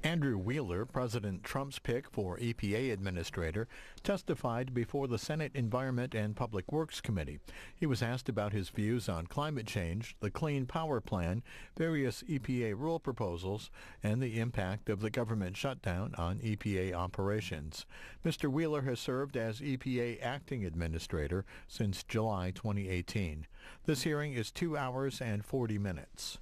Andrew Wheeler, President Trump's pick for EPA administrator, testified before the Senate Environment and Public Works Committee. He was asked about his views on climate change, the Clean Power Plan, various EPA rule proposals, and the impact of the government shutdown on EPA operations. Mr. Wheeler has served as EPA acting administrator since July 2018. This hearing is 2 hours and 40 minutes.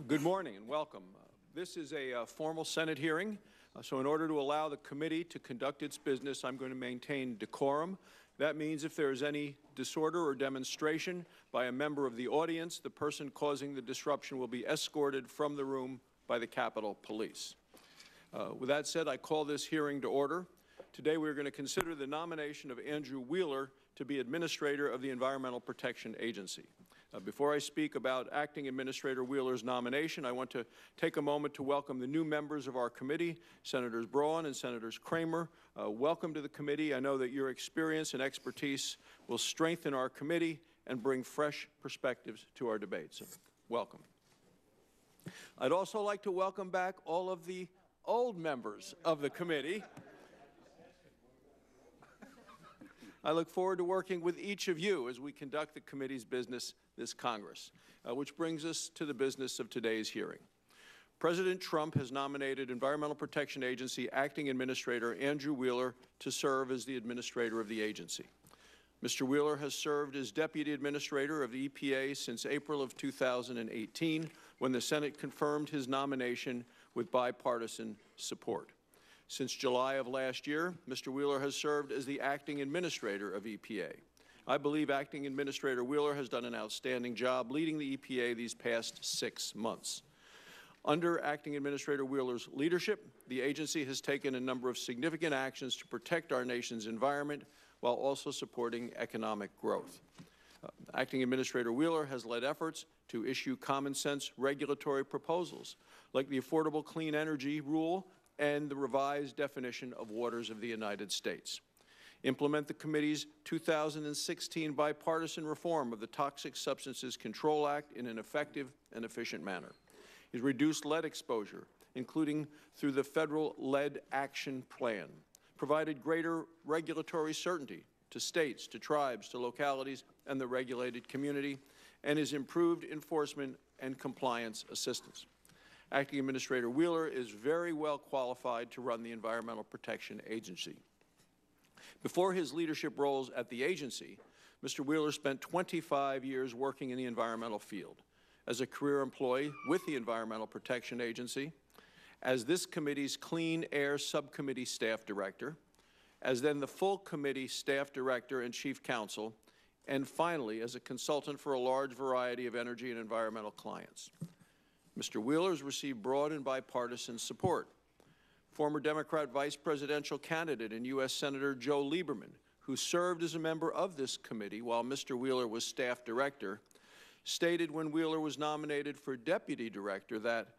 Good morning and welcome. This is a formal Senate hearing, so in order to allow the committee to conduct its business, I'm going to maintain decorum. That means if there is any disorder or demonstration by a member of the audience, the person causing the disruption will be escorted from the room by the Capitol Police. With that said, I call this hearing to order. Today we are going to consider the nomination of Andrew Wheeler to be Administrator of the Environmental Protection Agency. Before I speak about Acting Administrator Wheeler's nomination, I want to take a moment to welcome the new members of our committee, Senators Braun and Senators Kramer. Welcome to the committee. I know that your experience and expertise will strengthen our committee and bring fresh perspectives to our debates. So, welcome. I'd also like to welcome back all of the old members of the committee. I look forward to working with each of you as we conduct the committee's business this Congress, which brings us to the business of today's hearing. President Trump has nominated Environmental Protection Agency Acting Administrator Andrew Wheeler to serve as the administrator of the agency. Mr. Wheeler has served as Deputy Administrator of the EPA since April of 2018, when the Senate confirmed his nomination with bipartisan support. Since July of last year, Mr. Wheeler has served as the Acting Administrator of EPA. I believe Acting Administrator Wheeler has done an outstanding job leading the EPA these past 6 months. Under Acting Administrator Wheeler's leadership, the agency has taken a number of significant actions to protect our nation's environment while also supporting economic growth. Acting Administrator Wheeler has led efforts to issue common-sense regulatory proposals, like the Affordable Clean Energy Rule and the revised definition of waters of the United States. Implement the committee's 2016 bipartisan reform of the Toxic Substances Control Act in an effective and efficient manner. He's reduced lead exposure, including through the Federal Lead Action Plan, provided greater regulatory certainty to states, to tribes, to localities, and the regulated community, and has improved enforcement and compliance assistance. Acting Administrator Wheeler is very well qualified to run the Environmental Protection Agency. Before his leadership roles at the agency, Mr. Wheeler spent 25 years working in the environmental field as a career employee with the Environmental Protection Agency, as this committee's Clean Air Subcommittee Staff Director, as then the full committee Staff Director and Chief Counsel, and finally as a consultant for a large variety of energy and environmental clients. Mr. Wheeler has received broad and bipartisan support. Former Democrat vice presidential candidate and U.S. Senator Joe Lieberman, who served as a member of this committee while Mr. Wheeler was staff director, stated when Wheeler was nominated for deputy director that,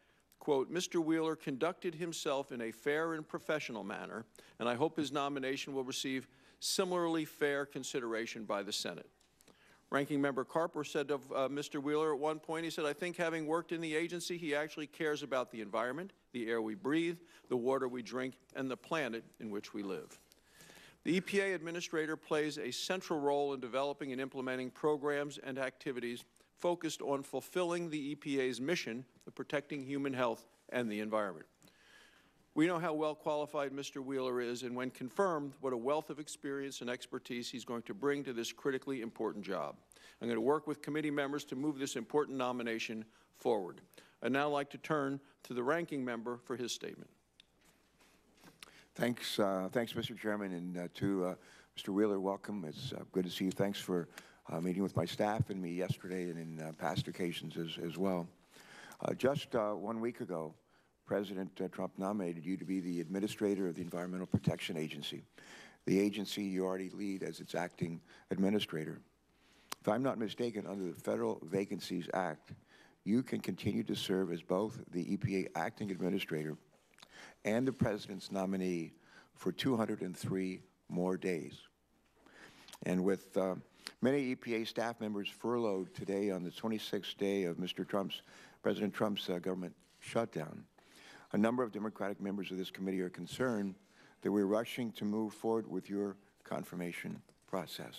quote, Mr. Wheeler conducted himself in a fair and professional manner, and I hope his nomination will receive similarly fair consideration by the Senate. Ranking Member Carper said of Mr. Wheeler at one point, he said, I think having worked in the agency, he actually cares about the environment, the air we breathe, the water we drink, and the planet in which we live. The EPA Administrator plays a central role in developing and implementing programs and activities focused on fulfilling the EPA's mission of protecting human health and the environment. We know how well qualified Mr. Wheeler is, and when confirmed, what a wealth of experience and expertise he's going to bring to this critically important job. I'm going to work with committee members to move this important nomination forward. I'd now like to turn to the ranking member for his statement. Thanks, Mr. Chairman, and to Mr. Wheeler, welcome. It's good to see you. Thanks for meeting with my staff and me yesterday and in past occasions as well. Just 1 week ago, President Trump nominated you to be the administrator of the Environmental Protection Agency, the agency you already lead as its acting administrator. If I'm not mistaken, under the Federal Vacancies Act, you can continue to serve as both the EPA acting administrator and the President's nominee for 203 more days. And with many EPA staff members furloughed today on the 26th day of President Trump's government shutdown, a number of Democratic members of this committee are concerned that we're rushing to move forward with your confirmation process.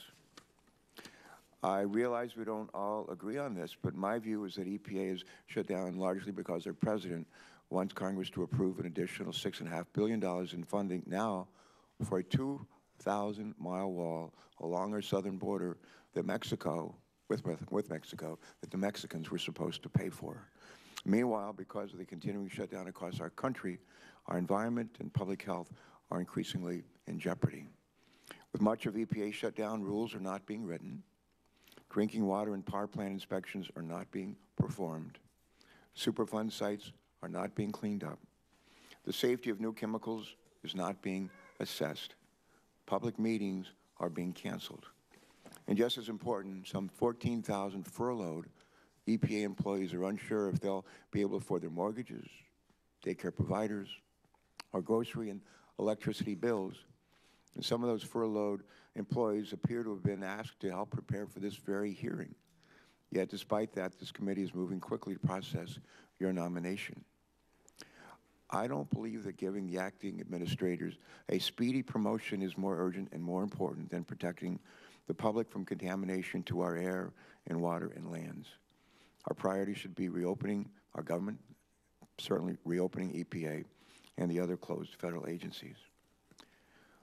I realize we don't all agree on this, but my view is that EPA is shut down largely because their president wants Congress to approve an additional $6.5 billion in funding now for a 2,000-mile wall along our southern border that with Mexico, that the Mexicans were supposed to pay for. Meanwhile, because of the continuing shutdown across our country, our environment and public health are increasingly in jeopardy. With much of EPA's shutdown, rules are not being written. Drinking water and power plant inspections are not being performed. Superfund sites are not being cleaned up. The safety of new chemicals is not being assessed. Public meetings are being canceled. And just as important, some 14,000 furloughed EPA employees are unsure if they'll be able to afford their mortgages, daycare providers, or grocery and electricity bills. And some of those furloughed employees appear to have been asked to help prepare for this very hearing. Yet, despite that, this committee is moving quickly to process your nomination. I don't believe that giving the acting administrators a speedy promotion is more urgent and more important than protecting the public from contamination to our air and water and lands. Our priority should be reopening our government, certainly reopening EPA and the other closed federal agencies.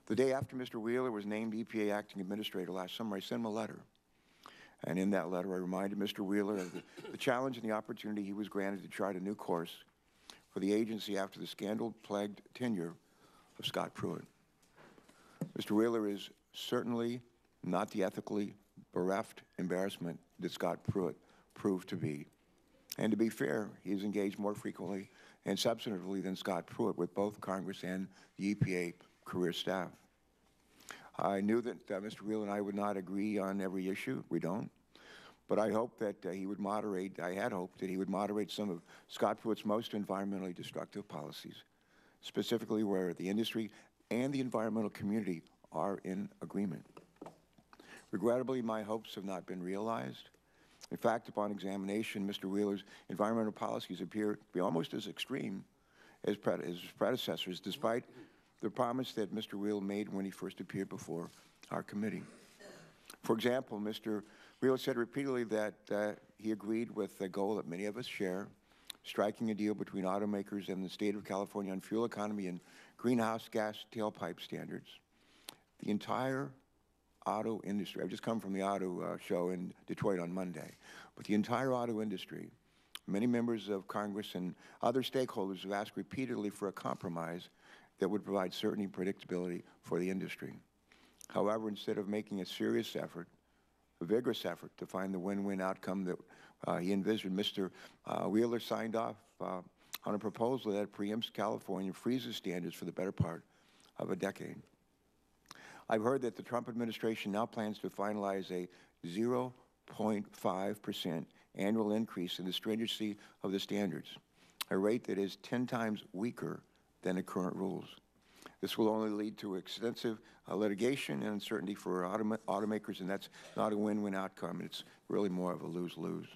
The day after Mr. Wheeler was named EPA acting administrator last summer, I sent him a letter. And in that letter, I reminded Mr. Wheeler of the challenge and the opportunity he was granted to chart a new course for the agency after the scandal-plagued tenure of Scott Pruitt. Mr. Wheeler is certainly not the ethically bereft embarrassment that Scott Pruitt proved to be. And to be fair, he's engaged more frequently and substantively than Scott Pruitt with both Congress and the EPA career staff. I knew that Mr. Wheeler and I would not agree on every issue. We don't. But I hope that he would moderate, I had hoped that he would moderate some of Scott Pruitt's most environmentally destructive policies, specifically where the industry and the environmental community are in agreement. Regrettably, my hopes have not been realized. In fact, upon examination, Mr. Wheeler's environmental policies appear to be almost as extreme as his predecessors, despite the promise that Mr. Wheeler made when he first appeared before our committee. For example, Mr. Wheeler said repeatedly that he agreed with the goal that many of us share, striking a deal between automakers and the state of California on fuel economy and greenhouse gas tailpipe standards. The entire auto industry, I've just come from the auto show in Detroit on Monday, but the entire auto industry, many members of Congress and other stakeholders have asked repeatedly for a compromise that would provide certainty and predictability for the industry. However, instead of making a serious effort, a vigorous effort to find the win-win outcome that he envisioned, Mr. Wheeler signed off on a proposal that preempts California, freezes standards for the better part of a decade. I've heard that the Trump administration now plans to finalize a 0.5% annual increase in the stringency of the standards, a rate that is 10 times weaker than the current rules. This will only lead to extensive litigation and uncertainty for automakers, and that's not a win-win outcome. It's really more of a lose-lose.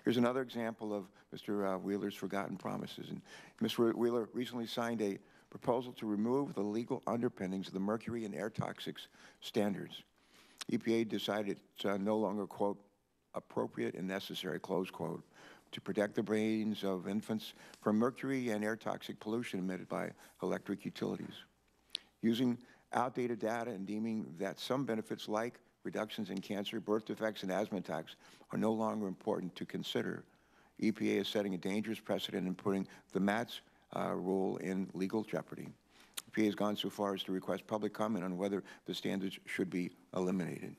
Here's another example of Mr. Wheeler's forgotten promises. And Mr. Wheeler recently signed a proposal to remove the legal underpinnings of the mercury and air toxics standards. EPA decided it's no longer, quote, appropriate and necessary, close quote, to protect the brains of infants from mercury and air toxic pollution emitted by electric utilities. Using outdated data and deeming that some benefits like reductions in cancer, birth defects, and asthma attacks are no longer important to consider, EPA is setting a dangerous precedent in putting the MATS rule in legal jeopardy. EPA has gone so far as to request public comment on whether the standards should be eliminated.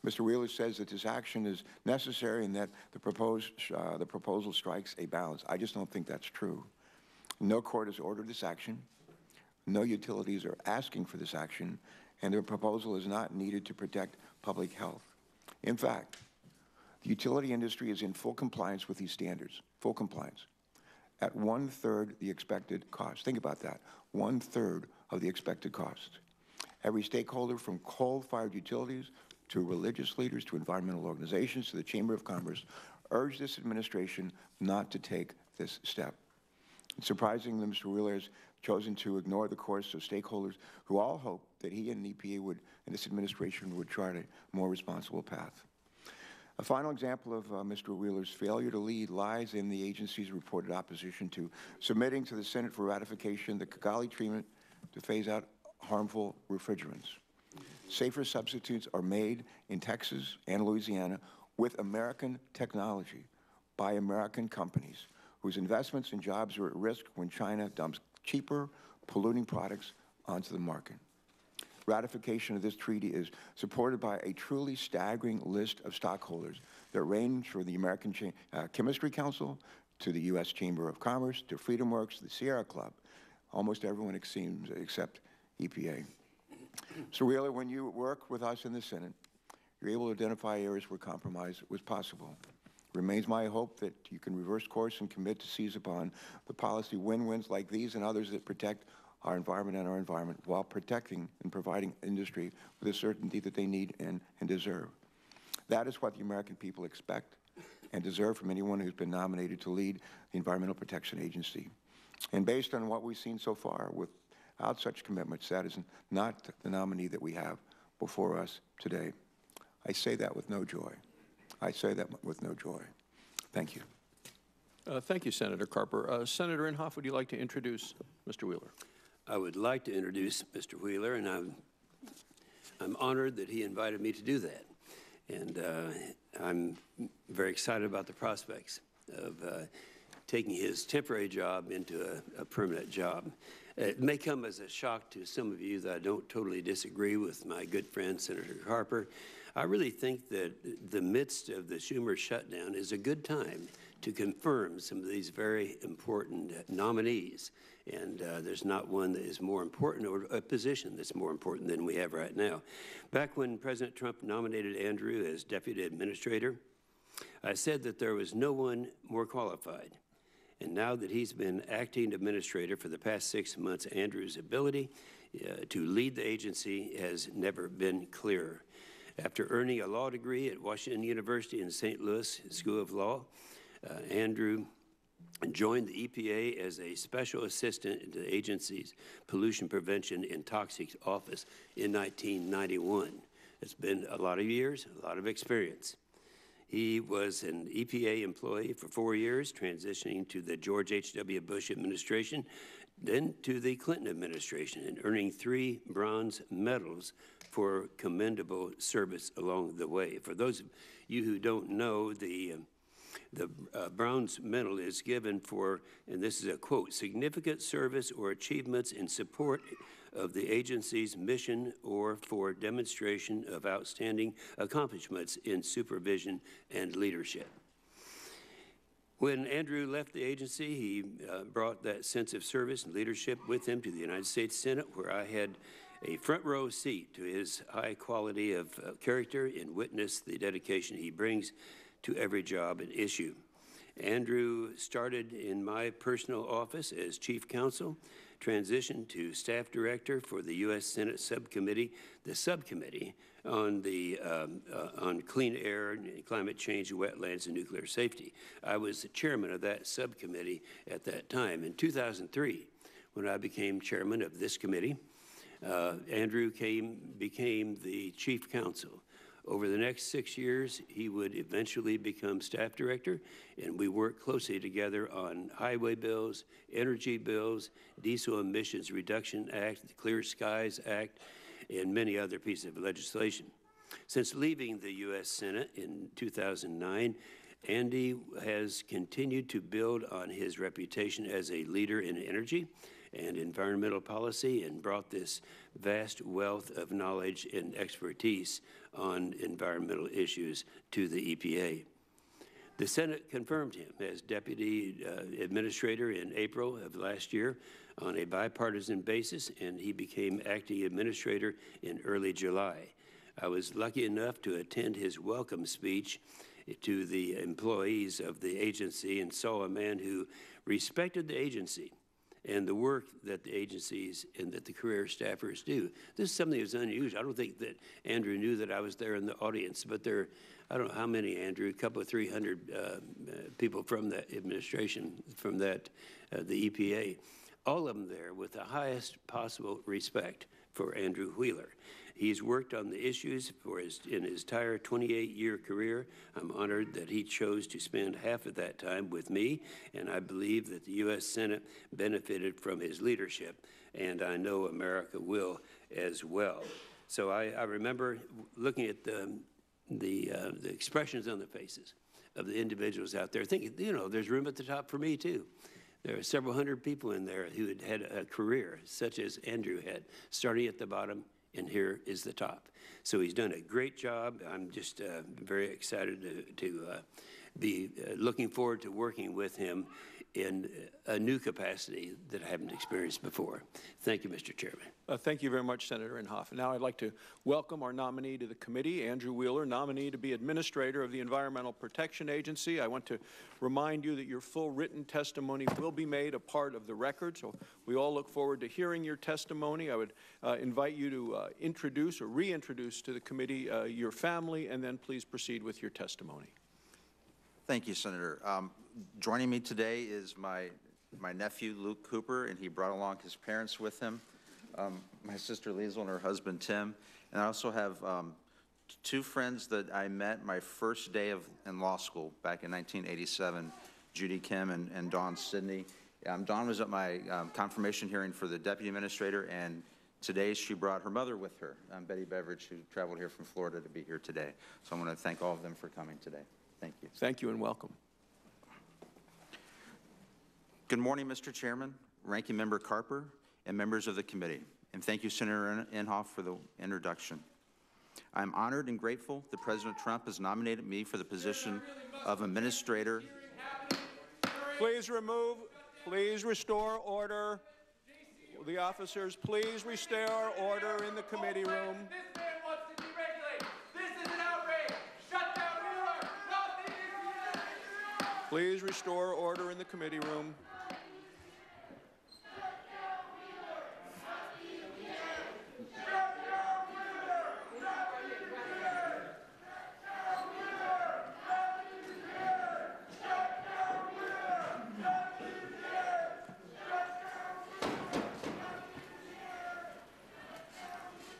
Mr. Wheeler says that this action is necessary and that the proposal strikes a balance. I just don't think that's true. No court has ordered this action. No utilities are asking for this action, and their proposal is not needed to protect public health. In fact, the utility industry is in full compliance with these standards, full compliance, at 1/3 the expected cost. Think about that, 1/3 of the expected cost. Every stakeholder from coal-fired utilities to religious leaders to environmental organizations to the Chamber of Commerce urge this administration not to take this step. It's surprising that Mr. Wheeler has chosen to ignore the course of stakeholders who all hope that he and the EPA would, and this administration would chart a more responsible path. A final example of Mr. Wheeler's failure to lead lies in the agency's reported opposition to submitting to the Senate for ratification the Kigali treatment to phase out harmful refrigerants. Safer substitutes are made in Texas and Louisiana with American technology by American companies whose investments and jobs are at risk when China dumps cheaper, polluting products onto the market. Ratification of this treaty is supported by a truly staggering list of stockholders that range from the American Chemistry Council to the U.S. Chamber of Commerce to FreedomWorks, the Sierra Club. Almost everyone, it seems, except EPA. Mr. Wheeler, when you work with us in the Senate, you're able to identify areas where compromise was possible. It remains my hope that you can reverse course and commit to seize upon the policy win-wins like these and others that protect our environment and our environment while protecting and providing industry with the certainty that they need and deserve. That is what the American people expect and deserve from anyone who's been nominated to lead the Environmental Protection Agency. And based on what we've seen so far, without such commitments, that is not the nominee that we have before us today. I say that with no joy. I say that with no joy. Thank you. Thank you, Senator Carper. Senator Inhofe, would you like to introduce Mr. Wheeler? I would like to introduce Mr. Wheeler, and I'm honored that he invited me to do that. And I'm very excited about the prospects of taking his temporary job into a permanent job. It may come as a shock to some of you that I don't totally disagree with my good friend, Senator Carper. I really think that the midst of the Schumer shutdown is a good time to confirm some of these very important nominees. And there's not one that is more important or a position that's more important than we have right now. Back when President Trump nominated Andrew as deputy administrator, I said that there was no one more qualified. And now that he's been acting administrator for the past 6 months, Andrew's ability to lead the agency has never been clearer. After earning a law degree at Washington University in St. Louis School of Law, Andrew joined the EPA as a special assistant to the agency's pollution prevention and toxics office in 1991. It's been a lot of years, a lot of experience. He was an EPA employee for 4 years, transitioning to the George H.W. Bush administration, then to the Clinton administration, and earning 3 bronze medals for commendable service along the way. For those of you who don't know, the bronze medal is given for, and this is a quote, significant service or achievements in support of the agency's mission or for demonstration of outstanding accomplishments in supervision and leadership. When Andrew left the agency, he brought that sense of service and leadership with him to the United States Senate, where I had a front row seat to his high quality of character and witnessed the dedication he brings to every job and issue. Andrew started in my personal office as chief counsel, transitioned to staff director for the U.S. Senate subcommittee, the subcommittee on clean air, and climate change, wetlands, and nuclear safety. I was the chairman of that subcommittee at that time. In 2003, when I became chairman of this committee, Andrew became the chief counsel Over the next 6 years, he would eventually become staff director, and we worked closely together on highway bills, energy bills, Diesel Emissions Reduction Act, the Clear Skies Act, and many other pieces of legislation. Since leaving the U.S. Senate in 2009, Andy has continued to build on his reputation as a leader in energy and environmental policy and brought this vast wealth of knowledge and expertise on environmental issues to the EPA. The Senate confirmed him as Deputy Administrator in April of last year on a bipartisan basis, and he became Acting Administrator in early July. I was lucky enough to attend his welcome speech to the employees of the agency and saw a man who respected the agency and the work that the agencies and that the career staffers do. This is something that's unusual. I don't think that Andrew knew that I was there in the audience, but there, I don't know how many, Andrew, a couple of 300 people from that administration, from that, the EPA, all of them there with the highest possible respect for Andrew Wheeler. He's worked on the issues in his entire 28-year career. I'm honored that he chose to spend half of that time with me, and I believe that the U.S. Senate benefited from his leadership, and I know America will as well. So I remember looking at the expressions on the faces of the individuals out there, thinking, you know, there's room at the top for me too. There are several hundred people in there who had a career such as Andrew had, starting at the bottom, and here is the top. So he's done a great job. I'm just very excited to be looking forward to working with him in a new capacity that I haven't experienced before. Thank you, Mr. Chairman. Thank you very much, Senator Inhofe. Now I'd like to welcome our nominee to the committee, Andrew Wheeler, nominee to be Administrator of the Environmental Protection Agency. I want to remind you that your full written testimony will be made a part of the record, so we all look forward to hearing your testimony. I would invite you to introduce or reintroduce to the committee your family, and then please proceed with your testimony. Thank you, Senator. Joining me today is my nephew, Luke Cooper, and he brought along his parents with him, my sister Liesl and her husband, Tim. And I also have two friends that I met my first day in law school back in 1987, Judy Kim and Dawn Sidney. Dawn was at my confirmation hearing for the Deputy Administrator, and today she brought her mother with her, Betty Beveridge, who traveled here from Florida to be here today. So I want to thank all of them for coming today. Thank you. Thank you and welcome. Good morning, Mr. Chairman, Ranking Member Carper, and members of the committee. And thank you, Senator Inhofe, for the introduction. I'm honored and grateful that President Trump has nominated me for the position of Administrator. Please restore order. The officers, please restore order in the committee room. This man wants to deregulate. This is an outrage. Shut down Wheeler. Nothing is. Please restore order in the committee room.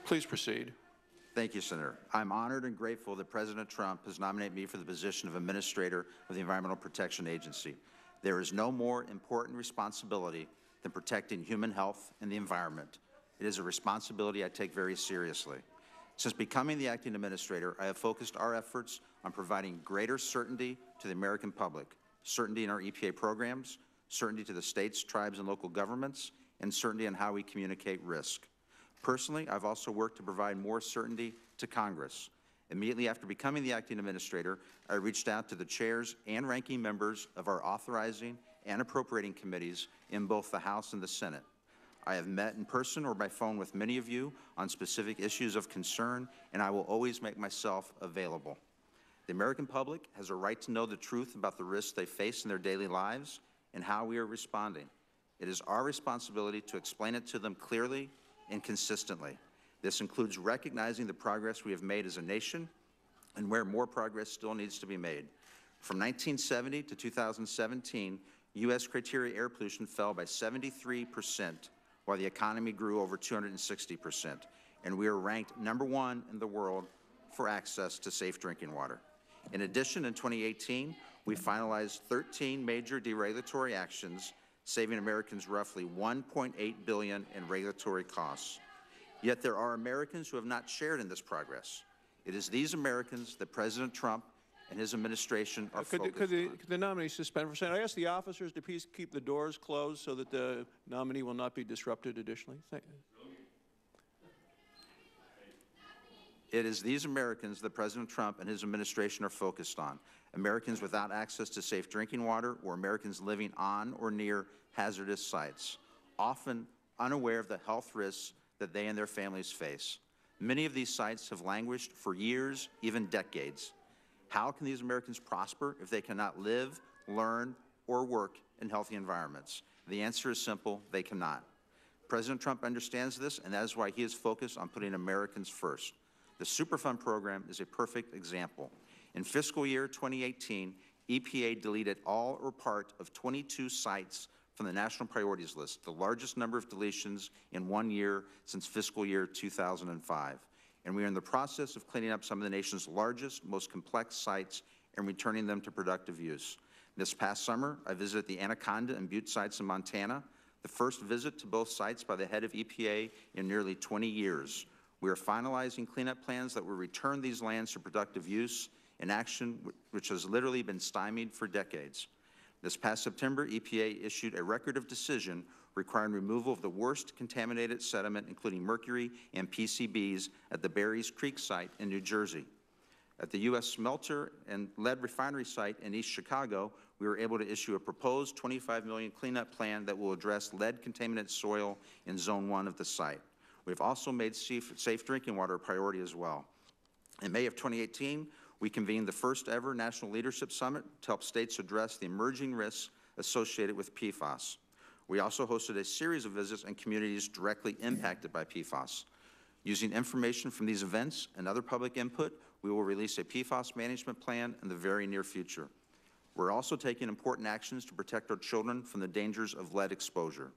Please proceed. Thank you, Senator. I'm honored and grateful that President Trump has nominated me for the position of Administrator of the Environmental Protection Agency. There is no more important responsibility than protecting human health and the environment. It is a responsibility I take very seriously. Since becoming the Acting Administrator, I have focused our efforts on providing greater certainty to the American public, certainty in our EPA programs, certainty to the states, tribes, and local governments, and certainty on how we communicate risk. Personally, I've also worked to provide more certainty to Congress. Immediately after becoming the Acting Administrator, I reached out to the chairs and ranking members of our authorizing and appropriating committees in both the House and the Senate. I have met in person or by phone with many of you on specific issues of concern, and I will always make myself available. The American public has a right to know the truth about the risks they face in their daily lives and how we are responding. It is our responsibility to explain it to them clearly and consistently. This includes recognizing the progress we have made as a nation and where more progress still needs to be made. From 1970 to 2017, U.S. criteria air pollution fell by 73%, while the economy grew over 260%. And we are ranked #1 in the world for access to safe drinking water. In addition, in 2018, we finalized 13 major deregulatory actions, saving Americans roughly $1.8 billion in regulatory costs. Yet there are Americans who have not shared in this progress. It is these Americans that President Trump and his administration are focused on. Could the nominee suspend for a second? I ask the officers to please keep the doors closed so that the nominee will not be disrupted additionally. Thank you. It is these Americans that President Trump and his administration are focused on. Americans without access to safe drinking water or Americans living on or near hazardous sites, often unaware of the health risks that they and their families face. Many of these sites have languished for years, even decades. How can these Americans prosper if they cannot live, learn, or work in healthy environments? The answer is simple: they cannot. President Trump understands this, and that is why he is focused on putting Americans first. The Superfund program is a perfect example. In fiscal year 2018, EPA deleted all or part of 22 sites from the national priorities list, the largest number of deletions in 1 year since fiscal year 2005. And we are in the process of cleaning up some of the nation's largest, most complex sites and returning them to productive use. This past summer, I visited the Anaconda and Butte sites in Montana, the first visit to both sites by the head of EPA in nearly 20 years. We are finalizing cleanup plans that will return these lands to productive use, an action which has literally been stymied for decades. This past September, EPA issued a record of decision requiring removal of the worst contaminated sediment, including mercury and PCBs, at the Berries Creek site in New Jersey. At the U.S. smelter and lead refinery site in East Chicago, we were able to issue a proposed $25 million cleanup plan that will address lead-contaminated soil in Zone 1 of the site. We've also made safe drinking water a priority as well. In May of 2018, we convened the first ever National Leadership Summit to help states address the emerging risks associated with PFAS. We also hosted a series of visits in communities directly impacted by PFAS. Using information from these events and other public input, we will release a PFAS management plan in the very near future. We're also taking important actions to protect our children from the dangers of lead exposure.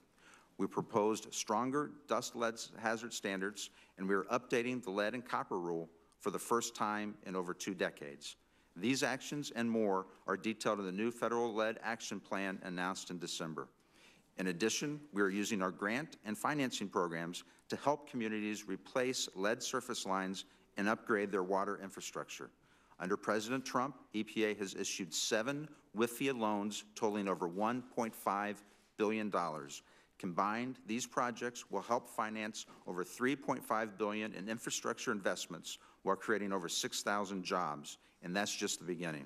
We proposed stronger dust lead hazard standards, and we are updating the lead and copper rule for the first time in over 2 decades. These actions and more are detailed in the new federal lead action plan announced in December. In addition, we are using our grant and financing programs to help communities replace lead surface lines and upgrade their water infrastructure. Under President Trump, EPA has issued 7 WIFIA loans totaling over $1.5 billion. Combined, these projects will help finance over $3.5 billion in infrastructure investments while creating over 6,000 jobs, and that's just the beginning.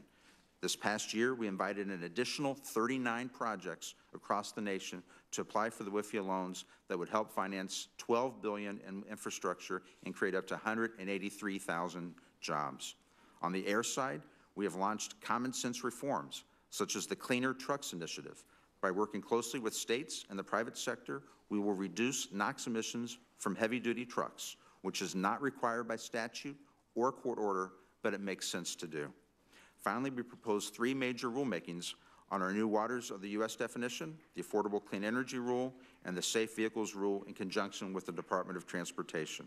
This past year, we invited an additional 39 projects across the nation to apply for the WIFIA loans that would help finance $12 billion in infrastructure and create up to 183,000 jobs. On the air side, we have launched common sense reforms, such as the Cleaner Trucks Initiative. By working closely with states and the private sector, we will reduce NOx emissions from heavy-duty trucks, which is not required by statute or court order, but it makes sense to do. Finally, we propose 3 major rulemakings on our new Waters of the U.S. definition, the Affordable Clean Energy Rule, and the Safe Vehicles Rule in conjunction with the Department of Transportation.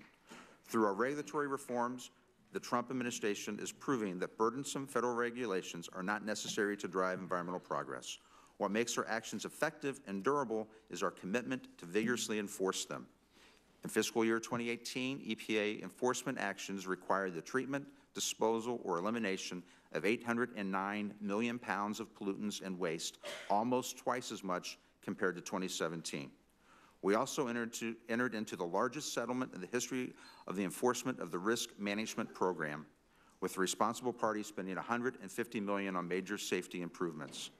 Through our regulatory reforms, the Trump administration is proving that burdensome federal regulations are not necessary to drive environmental progress. What makes our actions effective and durable is our commitment to vigorously enforce them. In fiscal year 2018, EPA enforcement actions required the treatment, disposal, or elimination of 809 million pounds of pollutants and waste, almost twice as much compared to 2017. We also entered into the largest settlement in the history of the enforcement of the Risk Management Program, with the responsible parties spending $150 million on major safety improvements.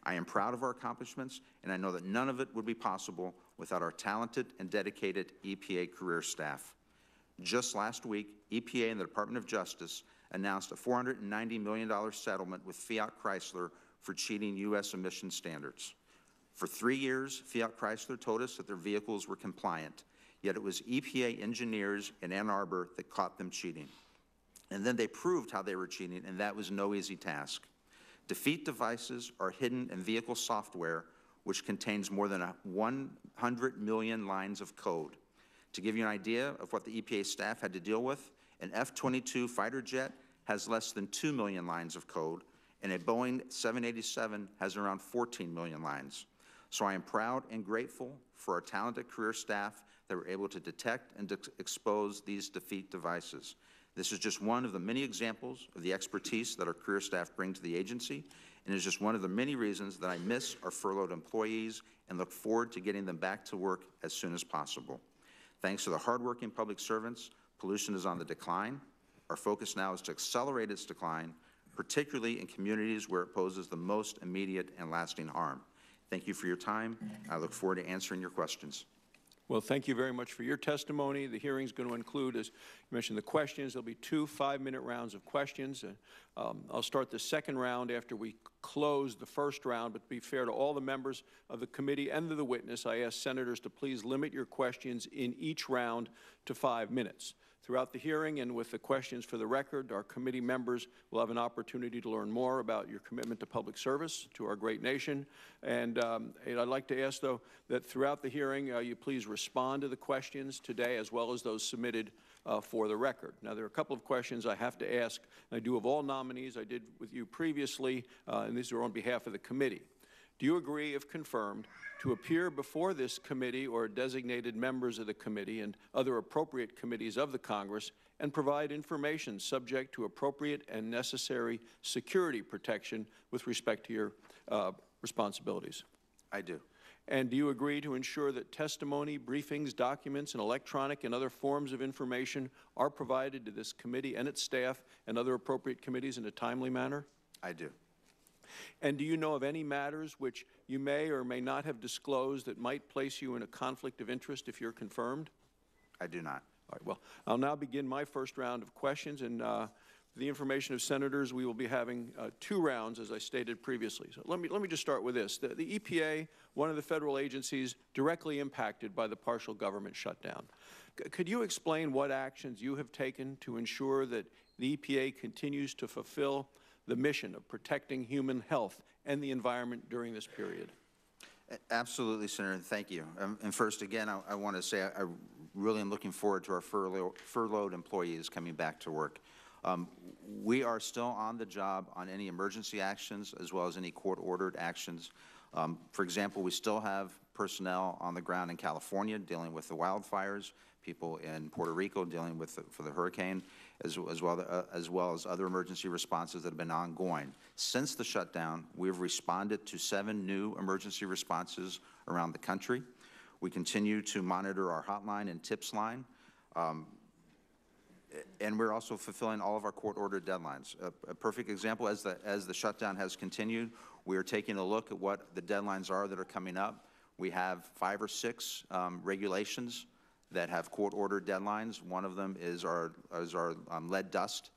I am proud of our accomplishments, and I know that none of it would be possible without our talented and dedicated EPA career staff. Just last week, EPA and the Department of Justice announced a $490 million settlement with Fiat Chrysler for cheating U.S. emission standards. For 3 years, Fiat Chrysler told us that their vehicles were compliant, yet it was EPA engineers in Ann Arbor that caught them cheating. And then they proved how they were cheating, and that was no easy task. Defeat devices are hidden in vehicle software, which contains more than 100 million lines of code. To give you an idea of what the EPA staff had to deal with, An F-22 fighter jet has less than 2 million lines of code, and a Boeing 787 has around 14 million lines. So I am proud and grateful for our talented career staff that were able to detect and expose these defeat devices. This is just one of the many examples of the expertise that our career staff bring to the agency, and is just one of the many reasons that I miss our furloughed employees and look forward to getting them back to work as soon as possible. Thanks to the hardworking public servants, pollution is on the decline. Our focus now is to accelerate its decline, particularly in communities where it poses the most immediate and lasting harm. Thank you for your time. I look forward to answering your questions. Well, thank you very much for your testimony. The hearing is going to include, as you mentioned, the questions. There'll be 2 5-minute rounds of questions. I'll start the second round after we close the first round, but to be fair to all the members of the committee and to the witness, I ask senators to please limit your questions in each round to 5 minutes. Throughout the hearing and with the questions for the record, our committee members will have an opportunity to learn more about your commitment to public service, to our great nation. And I'd like to ask, though, that throughout the hearing, you please respond to the questions today as well as those submitted for the record. Now, there are a couple of questions I have to ask. I do of all nominees. I did with you previously, and these are on behalf of the committee. Do you agree, if confirmed, to appear before this committee or designated members of the committee and other appropriate committees of the Congress and provide information subject to appropriate and necessary security protection with respect to your responsibilities? I do. And do you agree to ensure that testimony, briefings, documents, and electronic and other forms of information are provided to this committee and its staff and other appropriate committees in a timely manner? I do. And do you know of any matters which you may or may not have disclosed that might place you in a conflict of interest if you're confirmed? I do not. All right, well, I'll now begin my first round of questions, and for the information of senators, we will be having 2 rounds, as I stated previously. So let me just start with this. The EPA, one of the federal agencies directly impacted by the partial government shutdown. Could you explain what actions you have taken to ensure that the EPA continues to fulfill the mission of protecting human health and the environment during this period? Absolutely, Senator, and thank you. And first, again, I want to say I really am looking forward to our furloughed employees coming back to work. We are still on the job on any emergency actions as well as any court-ordered actions. For example, we still have personnel on the ground in California dealing with the wildfires, people in Puerto Rico dealing with for the hurricane, as well as other emergency responses that have been ongoing. Since the shutdown, we have responded to 7 new emergency responses around the country. We continue to monitor our hotline and tips line, and we're also fulfilling all of our court-ordered deadlines. A perfect example, as the shutdown has continued, we are taking a look at what the deadlines are that are coming up. We have 5 or 6 regulations that have court-ordered deadlines. One of them is our lead dust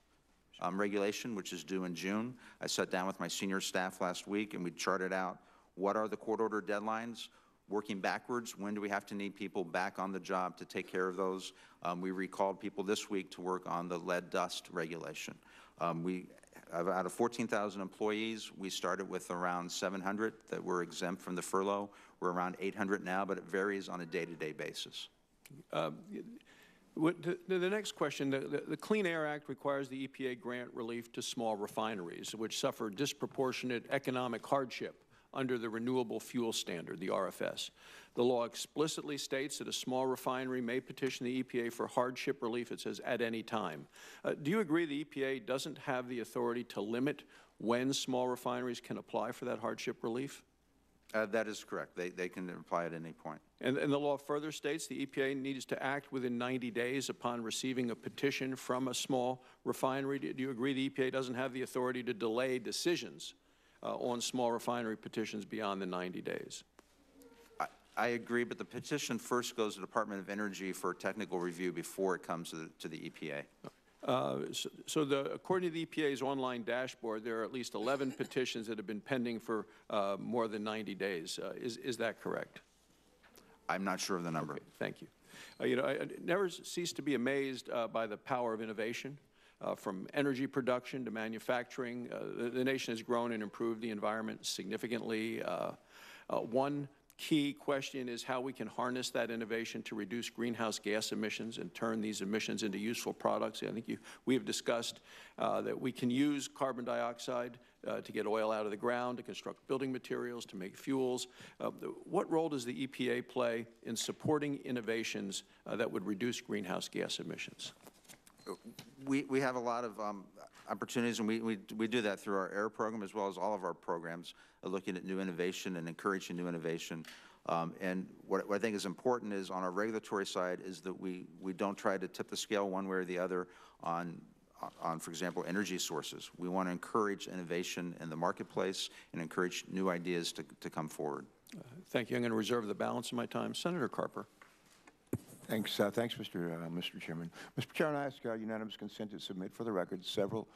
regulation, which is due in June. I sat down with my senior staff last week, and we charted out what are the court-ordered deadlines. Working backwards, when do we have to need people back on the job to take care of those? We recalled people this week to work on the lead dust regulation. Out of 14,000 employees, we started with around 700 that were exempt from the furlough. We're around 800 now, but it varies on a day-to-day basis. The next question, the Clean Air Act requires the EPA grant relief to small refineries, which suffer disproportionate economic hardship under the Renewable Fuel Standard, the RFS. The law explicitly states that a small refinery may petition the EPA for hardship relief, it says, at any time. Do you agree the EPA doesn't have the authority to limit when small refineries can apply for that hardship relief? That is correct. They can apply at any point. And the law further states the EPA needs to act within 90 days upon receiving a petition from a small refinery. Do you agree the EPA doesn't have the authority to delay decisions on small refinery petitions beyond the 90 days? I agree, but the petition first goes to the Department of Energy for technical review before it comes to the EPA. According to the EPA's online dashboard, there are at least 11 petitions that have been pending for more than 90 days. Is that correct? I'm not sure of the number. Okay, thank you. I never cease to be amazed by the power of innovation. From energy production to manufacturing, the nation has grown and improved the environment significantly. One key question is how we can harness that innovation to reduce greenhouse gas emissions and turn these emissions into useful products. I think we have discussed that we can use carbon dioxide to get oil out of the ground, to construct building materials, to make fuels. What role does the EPA play in supporting innovations that would reduce greenhouse gas emissions? We have a lot of opportunities, and we do that through our AIR program as well as all of our programs, looking at new innovation and encouraging new innovation. And what I think is important is on our regulatory side is that we don't try to tip the scale one way or the other on, for example, energy sources. We want to encourage innovation in the marketplace and encourage new ideas to come forward. Thank you. I'm going to reserve the balance of my time. Senator Carper. Thanks, Mr. Chairman. Mr. Chairman, I ask unanimous consent to submit for the record several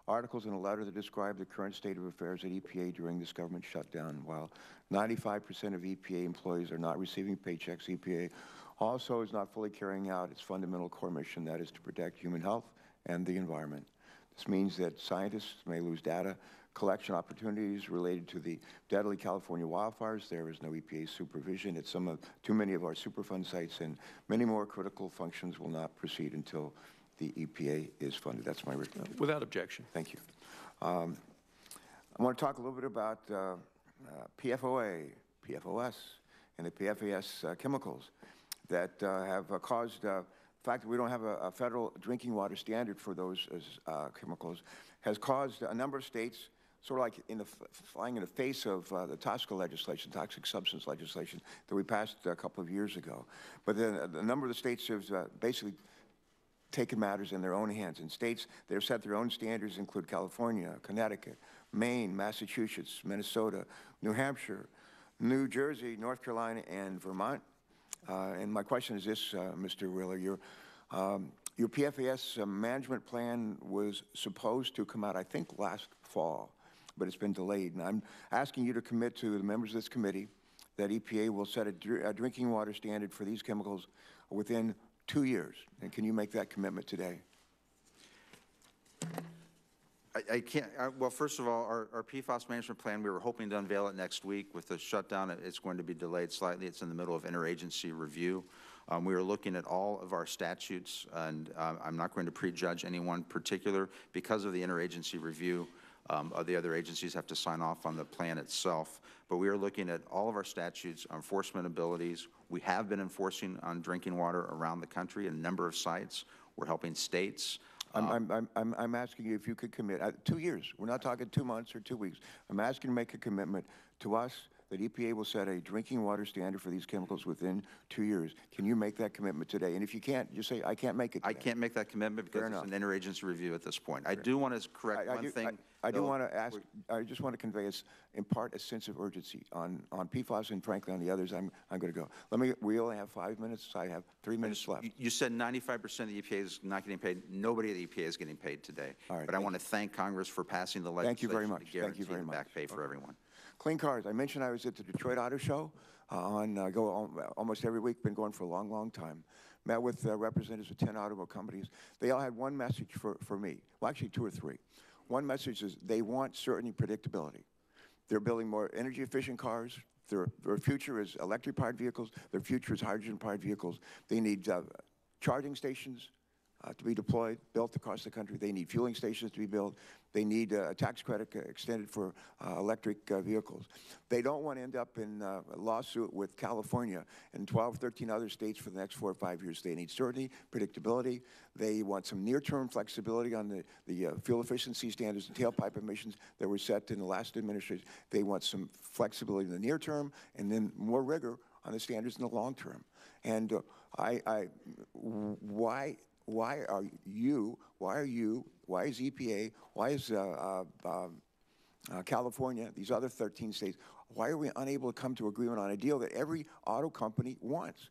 articles in a letter that describe the current state of affairs at EPA during this government shutdown. While 95% of EPA employees are not receiving paychecks, EPA also is not fully carrying out its fundamental core mission, that is to protect human health and the environment. This means that scientists may lose data collection opportunities related to the deadly California wildfires. There is no EPA supervision at too many of our Superfund sites, and many more critical functions will not proceed until the EPA is funded. That's my recommendation. Without objection. Thank you. I want to talk a little bit about PFOA, PFOS, and the PFAS chemicals that have caused the fact that we don't have a federal drinking water standard for those chemicals has caused a number of states, sort of like flying in the face of the TSCA legislation, toxic substance legislation, that we passed a couple of years ago. But then a number of the states have basically taken matters in their own hands. And states that have set their own standards include California, Connecticut, Maine, Massachusetts, Minnesota, New Hampshire, New Jersey, North Carolina, and Vermont. And my question is this, Mr. Wheeler, your PFAS management plan was supposed to come out, I think, last fall, but it's been delayed. And I'm asking you to commit to the members of this committee that EPA will set a drinking water standard for these chemicals within 2 years. And can you make that commitment today? I can't. Well, first of all, our PFAS management plan, we were hoping to unveil it next week. With the shutdown, it's going to be delayed slightly. It's in the middle of interagency review. We are looking at all of our statutes, and I'm not going to prejudge any one particular. Because of the interagency review, the other agencies have to sign off on the plan itself. But we are looking at all of our statutes, enforcement abilities. We have been enforcing on drinking water around the country at a number of sites. We're helping states. I'm asking you if you could commit 2 years. We're not talking 2 months or 2 weeks. I'm asking you to make a commitment to us that EPA will set a drinking water standard for these chemicals within 2 years. Can you make that commitment today? And if you can't, just say, I can't make it today. I can't make that commitment because it's an interagency review at this point. I do want to correct one thing. I do want to ask, I just want to convey, in part, a sense of urgency on PFAS and, frankly, on the others. I'm going to go. We only have 5 minutes. I have 3 minutes left. You said 95% of the EPA is not getting paid. Nobody at the EPA is getting paid today. All right, but I want to thank Congress for passing the legislation. Thank you very much. To guarantee the back pay for everyone. Clean cars. I mentioned I was at the Detroit Auto Show almost every week. Been going for a long, long time. Met with representatives of 10 automobile companies. They all had one message for me. Well, actually 2 or 3. One message is they want certainty, predictability. They're building more energy-efficient cars. Their future is electric-powered vehicles. Their future is hydrogen-powered vehicles. They need charging stations to be deployed, built across the country. They need fueling stations to be built. They need a tax credit extended for electric vehicles. They don't want to end up in a lawsuit with California and 12, 13 other states for the next 4 or 5 years. They need certainty, predictability. They want some near-term flexibility on the fuel efficiency standards and tailpipe emissions that were set in the last administration. They want some flexibility in the near term and then more rigor on the standards in the long term. And why is EPA, why is California, these other 13 states, why are we unable to come to agreement on a deal that every auto company wants?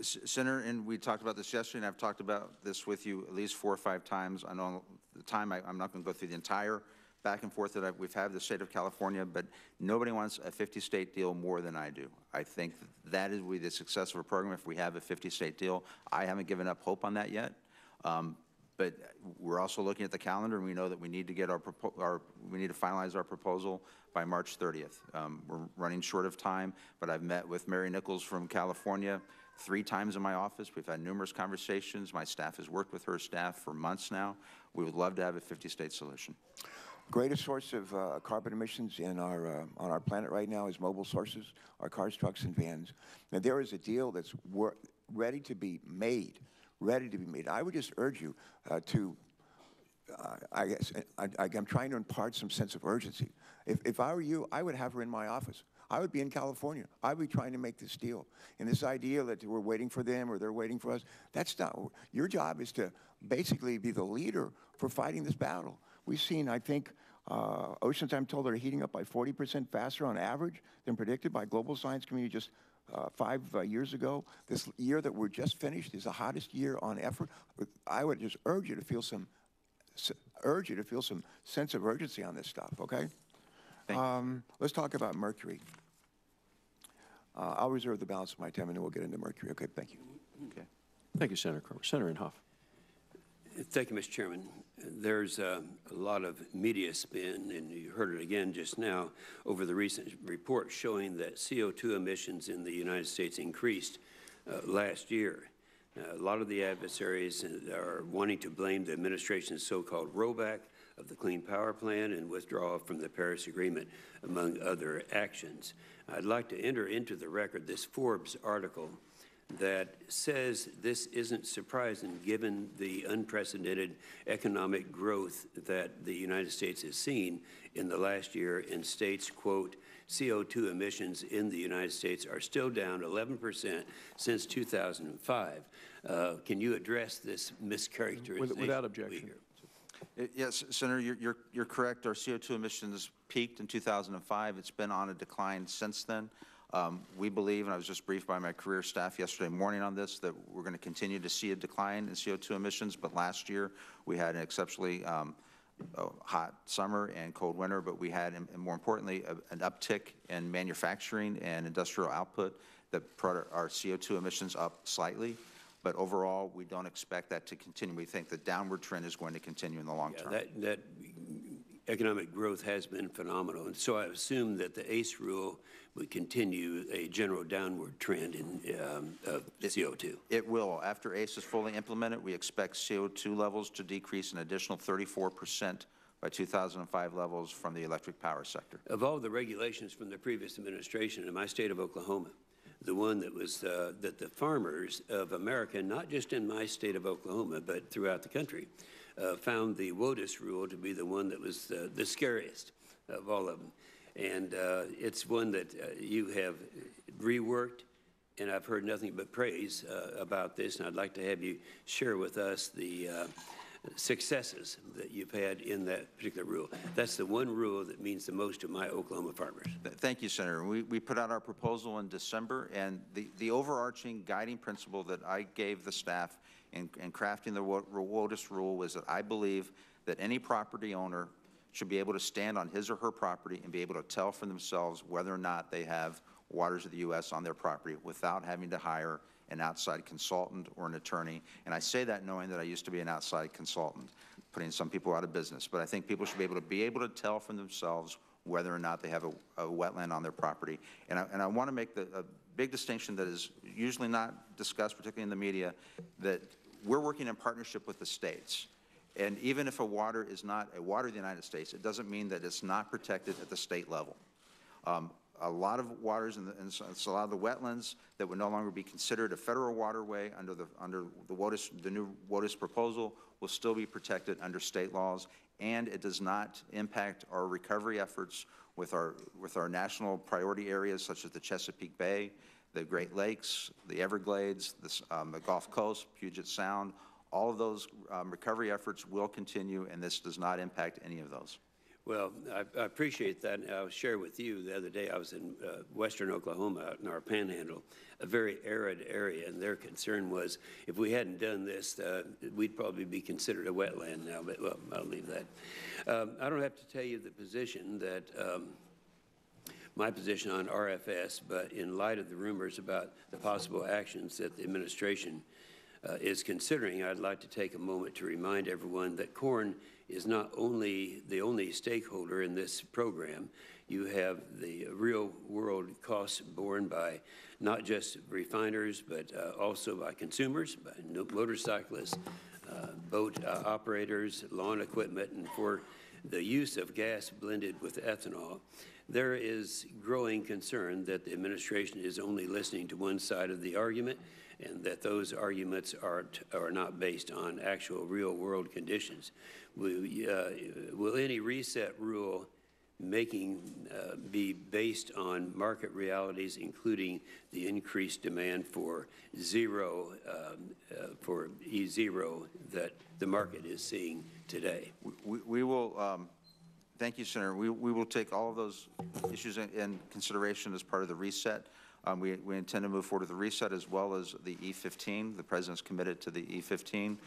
Senator, and we talked about this yesterday, and I've talked about this with you at least 4 or 5 times. I know the time, I'm not going to go through the entire back and forth that we've had with the state of California, but nobody wants a 50-state deal more than I do. I think that is the success of a program if we have a 50-state deal. I haven't given up hope on that yet. But we're also looking at the calendar, and we know that we need to get we need to finalize our proposal by March 30th. We're running short of time, but I've met with Mary Nichols from California 3 times in my office. We've had numerous conversations. My staff has worked with her staff for months now. We would love to have a 50-state solution. Greatest source of carbon emissions in on our planet right now is mobile sources, our cars, trucks, and vans. Now, there is a deal that's ready to be made. I would just urge you I'm trying to impart some sense of urgency. If I were you, I would have her in my office. I would be in California. I would be trying to make this deal. And this idea that we're waiting for them or they're waiting for us, that's not, your job is to basically be the leader for fighting this battle. We've seen, I think, oceans, I'm told, are heating up by 40% faster on average than predicted by global science community just 5 years ago. This year that we're just finished is the hottest year on effort. I would just urge you to feel some sense of urgency on this stuff, okay? Let's talk about mercury. I'll reserve the balance of my time, and then we'll get into mercury. Okay, thank you. Okay. Thank you, Senator Carper. Senator Inhofe. Thank you, Mr. Chairman. There's a lot of media spin, and you heard it again just now, over the recent report showing that CO2 emissions in the United States increased last year. A lot of the adversaries are wanting to blame the administration's so-called rollback of the Clean Power Plan and withdrawal from the Paris Agreement, among other actions. I'd like to enter into the record this Forbes article that says this isn't surprising given the unprecedented economic growth that the United States has seen in the last year, and states, quote, CO2 emissions in the United States are still down 11% since 2005. Can you address this mischaracterization? Without objection. Yes, Senator, you're correct. Our CO2 emissions peaked in 2005. It's been on a decline since then. We believe, and I was just briefed by my career staff yesterday morning on this, that we're going to continue to see a decline in CO2 emissions. But last year, we had an exceptionally hot summer and cold winter, but we had, and more importantly, an uptick in manufacturing and industrial output that brought our CO2 emissions up slightly. But overall, we don't expect that to continue. We think the downward trend is going to continue in the long term. That economic growth has been phenomenal. And so I assume that the ACE rule would continue a general downward trend in CO2. It will. After ACE is fully implemented, we expect CO2 levels to decrease an additional 34% by 2005 levels from the electric power sector. Of all the regulations from the previous administration in my state of Oklahoma, the one that was that the farmers of America, not just in my state of Oklahoma, but throughout the country, found the WOTUS rule to be the one that was the scariest of all of them. And it's one that you have reworked, and I've heard nothing but praise about this, and I'd like to have you share with us the successes that you've had in that particular rule. That's the one rule that means the most to my Oklahoma farmers. Thank you, Senator. We put out our proposal in December, and the overarching guiding principle that I gave the staff in crafting the WOTUS rule was that I believe that any property owner should be able to stand on his or her property and be able to tell for themselves whether or not they have waters of the U.S. on their property without having to hire an outside consultant or an attorney. And I say that knowing that I used to be an outside consultant, putting some people out of business. But I think people should be able to tell for themselves whether or not they have a wetland on their property. And I want to make a big distinction that is usually not discussed, particularly in the media, that we're working in partnership with the states. And even if a water is not a water of the United States, it doesn't mean that it's not protected at the state level. A lot of waters and a lot of the wetlands that would no longer be considered a federal waterway under the new WOTUS proposal will still be protected under state laws, and it does not impact our recovery efforts with our national priority areas such as the Chesapeake Bay, the Great Lakes, the Everglades, the Gulf Coast, Puget Sound. All of those recovery efforts will continue, and this does not impact any of those. Well, I appreciate that. I'll share with you the other day I was in western Oklahoma out in our panhandle, a very arid area, and their concern was if we hadn't done this, we'd probably be considered a wetland now, but well, I'll leave that. I don't have to tell you the position that my position on RFS, but in light of the rumors about the possible actions that the administration is considering, I'd like to take a moment to remind everyone that corn is not only the only stakeholder in this program. You have the real-world costs borne by not just refiners, but also by consumers, by motorcyclists, boat operators, lawn equipment, and for the use of gas blended with ethanol. There is growing concern that the administration is only listening to one side of the argument, and that those arguments are not based on actual real-world conditions. Will any reset rule be based on market realities, including the increased demand for for E0 that the market is seeing today? We will, thank you, Senator. We will take all of those issues in consideration as part of the reset. We intend to move forward with the reset as well as the E15. The President's committed to the E15.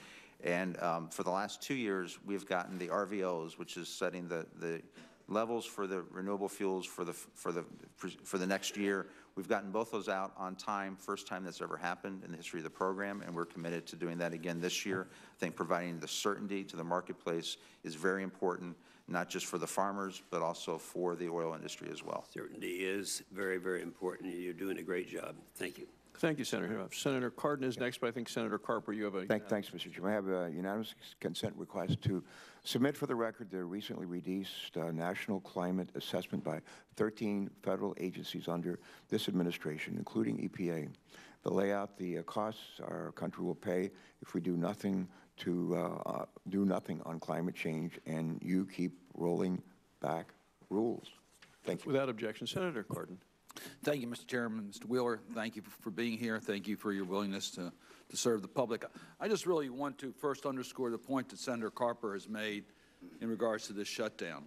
And for the last 2 years, we've gotten the RVOs, which is setting the levels for the renewable fuels for the next year. We've gotten both those out on time, first time that's ever happened in the history of the program, and we're committed to doing that again this year. I think providing the certainty to the marketplace is very important, not just for the farmers, but also for the oil industry as well. Certainty is very, very important, and you're doing a great job. Thank you. Thank you, Senator. Senator Cardin is next, but I think Senator Carper, you have a... Thanks, Mr. Chairman. I have a unanimous consent request to submit for the record the recently released National Climate Assessment by 13 federal agencies under this administration, including EPA. They lay out the costs our country will pay if we do nothing on climate change, and you keep rolling back rules. Thank you. Without objection, Senator Cardin. Thank you, Mr. Chairman. Mr. Wheeler, thank you for being here. Thank you for your willingness to serve the public. I just really want to first underscore the point that Senator Carper has made in regards to this shutdown.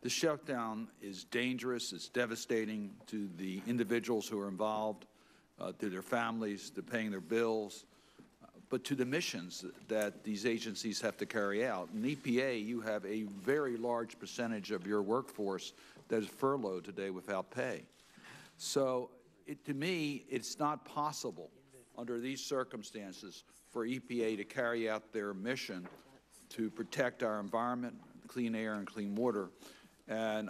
The shutdown is dangerous. It's devastating to the individuals who are involved, to their families, to paying their bills, but to the missions that these agencies have to carry out. In EPA, you have a very large percentage of your workforce that is furloughed today without pay. So to me, it's not possible under these circumstances for EPA to carry out their mission to protect our environment, clean air and clean water. And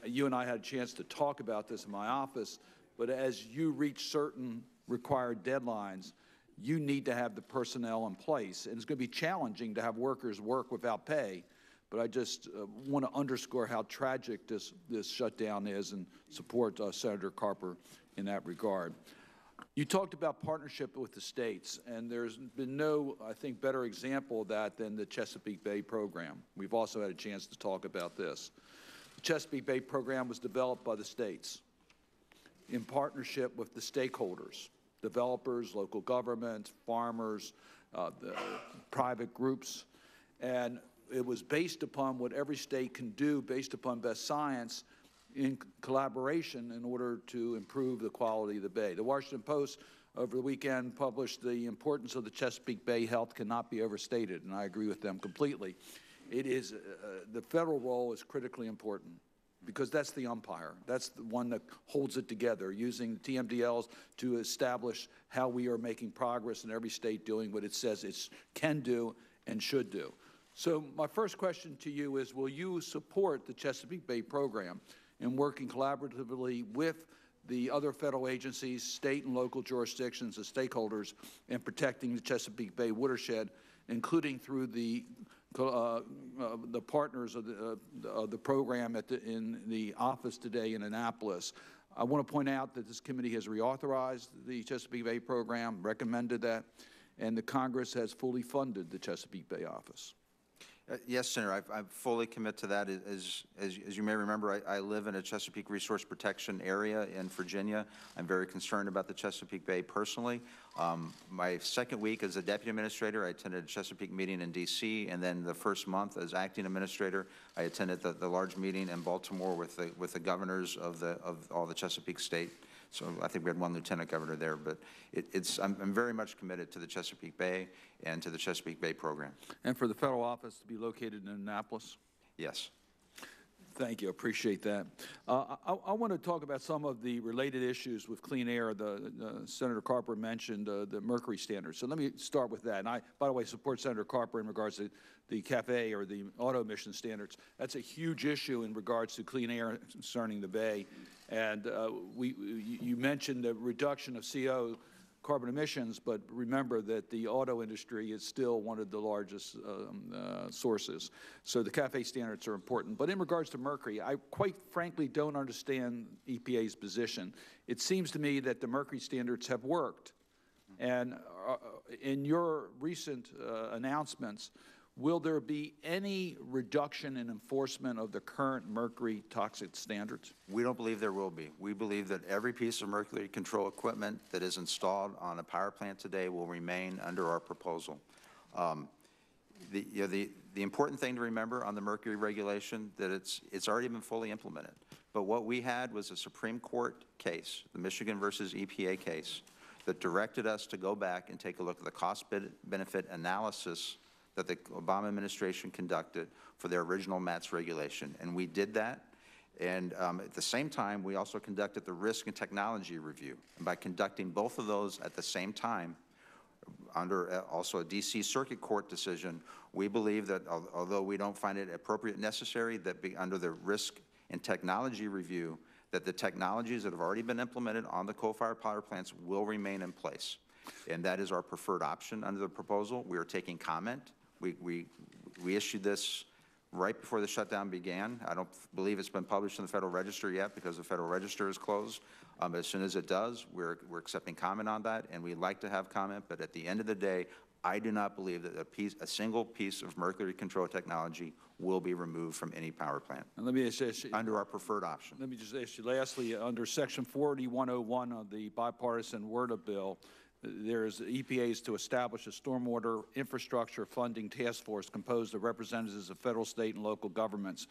you and I had a chance to talk about this in my office, but as you reach certain required deadlines, you need to have the personnel in place. And it's going to be challenging to have workers work without pay. But I just want to underscore how tragic this shutdown is and support Senator Carper in that regard. You talked about partnership with the states, and there's been no, I think, better example of that than the Chesapeake Bay program. We've also had a chance to talk about this. The Chesapeake Bay program was developed by the states in partnership with the stakeholders, developers, local government, farmers, the private groups, and it was based upon what every state can do based upon best science in collaboration in order to improve the quality of the bay. The Washington Post over the weekend published the importance of the Chesapeake Bay health cannot be overstated, and I agree with them completely. It is, the federal role is critically important because that's the umpire. That's the one that holds it together, using the TMDLs to establish how we are making progress in every state doing what it says it can do and should do. So my first question to you is, will you support the Chesapeake Bay program in working collaboratively with the other federal agencies, state and local jurisdictions, and stakeholders in protecting the Chesapeake Bay watershed, including through the partners of the program in the office today in Annapolis? I want to point out that this committee has reauthorized the Chesapeake Bay program, recommended that, and the Congress has fully funded the Chesapeake Bay office. Yes, Senator, I fully commit to that. As you may remember, I live in a Chesapeake Resource Protection area in Virginia. I'm very concerned about the Chesapeake Bay personally. My second week as a deputy administrator, I attended a Chesapeake meeting in D.C., and then the first month as acting administrator, I attended the large meeting in Baltimore with the governors of all the Chesapeake state. So I think we had one lieutenant governor there, but I'm very much committed to the Chesapeake Bay and to the Chesapeake Bay program. And for the federal office to be located in Annapolis? Yes. Thank you. I appreciate that. I want to talk about some of the related issues with clean air. Senator Carper mentioned the mercury standards. So let me start with that. And I, by the way, support Senator Carper in regards to the CAFE or the auto emission standards. That's a huge issue in regards to clean air concerning the Bay. And you mentioned the reduction of CO carbon emissions, but remember that the auto industry is still one of the largest sources. So the CAFE standards are important. But in regards to mercury, I quite frankly don't understand EPA's position. It seems to me that the mercury standards have worked. And in your recent announcements, will there be any reduction in enforcement of the current mercury toxic standards? We don't believe there will be. We believe that every piece of mercury control equipment that is installed on a power plant today will remain under our proposal. The important thing to remember on the mercury regulation that it's already been fully implemented. But what we had was a Supreme Court case, the Michigan versus EPA case, that directed us to go back and take a look at the cost-benefit analysis that the Obama administration conducted for their original MATS regulation. And we did that. And at the same time, we also conducted the risk and technology review. And by conducting both of those at the same time, under also a D.C. Circuit Court decision, we believe that although we don't find it appropriate and necessary, that under the risk and technology review, that the technologies that have already been implemented on the coal-fired power plants will remain in place. And that is our preferred option under the proposal. We are taking comment. We issued this right before the shutdown began. I don't believe it's been published in the Federal Register yet because the Federal Register is closed. But as soon as it does, we're accepting comment on that, and we'd like to have comment. But at the end of the day, I do not believe that a single piece of mercury control technology will be removed from any power plant. And let me ask you, under our preferred option. Let me just ask you lastly, under Section 4101 of the bipartisan WRDA bill, there's EPA's to establish a stormwater infrastructure funding task force composed of representatives of federal, state, and local governments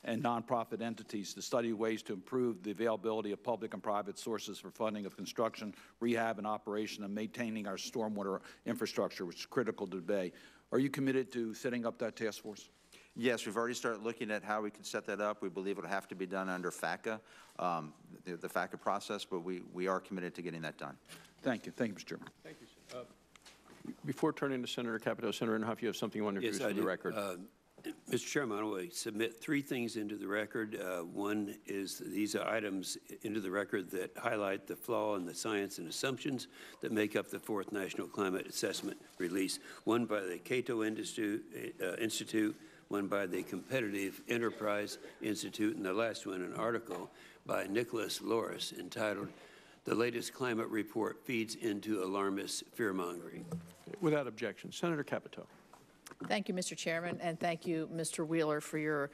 and nonprofit entities to study ways to improve the availability of public and private sources for funding of construction, rehab, and operation, and maintaining our stormwater infrastructure, which is critical to the Bay. Are you committed to setting up that task force? Yes, we've already started looking at how we can set that up. We believe it will have to be done under FACA, the FACA process, but we are committed to getting that done. Thank you. Thank you, Mr. Chairman. Thank you, sir. Before turning to Senator Capito, Senator Inhofe, you have something you want to introduce to the record. Mr. Chairman, I want to submit 3 things into the record. One is these are items into the record that highlight the flaw in the science and assumptions that make up the 4th National Climate Assessment release, one by the Cato Institute, one by the Competitive Enterprise Institute, and the last one, an article by Nicholas Loris entitled, "The Latest Climate Report Feeds into Alarmist Fear-Mongering." Without objection, Senator Capito. Thank you, Mr. Chairman, and thank you, Mr. Wheeler, for your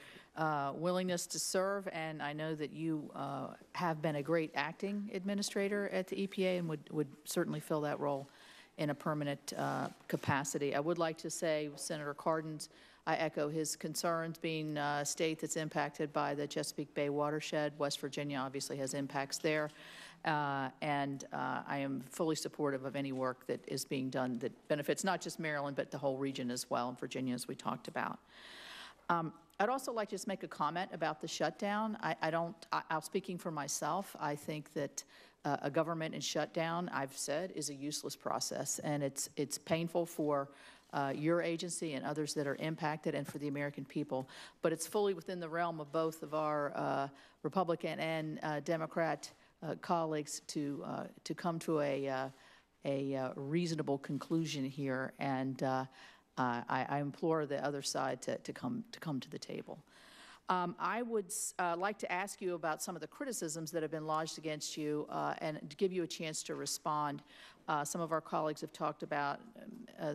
willingness to serve. And I know that you have been a great acting administrator at the EPA and would certainly fill that role in a permanent capacity. I would like to say, Senator Cardin's, I echo his concerns, being a state that's impacted by the Chesapeake Bay watershed. West Virginia obviously has impacts there. And I am fully supportive of any work that is being done that benefits not just Maryland, but the whole region as well, and Virginia, as we talked about. I'd also like to just make a comment about the shutdown. I'm speaking for myself. I think that a government in shutdown, I've said, is a useless process, and it's painful for your agency and others that are impacted, and for the American people. But it's fully within the realm of both of our Republican and Democrat colleagues to come to a reasonable conclusion here, and I implore the other side to come to the table. I would like to ask you about some of the criticisms that have been lodged against you and to give you a chance to respond. Some of our colleagues have talked about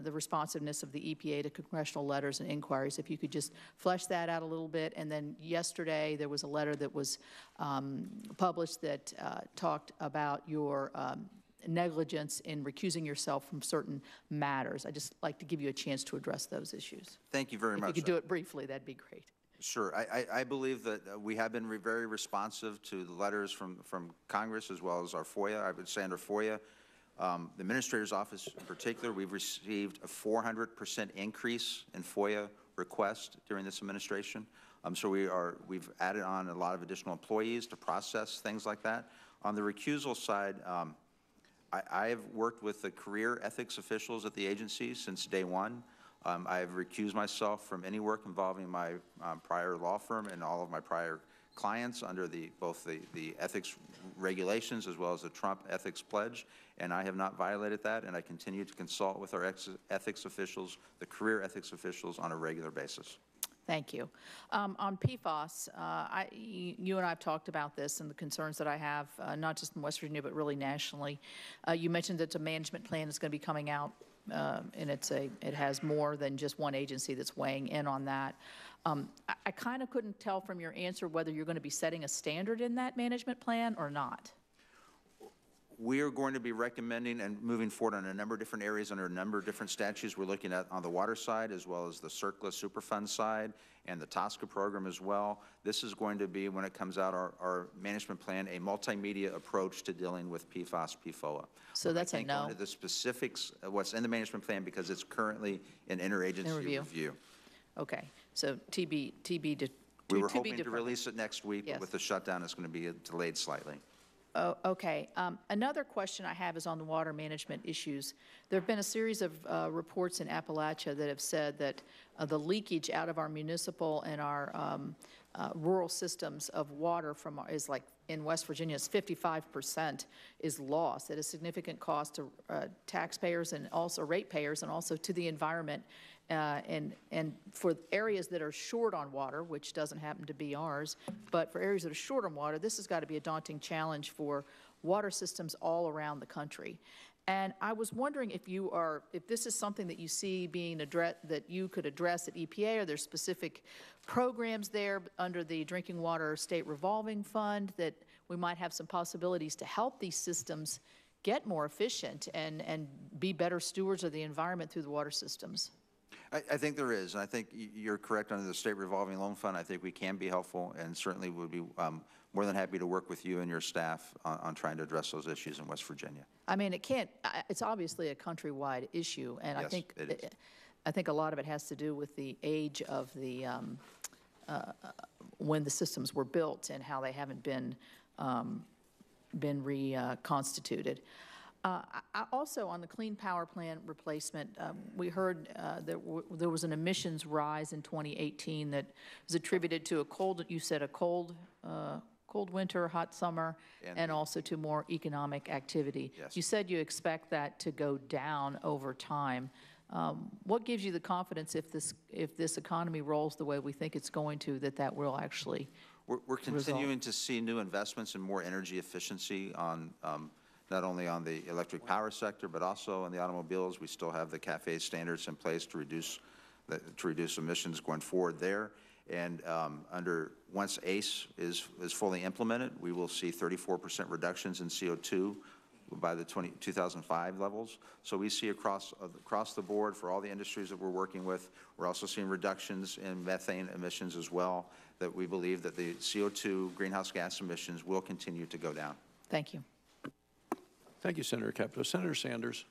the responsiveness of the EPA to congressional letters and inquiries. If you could just flesh that out a little bit. And then yesterday there was a letter that was published that talked about your negligence in recusing yourself from certain matters. I'd just like to give you a chance to address those issues. Thank you very much. If you could do it briefly, that'd be great. Sure. I believe that we have been very responsive to the letters from Congress as well as our FOIA. I would say under FOIA, the Administrator's Office in particular, we've received a 400% increase in FOIA requests during this administration. So we've added on a lot of additional employees to process things like that. On the recusal side, I have worked with the career ethics officials at the agency since day one. I have recused myself from any work involving my prior law firm and all of my prior clients under both the ethics regulations as well as the Trump ethics pledge, and I have not violated that, and I continue to consult with our ethics officials, the career ethics officials, on a regular basis. Thank you. On PFAS, you and I have talked about this and the concerns that I have, not just in West Virginia, but really nationally. You mentioned that a management plan is going to be coming out, and it has more than just one agency that's weighing in on that. I kind of couldn't tell from your answer whether you're going to be setting a standard in that management plan or not. We are going to be recommending and moving forward on a number of different areas under a number of different statutes. We're looking at on the water side as well as the CERCLA Superfund side and the TSCA program as well. This is going to be, when it comes out, our management plan, a multimedia approach to dealing with PFAS, PFOA. So that's a no? I can't go into the specifics of what's in the management plan because it's currently in interagency review. Okay, so TB we were hoping to release it next week, yes. But with the shutdown, it's going to be delayed slightly. Oh, okay. Another question I have is on the water management issues. There have been a series of reports in Appalachia that have said that the leakage out of our municipal and our rural systems of water is like in West Virginia, it's 55% is lost at a significant cost to taxpayers and also ratepayers and also to the environment. And for areas that are short on water, which doesn't happen to be ours, but for areas that are short on water, this has got to be a daunting challenge for water systems all around the country. And I was wondering if this is something that you see being addressed, that you could address at EPA. Are there specific programs there under the Drinking Water State Revolving Fund that we might have some possibilities to help these systems get more efficient and be better stewards of the environment through the water systems? I think there is, and I think you're correct under the State Revolving Loan Fund. I think we can be helpful and certainly would be more than happy to work with you and your staff on trying to address those issues in West Virginia. I mean, it's obviously a countrywide issue, and yes, I think a lot of it has to do with the age of the, when the systems were built and how they haven't been reconstituted. Also, on the Clean Power Plant replacement, we heard that there was an emissions rise in 2018 that was attributed to a cold winter, hot summer, and also to more economic activity. Yes. You said you expect that to go down over time. What gives you the confidence if this economy rolls the way we think it's going to, that will actually We're continuing to see new investments in more energy efficiency on not only on the electric power sector, but also in the automobiles. We still have the CAFE standards in place to reduce emissions going forward there. And once ACE is fully implemented, we will see 34% reductions in CO2 by the 2005 levels. So we see across the board for all the industries that we're working with, we're also seeing reductions in methane emissions as well, that we believe that the CO2 greenhouse gas emissions will continue to go down. Thank you. Thank you, Senator Capito. Senator Sanders.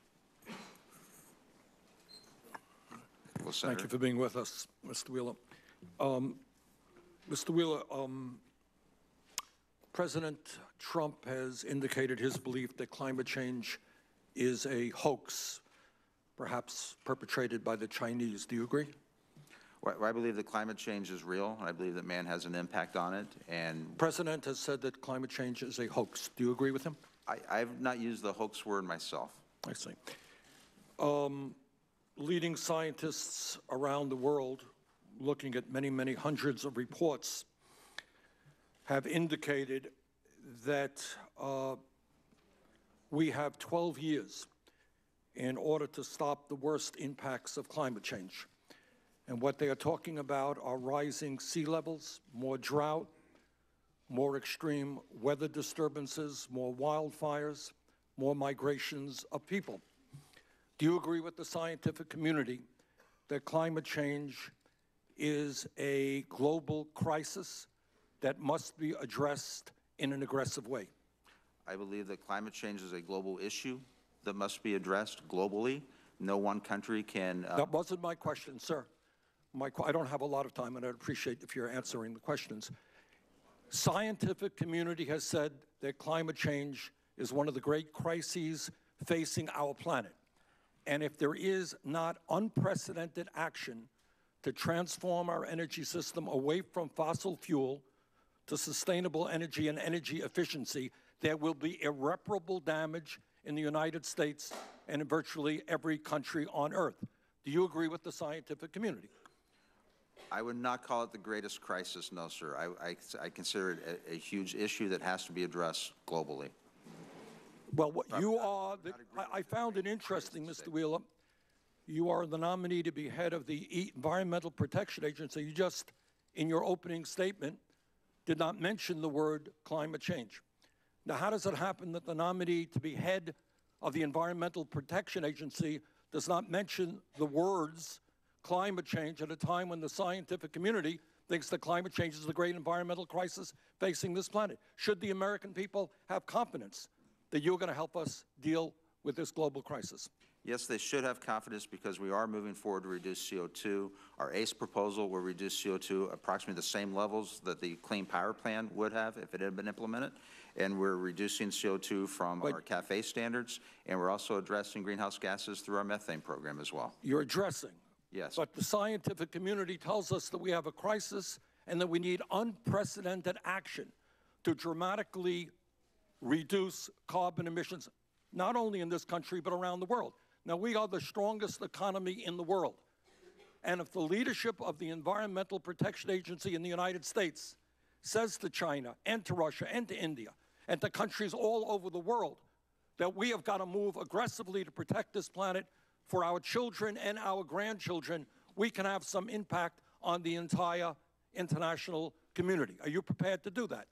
Well, thank you for being with us, Mr. Wheeler. Mr. Wheeler, President Trump has indicated his belief that climate change is a hoax, perhaps perpetrated by the Chinese. Do you agree? Well, I believe that climate change is real, and I believe that man has an impact on it. And the President has said that climate change is a hoax. Do you agree with him? I've not used the hoax word myself. I see. Leading scientists around the world, looking at many, many hundreds of reports, have indicated that we have 12 years in order to stop the worst impacts of climate change. And what they are talking about are rising sea levels, more drought, more extreme weather disturbances, more wildfires, more migrations of people. Do you agree with the scientific community that climate change is a global crisis that must be addressed in an aggressive way? I believe that climate change is a global issue that must be addressed globally. No one country can... That wasn't my question, sir. I don't have a lot of time, and I'd appreciate if you're answering the questions. Scientific community has said that climate change is one of the great crises facing our planet. And if there is not unprecedented action to transform our energy system away from fossil fuel to sustainable energy and energy efficiency, there will be irreparable damage in the United States and in virtually every country on Earth. Do you agree with the scientific community? I would not call it the greatest crisis, no, sir. I consider it a huge issue that has to be addressed globally. Well, what you are, I found it interesting, Mr. Wheeler. You are the nominee to be head of the Environmental Protection Agency. You just, in your opening statement, did not mention the word climate change. Now, how does it happen that the nominee to be head of the Environmental Protection Agency does not mention the words climate change at a time when the scientific community thinks that climate change is the great environmental crisis facing this planet? Should the American people have confidence that you're going to help us deal with this global crisis? Yes, they should have confidence because we are moving forward to reduce CO2. Our ACE proposal will reduce CO2 approximately the same levels that the Clean Power Plan would have if it had been implemented. And we're reducing CO2 from our CAFE standards, and we're also addressing greenhouse gases through our methane program as well. You're addressing. Yes. But the scientific community tells us that we have a crisis and that we need unprecedented action to dramatically reduce carbon emissions, not only in this country, but around the world. Now, we are the strongest economy in the world. And if the leadership of the Environmental Protection Agency in the United States says to China and to Russia and to India and to countries all over the world that we have got to move aggressively to protect this planet for our children and our grandchildren, we can have some impact on the entire international community. Are you prepared to do that?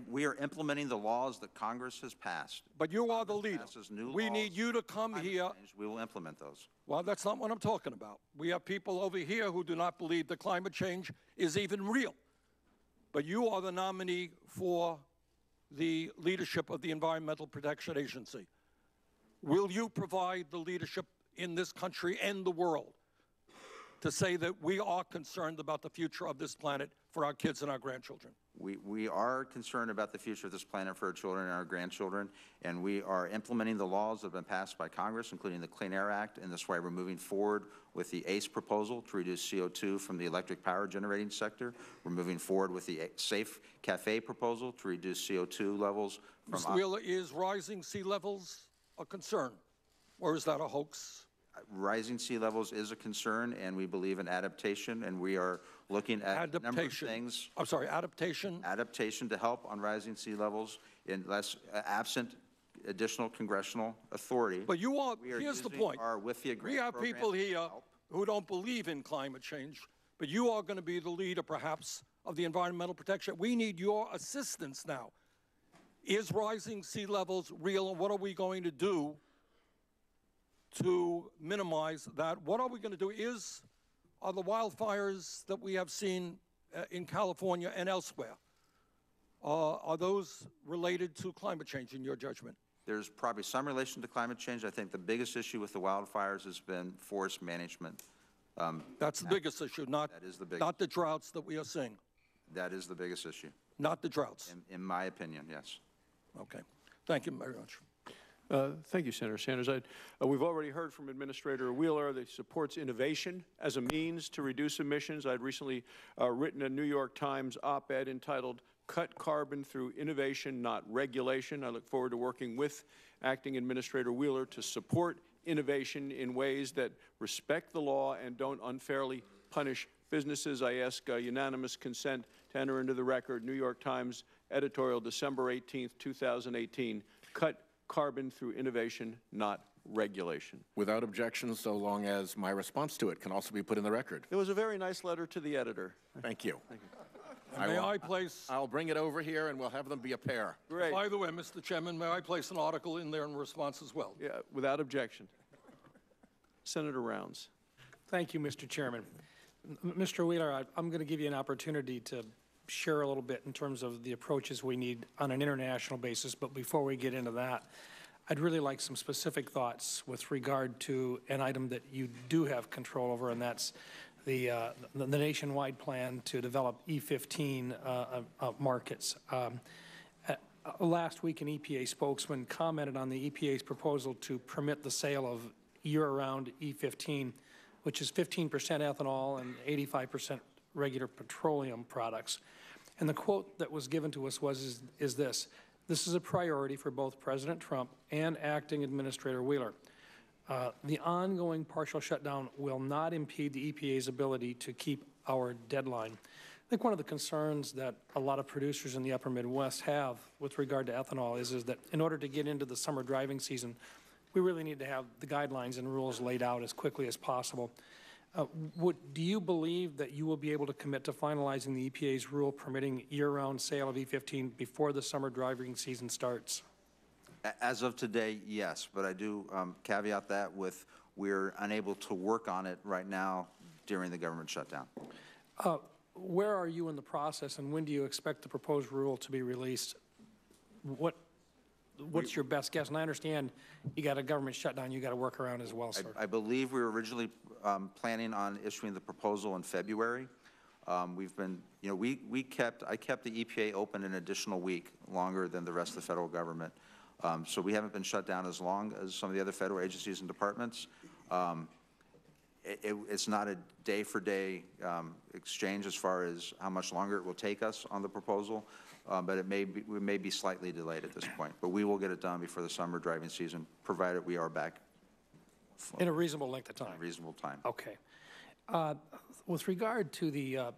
We are implementing the laws that Congress has passed. But you are the leader. We need you to come here. We will implement those. Well, that's not what I'm talking about. We have people over here who do not believe that climate change is even real. But you are the nominee for the leadership of the Environmental Protection Agency. Will you provide the leadership in this country and the world to say that we are concerned about the future of this planet for our kids and our grandchildren? We are concerned about the future of this planet for our children and our grandchildren, and we are implementing the laws that have been passed by Congress, including the Clean Air Act, and that's why we're moving forward with the ACE proposal to reduce CO2 from the electric power generating sector. We're moving forward with the Safe Cafe proposal to reduce CO2 levels from— Mr. Wheeler, is rising sea levels a concern, or is that a hoax? Rising sea levels is a concern, and we believe in adaptation, and we are looking at a number of things. I'm sorry, adaptation? Adaptation to help on rising sea levels, absent additional congressional authority. But you are, here's the point. We have people here who don't believe in climate change, but you are going to be the leader, perhaps, of the environmental protection. We need your assistance now. Is rising sea levels real, and what are we going to do to minimize that? What are we going to do? Are the wildfires that we have seen in California and elsewhere, are those related to climate change in your judgment? There's probably some relation to climate change. I think the biggest issue with the wildfires has been forest management. That's the biggest issue, not the droughts that we are seeing. That is the biggest issue. Not the droughts. In my opinion, yes. Okay. Thank you very much. Thank you, Senator Sanders. We've already heard from Administrator Wheeler that he supports innovation as a means to reduce emissions. I'd recently written a New York Times op-ed entitled "Cut Carbon Through Innovation, Not Regulation." I look forward to working with Acting Administrator Wheeler to support innovation in ways that respect the law and don't unfairly punish businesses. I ask unanimous consent to enter into the record New York Times editorial, December 18th, 2018, "Cut Carbon Through Innovation, Not Regulation." Without objection, so long as my response to it can also be put in the record. It was a very nice letter to the editor. Thank you. Thank you. I'll bring it over here, and we'll have them be a pair. Great. By the way, Mr. Chairman, may I place an article in there in response as well? Yeah, without objection. Senator Rounds. Thank you, Mr. Chairman. Mr. Wheeler, I'm going to give you an opportunity to share a little bit in terms of the approaches we need on an international basis, but before we get into that, I'd really like some specific thoughts with regard to an item that you do have control over, and that's the nationwide plan to develop E15 markets. Last week, an EPA spokesman commented on the EPA's proposal to permit the sale of year-round E15, which is 15% ethanol and 85% regular petroleum products. And the quote that was given to us is this: "This is a priority for both President Trump and Acting Administrator Wheeler. The ongoing partial shutdown will not impede the EPA's ability to keep our deadline." I think one of the concerns that a lot of producers in the upper Midwest have with regard to ethanol is that in order to get into the summer driving season, we really need to have the guidelines and rules laid out as quickly as possible. Do you believe that you will be able to commit to finalizing the EPA's rule permitting year-round sale of E15 before the summer driving season starts? As of today, yes, but I do caveat that with we're unable to work on it right now during the government shutdown. Where are you in the process, and when do you expect the proposed rule to be released? What's your best guess? And I understand you got a government shutdown you got to work around as well, sir. I believe we were originally planning on issuing the proposal in February. We've been, you know, I kept the EPA open an additional week, longer than the rest of the federal government. So we haven't been shut down as long as some of the other federal agencies and departments. It's not a day-for-day exchange as far as how much longer it will take us on the proposal, but we may be slightly delayed at this point. But we will get it done before the summer driving season, provided we are back in a reasonable length of time. Reasonable time. Okay. With regard to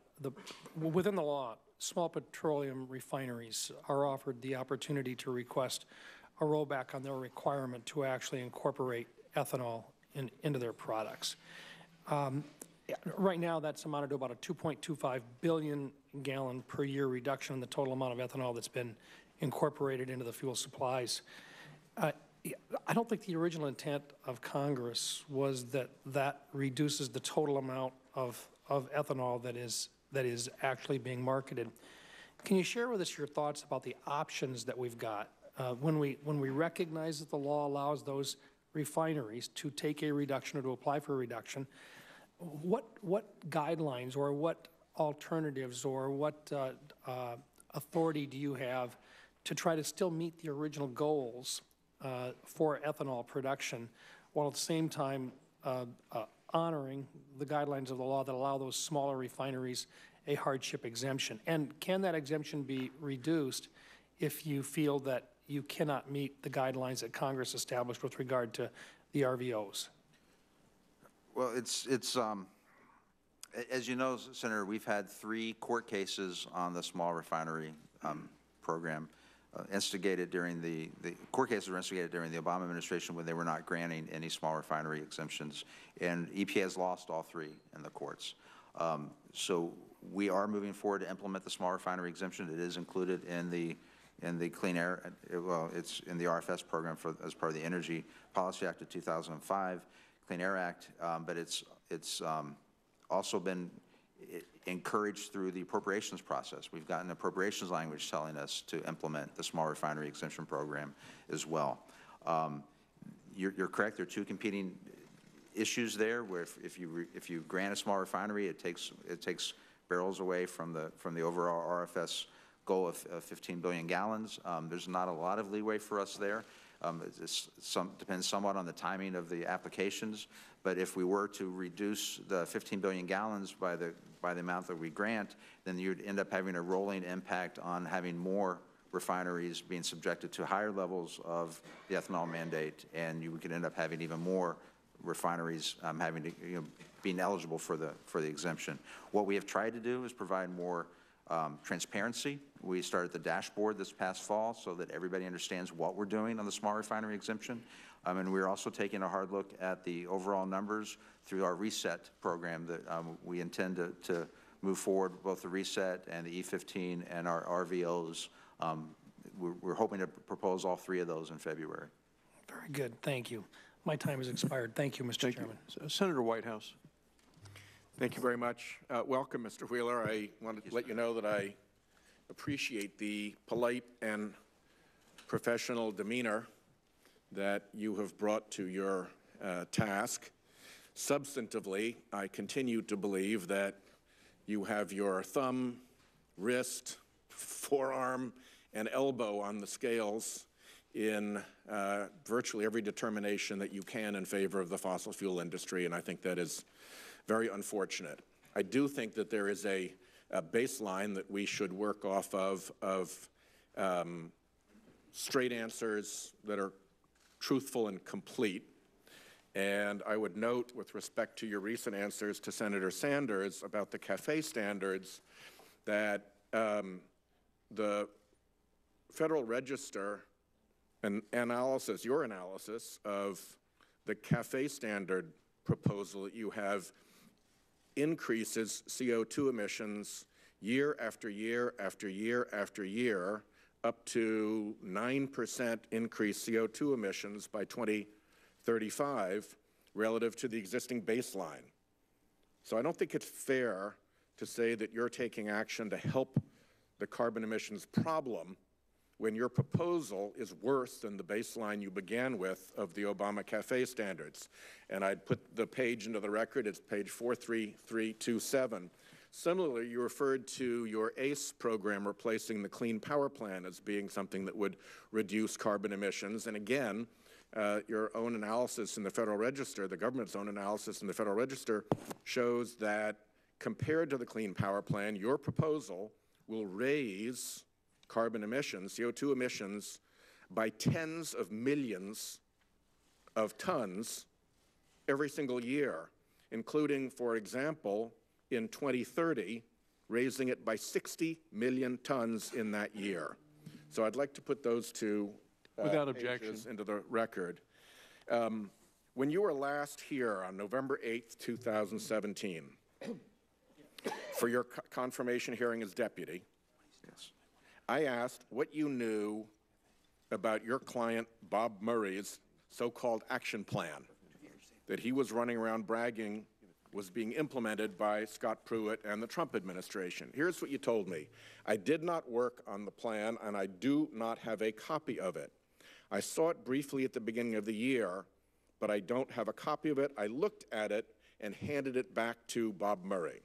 within the law, small petroleum refineries are offered the opportunity to request a rollback on their requirement to actually incorporate ethanol into their products. Right now, that's amounted to about a 2.25 billion gallon per year reduction in the total amount of ethanol that's been incorporated into the fuel supplies. I don't think the original intent of Congress was that reduces the total amount of ethanol that is actually being marketed. Can you share with us your thoughts about the options that we've got when we recognize that the law allows those refineries to take a reduction or to apply for a reduction? What guidelines or what alternatives or what authority do you have to try to still meet the original goals for ethanol production, while at the same time honoring the guidelines of the law that allow those smaller refineries a hardship exemption? And can that exemption be reduced if you feel that you cannot meet the guidelines that Congress established with regard to the RVOs? Well, as you know, Senator, we've had 3 court cases on the small refinery program instigated during the court cases were instigated during the Obama administration when they were not granting any small refinery exemptions, and EPA has lost all 3 in the courts. So we are moving forward to implement the small refinery exemption. It is included in the Clean Air, well, it's in the RFS program as part of the Energy Policy Act of 2005, Clean Air Act, but it's also been encouraged through the appropriations process. We've gotten appropriations language telling us to implement the small refinery exemption program as well. You're correct. There are 2 competing issues there. Where if you grant a small refinery, it takes barrels away from the overall RFS goal of 15 billion gallons. There's not a lot of leeway for us there. Depends somewhat on the timing of the applications, but if we were to reduce the 15 billion gallons by the amount that we grant, then you'd end up having a rolling impact on having more refineries being subjected to higher levels of the ethanol mandate, and you could end up having even more refineries having to, being eligible for the exemption. What we have tried to do is provide more transparency. We started the dashboard this past fall so that everybody understands what we're doing on the small refinery exemption. And we're also taking a hard look at the overall numbers through our reset program that we intend to move forward, both the reset and the E15 and our RVOs. We're hoping to propose all 3 of those in February. Very good. Thank you. My time has expired. Thank you, Mr. Chairman. Senator Whitehouse. Thank you very much. Welcome, Mr. Wheeler. I want to let you know that I appreciate the polite and professional demeanor that you have brought to your task. Substantively, I continue to believe that you have your thumb, wrist, forearm, and elbow on the scales in virtually every determination that you can in favor of the fossil fuel industry, and I think that is very unfortunate. I do think that there is a baseline that we should work off of straight answers that are truthful and complete. And I would note, with respect to your recent answers to Senator Sanders about the CAFE standards, that the Federal Register analysis, your analysis of the CAFE standard proposal that you have increases CO2 emissions year after year after year after year, up to 9% increased CO2 emissions by 2035 relative to the existing baseline. So I don't think it's fair to say that you're taking action to help the carbon emissions problem when your proposal is worse than the baseline you began with of the Obama CAFE standards. And I'd put the page into the record. It's page 43327. Similarly, you referred to your ACE program replacing the Clean Power Plan as being something that would reduce carbon emissions. And again, your own analysis in the Federal Register, the government's own analysis in the Federal Register, shows that compared to the Clean Power Plan, your proposal will raise carbon emissions, CO2 emissions, by tens of millions of tons every single year, including, for example, in 2030, raising it by 60 million tons in that year. So I'd like to put those two without objection into the record. When you were last here on November 8th, 2017, for your confirmation hearing as deputy, Yes. I asked what you knew about your client Bob Murray's so-called action plan that he was running around bragging was being implemented by Scott Pruitt and the Trump administration. Here's what you told me. I did not work on the plan, and I do not have a copy of it. I saw it briefly at the beginning of the year, but I don't have a copy of it. I looked at it and handed it back to Bob Murray.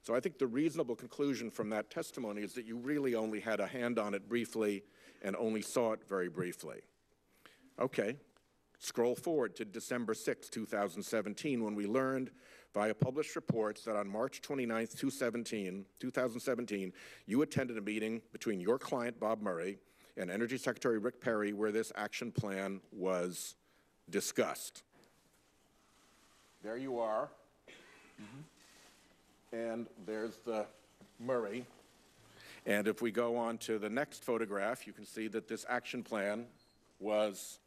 So I think the reasonable conclusion from that testimony is that you really only had a hand on it briefly and only saw it very briefly. Okay, scroll forward to December 6, 2017, when we learned via published reports that on March 29, 2017, you attended a meeting between your client, Bob Murray, and Energy Secretary Rick Perry, where this action plan was discussed. There you are. And there's the Murray. And if we go on to the next photograph, you can see that this action plan was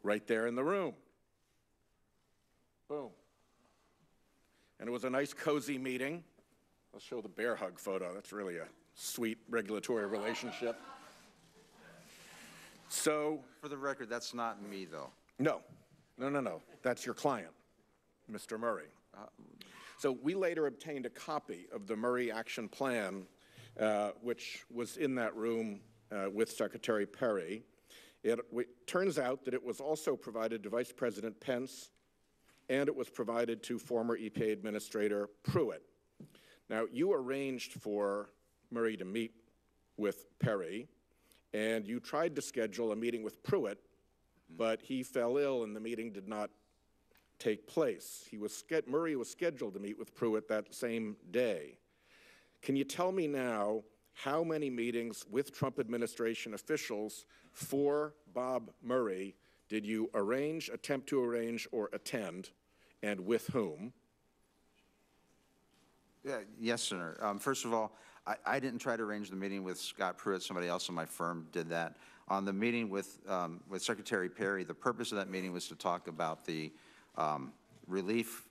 right there in the room. Boom. And it was a nice, cozy meeting. I'll show the bear hug photo. That's really a sweet regulatory relationship. So, For the record, that's not me, though. no. That's your client, Mr. Murray. So we later obtained a copy of the Murray Action Plan, which was in that room with Secretary Perry. It turns out that it was also provided to Vice President Pence, and it was provided to former EPA Administrator Pruitt. Now, you arranged for Murray to meet with Perry, and you tried to schedule a meeting with Pruitt, but he fell ill and the meeting did not take place. Murray was scheduled to meet with Pruitt that same day. Can you tell me now how many meetings with Trump administration officials for Bob Murray did you arrange, attempt to arrange, or attend, and with whom? Yes, Senator. First of all, I didn't try to arrange the meeting with Scott Pruitt. Somebody else in my firm did that. On the meeting with Secretary Perry, the purpose of that meeting was to talk about the relief,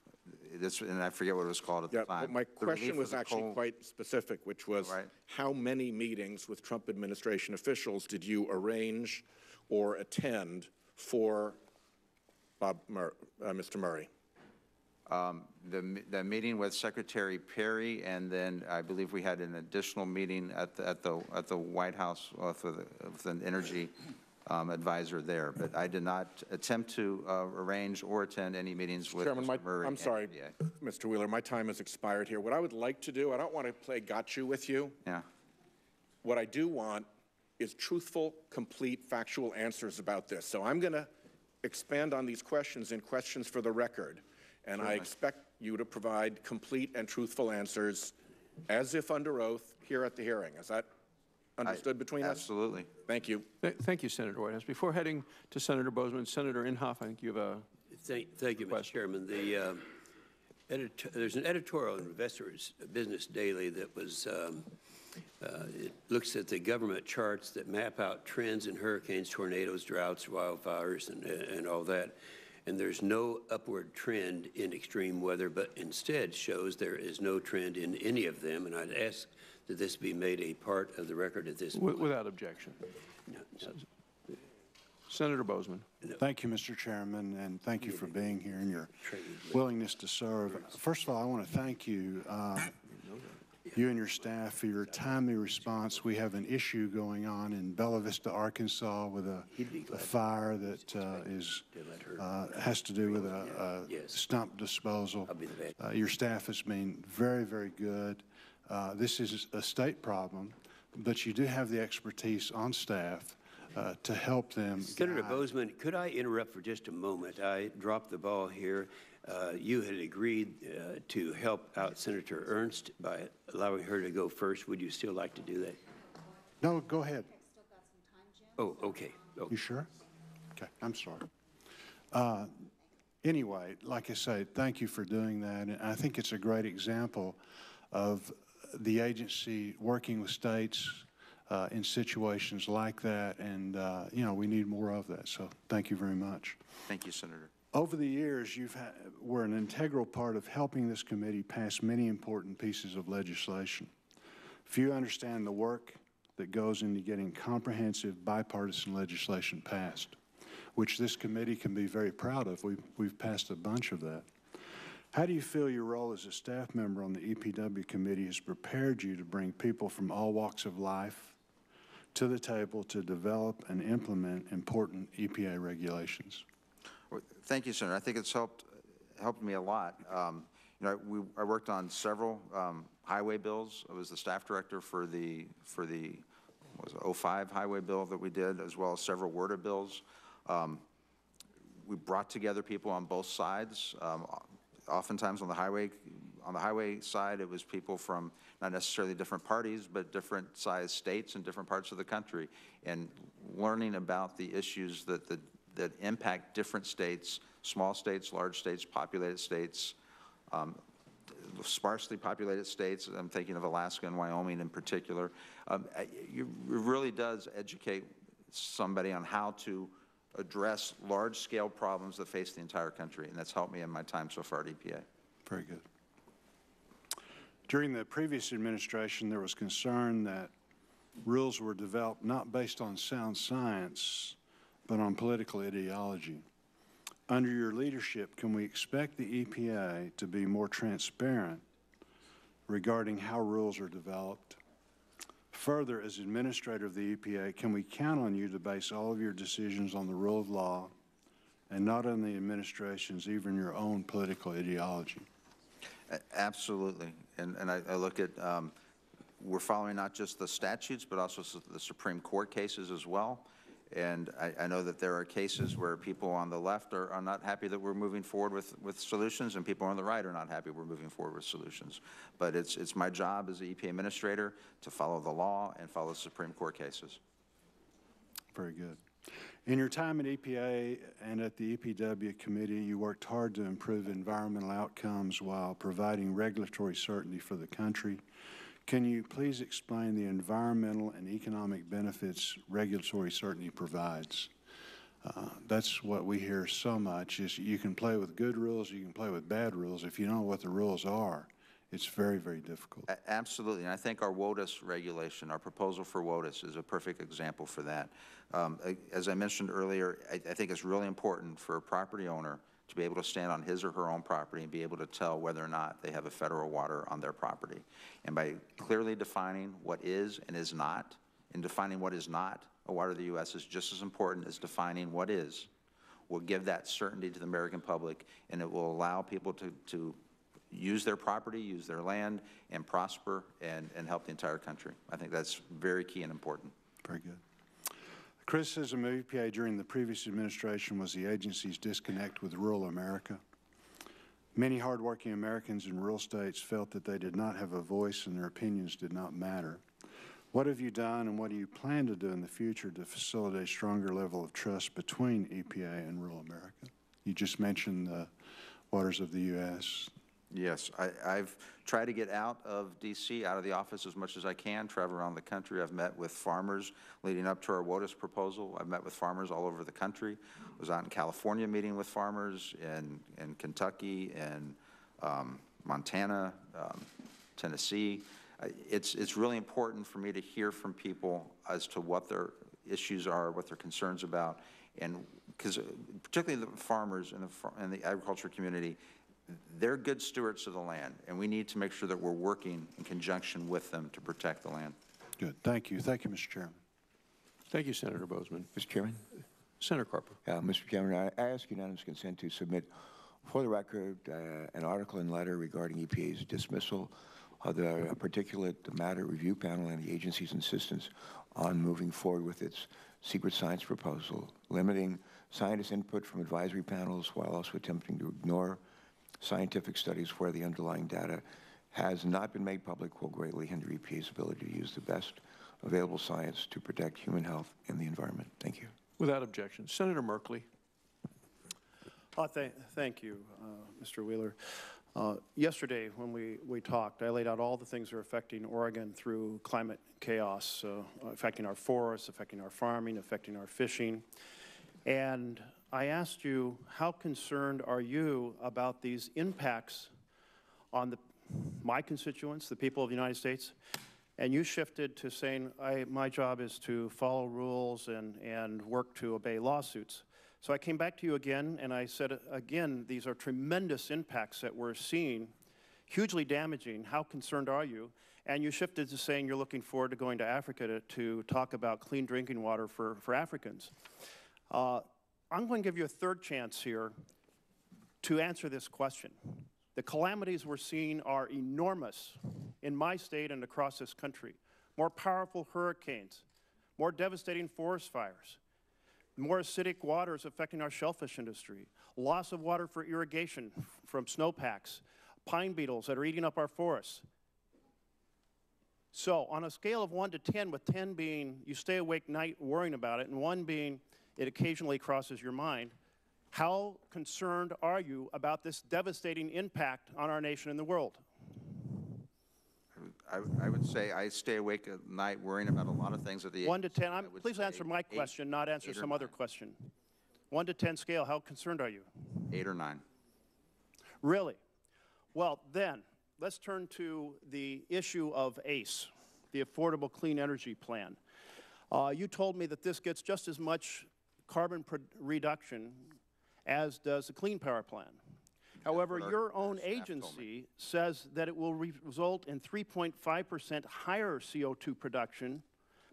and I forget what it was called at the time. But my question was actually quite specific, which was how many meetings with Trump administration officials did you arrange or attend for Mr. Murray? The meeting with Secretary Perry, and then I believe we had an additional meeting at the White House with an energy advisor there. But I did not attempt to arrange or attend any meetings with Chairman, Mr. Murray. I'm sorry, Mr. Wheeler, my time has expired here. What I would like to do, I don't want to play got you with you. Yeah. What I do want is truthful, complete, factual answers about this. So I'm going to expand on these questions in questions for the record, and I expect you to provide complete and truthful answers as if under oath here at the hearing. Is that understood between us? Absolutely. Thank you. Thank you, Senator Whitehouse. Before heading to Senator Bozeman, Senator Inhofe, I think you have a Thank you, Mr. Chairman. There's an editorial in Investor's Business Daily that was, it looks at the government charts that map out trends in hurricanes, tornadoes, droughts, wildfires, and all that. And there's no upward trend in extreme weather, but instead shows there is no trend in any of them. And I'd ask that this be made a part of the record at this point. without objection. No. Senator Bozeman. Thank you, Mr. Chairman, and thank you for being here and your willingness to serve. First of all, I want to thank you, you and your staff, for your timely response. We have an issue going on in Bella Vista, Arkansas, with a fire that has to do with a stump disposal. Your staff has been very, very good. This is a state problem, but you do have the expertise on staff to help them. Senator Bozeman, could I interrupt for just a moment? I dropped the ball here. You had agreed to help out Senator Ernst by allowing her to go first. Would you still like to do that? No, go ahead. Oh, okay. Oh. You sure? Okay, I'm sorry. Anyway, like I say, thank you for doing that. And I think it's a great example of the agency working with states in situations like that, and you know, we need more of that. So thank you very much. Thank you, Senator. Over the years, were an integral part of helping this committee pass many important pieces of legislation. Few understand the work that goes into getting comprehensive bipartisan legislation passed, which this committee can be very proud of. We've passed a bunch of that. How do you feel your role as a staff member on the EPW committee has prepared you to bring people from all walks of life to the table to develop and implement important EPA regulations? Well, thank you, Senator. I think it's helped me a lot. You know, I worked on several highway bills. I was the staff director for the what was it, 05 highway bill that we did, as well as several WRDA bills. We brought together people on both sides. Oftentimes on the highway side, it was people from not necessarily different parties, but different sized states in different parts of the country, and learning about the issues that impact different states, small states, large states, populated states, sparsely populated states. I'm thinking of Alaska and Wyoming in particular. It really does educate somebody on how to address large-scale problems that face the entire country, and that's helped me in my time so far at EPA. Very good. During the previous administration, there was concern that rules were developed not based on sound science, but on political ideology. Under your leadership, can we expect the EPA to be more transparent regarding how rules are developed? Further, as administrator of the EPA, can we count on you to base all of your decisions on the rule of law and not on the administration's, even your own political ideology? Absolutely. And I look at, we're following not just the statutes, but also the Supreme Court cases as well. And I know that there are cases where people on the left are not happy that we're moving forward with solutions, and people on the right are not happy we're moving forward with solutions. But it's my job as the EPA administrator to follow the law and follow the Supreme Court cases. Very good. In your time at EPA and at the EPW committee, you worked hard to improve environmental outcomes while providing regulatory certainty for the country. Can you please explain the environmental and economic benefits regulatory certainty provides? That's what we hear so much, is you can play with good rules, you can play with bad rules. If you don't know what the rules are, it's very, very difficult. Absolutely, and I think our WOTUS regulation, our proposal for WOTUS, is a perfect example for that. As I mentioned earlier, I think it's really important for a property owner to be able to stand on his or her own property and be able to tell whether or not they have a federal water on their property. And by clearly defining what is and is not, and defining what is not of water of the U.S. is just as important as defining what is. Will give that certainty to the American public, and it will allow people to use their property, use their land, and prosper and help the entire country. I think that's very key and important. Very good. The criticism of EPA during the previous administration was the agency's disconnect with rural America. Many hardworking Americans in rural states felt that they did not have a voice and their opinions did not matter. What have you done and what do you plan to do in the future to facilitate a stronger level of trust between EPA and rural America? You just mentioned the waters of the U.S. Yes, I've tried to get out of D.C., out of the office as much as I can, travel around the country. I've met with farmers leading up to our WOTUS proposal. I've met with farmers all over the country. I was out in California meeting with farmers, in Kentucky, and Montana, Tennessee. It's really important for me to hear from people as to what their issues are, what their concerns about, and because particularly the farmers and the agriculture community, they're good stewards of the land, and we need to make sure that we're working in conjunction with them to protect the land. Good. Thank you. Thank you, Mr. Chairman. Thank you, Senator Bozeman. Mr. Chairman? Senator Carper. Mr. Chairman, I ask unanimous consent to submit for the record an article and letter regarding EPA's dismissal of the particulate matter review panel and the agency's insistence on moving forward with its secret science proposal, limiting scientist input from advisory panels while also attempting to ignore scientific studies where the underlying data has not been made public will greatly hinder EPA's ability to use the best available science to protect human health and the environment. Thank you. Without objection. Senator Merkley. Thank you, Mr. Wheeler. Yesterday, when we talked, I laid out all the things that are affecting Oregon through climate chaos, affecting our forests, affecting our farming, affecting our fishing. And I asked you, how concerned are you about these impacts on my constituents, the people of the United States? And you shifted to saying, my job is to follow rules and work to obey lawsuits. So I came back to you again, and I said, again, these are tremendous impacts that we're seeing, hugely damaging. How concerned are you? And you shifted to saying you're looking forward to going to Africa to talk about clean drinking water for Africans. I'm going to give you a third chance here to answer this question. The calamities we're seeing are enormous in my state and across this country. More powerful hurricanes, more devastating forest fires, more acidic waters affecting our shellfish industry, loss of water for irrigation from snowpacks, pine beetles that are eating up our forests. So on a scale of 1 to 10, with 10 being you stay awake night worrying about it, and 1 being it occasionally crosses your mind, how concerned are you about this devastating impact on our nation and the world? I would say I stay awake at night worrying about a lot of things at the 1 to 10. Please answer my question, not answer some other question. 1 to 10 scale, how concerned are you? 8 or 9. Really? Well, then, let's turn to the issue of ACE, the Affordable Clean Energy Plan. You told me that this gets just as much carbon reduction as does the Clean Power Plan. However, your own agency says that it will result in 3.5% higher CO2 production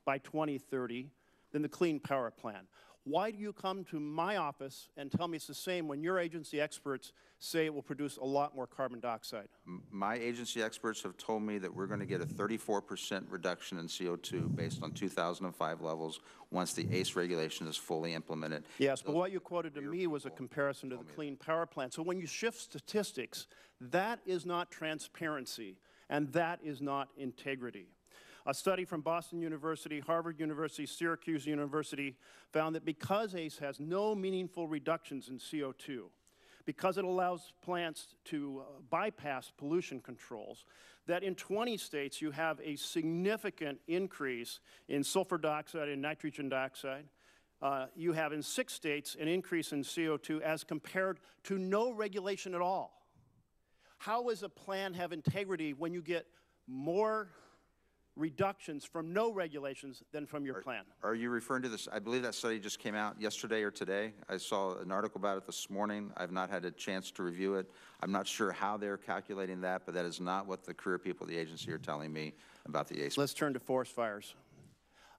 by 2030 than the Clean Power Plan. Why do you come to my office and tell me it's the same when your agency experts say it will produce a lot more carbon dioxide? My agency experts have told me that we're going to get a 34% reduction in CO2 based on 2005 levels once the ACE regulation is fully implemented. Yes, but what you quoted to me was a comparison to the Clean Power Plan. So when you shift statistics, that is not transparency, and that is not integrity. A study from Boston University, Harvard University, Syracuse University found that because ACE has no meaningful reductions in CO2, because it allows plants to bypass pollution controls, that in 20 states you have a significant increase in sulfur dioxide and nitrogen dioxide. You have in 6 states an increase in CO2 as compared to no regulation at all. How does a plan have integrity when you get more reductions from no regulations than from your plan? Are you referring to this? I believe that study just came out yesterday or today. I saw an article about it this morning. I've not had a chance to review it. I'm not sure how they're calculating that, but that is not what the career people of the agency are telling me about the ACE. Let's turn to forest fires.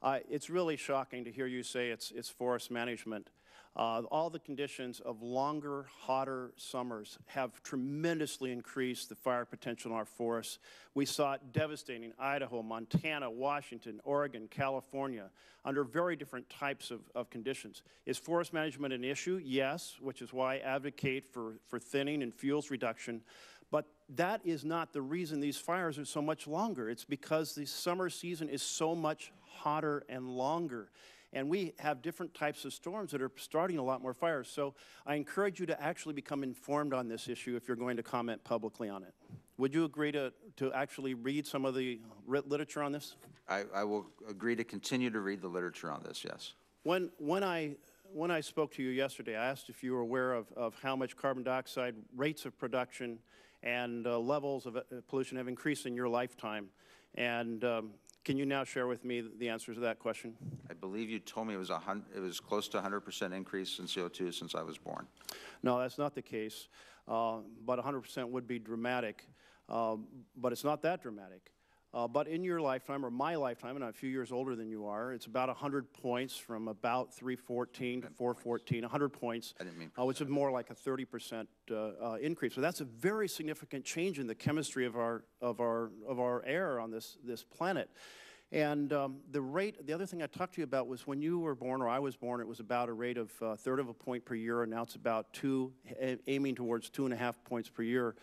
It's really shocking to hear you say it's forest management. All the conditions of longer, hotter summers have tremendously increased the fire potential in our forests. We saw it devastating in Idaho, Montana, Washington, Oregon, California, under very different types of conditions. Is forest management an issue? Yes, which is why I advocate for thinning and fuels reduction. But that is not the reason these fires are so much longer. It's because the summer season is so much hotter and longer. And we have different types of storms that are starting a lot more fires. So I encourage you to actually become informed on this issue if you're going to comment publicly on it. Would you agree to actually read some of the literature on this? I will agree to continue to read the literature on this, yes. When I spoke to you yesterday, I asked if you were aware of how much carbon dioxide rates of production and levels of pollution have increased in your lifetime. And can you now share with me the answer to that question? I believe you told me it was close to 100% increase in CO2 since I was born. No, that's not the case. But 100% would be dramatic. But it's not that dramatic. But in your lifetime, or my lifetime, and I'm a few years older than you are, it's about 100 points from about 314 to 414, 100 points, I didn't mean which is more like a 30% increase. So that's a very significant change in the chemistry of our air on this planet. And the other thing I talked to you about was when you were born, or I was born, it was about a rate of a third of a point per year, and now it's about aiming towards 2.5 points per year.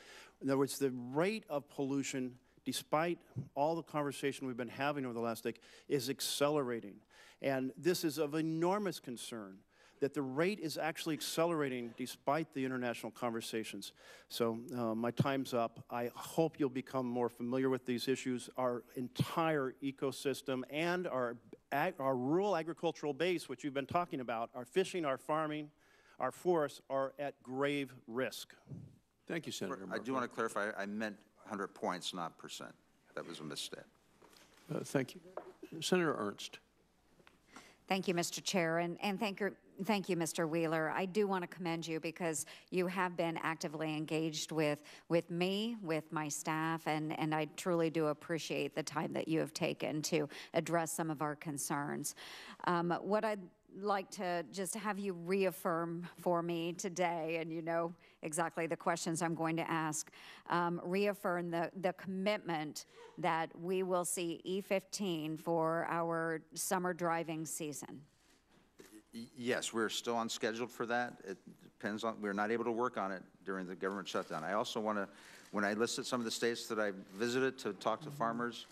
In other words, the rate of pollution, despite all the conversation we've been having over the last decade, is accelerating. And this is of enormous concern, that the rate is actually accelerating despite the international conversations. So my time's up. I hope you'll become more familiar with these issues. Our entire ecosystem and our rural agricultural base, which you've been talking about, our fishing, our farming, our forests are at grave risk. Thank you, Senator Murphy. I do want to clarify, I meant 100 points, not percent. That was a misstep. Thank you. Senator Ernst. Thank you, Mr. Chair, and thank you, Mr. Wheeler. I do want to commend you because you have been actively engaged with me, with my staff, and I truly do appreciate the time that you have taken to address some of our concerns. What I'd like to just have you reaffirm for me today, and you know exactly the questions I'm going to ask, reaffirm the commitment that we will see E15 for our summer driving season. Yes, we're still on schedule for that. It depends on, we're not able to work on it during the government shutdown. I also want to, when I listed some of the states that I visited to talk to farmers,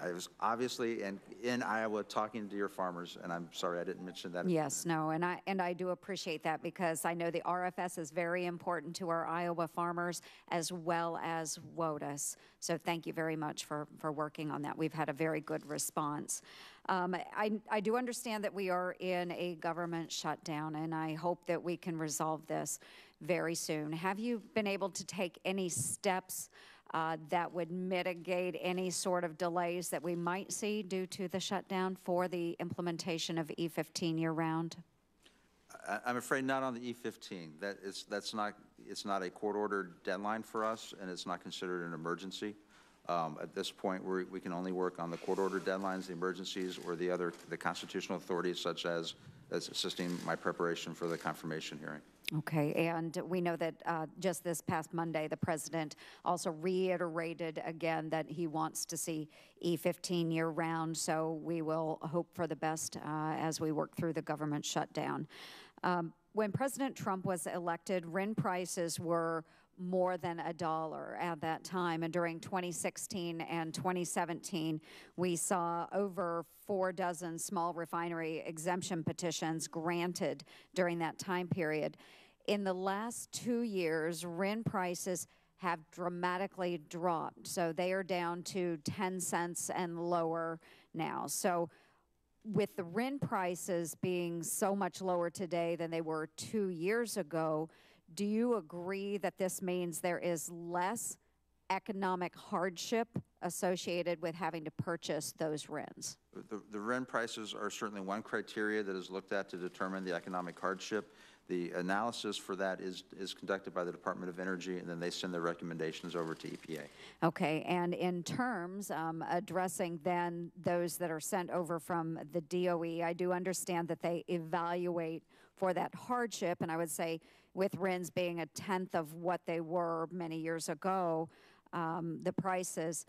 I was obviously in Iowa talking to your farmers, and I'm sorry I didn't mention that. Yes, no, and I do appreciate that because I know the RFS is very important to our Iowa farmers as well as WOTUS. So thank you very much for working on that. We've had a very good response. I do understand that we are in a government shutdown, and I hope that we can resolve this very soon. Have you been able to take any steps that would mitigate any sort of delays that we might see due to the shutdown for the implementation of E15 year-round? I'm afraid not on the E15. It's not a court-ordered deadline for us, and it's not considered an emergency. At this point, we can only work on the court-ordered deadlines, the emergencies, or the constitutional authorities, such as assisting my preparation for the confirmation hearing. Okay, and we know that just this past Monday, the president also reiterated again that he wants to see E15 year-round, so we will hope for the best as we work through the government shutdown. When President Trump was elected, RIN prices were more than $1 at that time, and during 2016 and 2017, we saw over 4 dozen small refinery exemption petitions granted during that time period. In the last 2 years, RIN prices have dramatically dropped, so they are down to 10 cents and lower now. So with the RIN prices being so much lower today than they were 2 years ago, do you agree that this means there is less economic hardship associated with having to purchase those RINs? The RIN prices are certainly one criteria that is looked at to determine the economic hardship. The analysis for that is conducted by the Department of Energy, and then they send their recommendations over to EPA. Okay, and in terms addressing then those that are sent over from the DOE, I do understand that they evaluate for that hardship, and I would say with RINs being a tenth of what they were many years ago, the prices,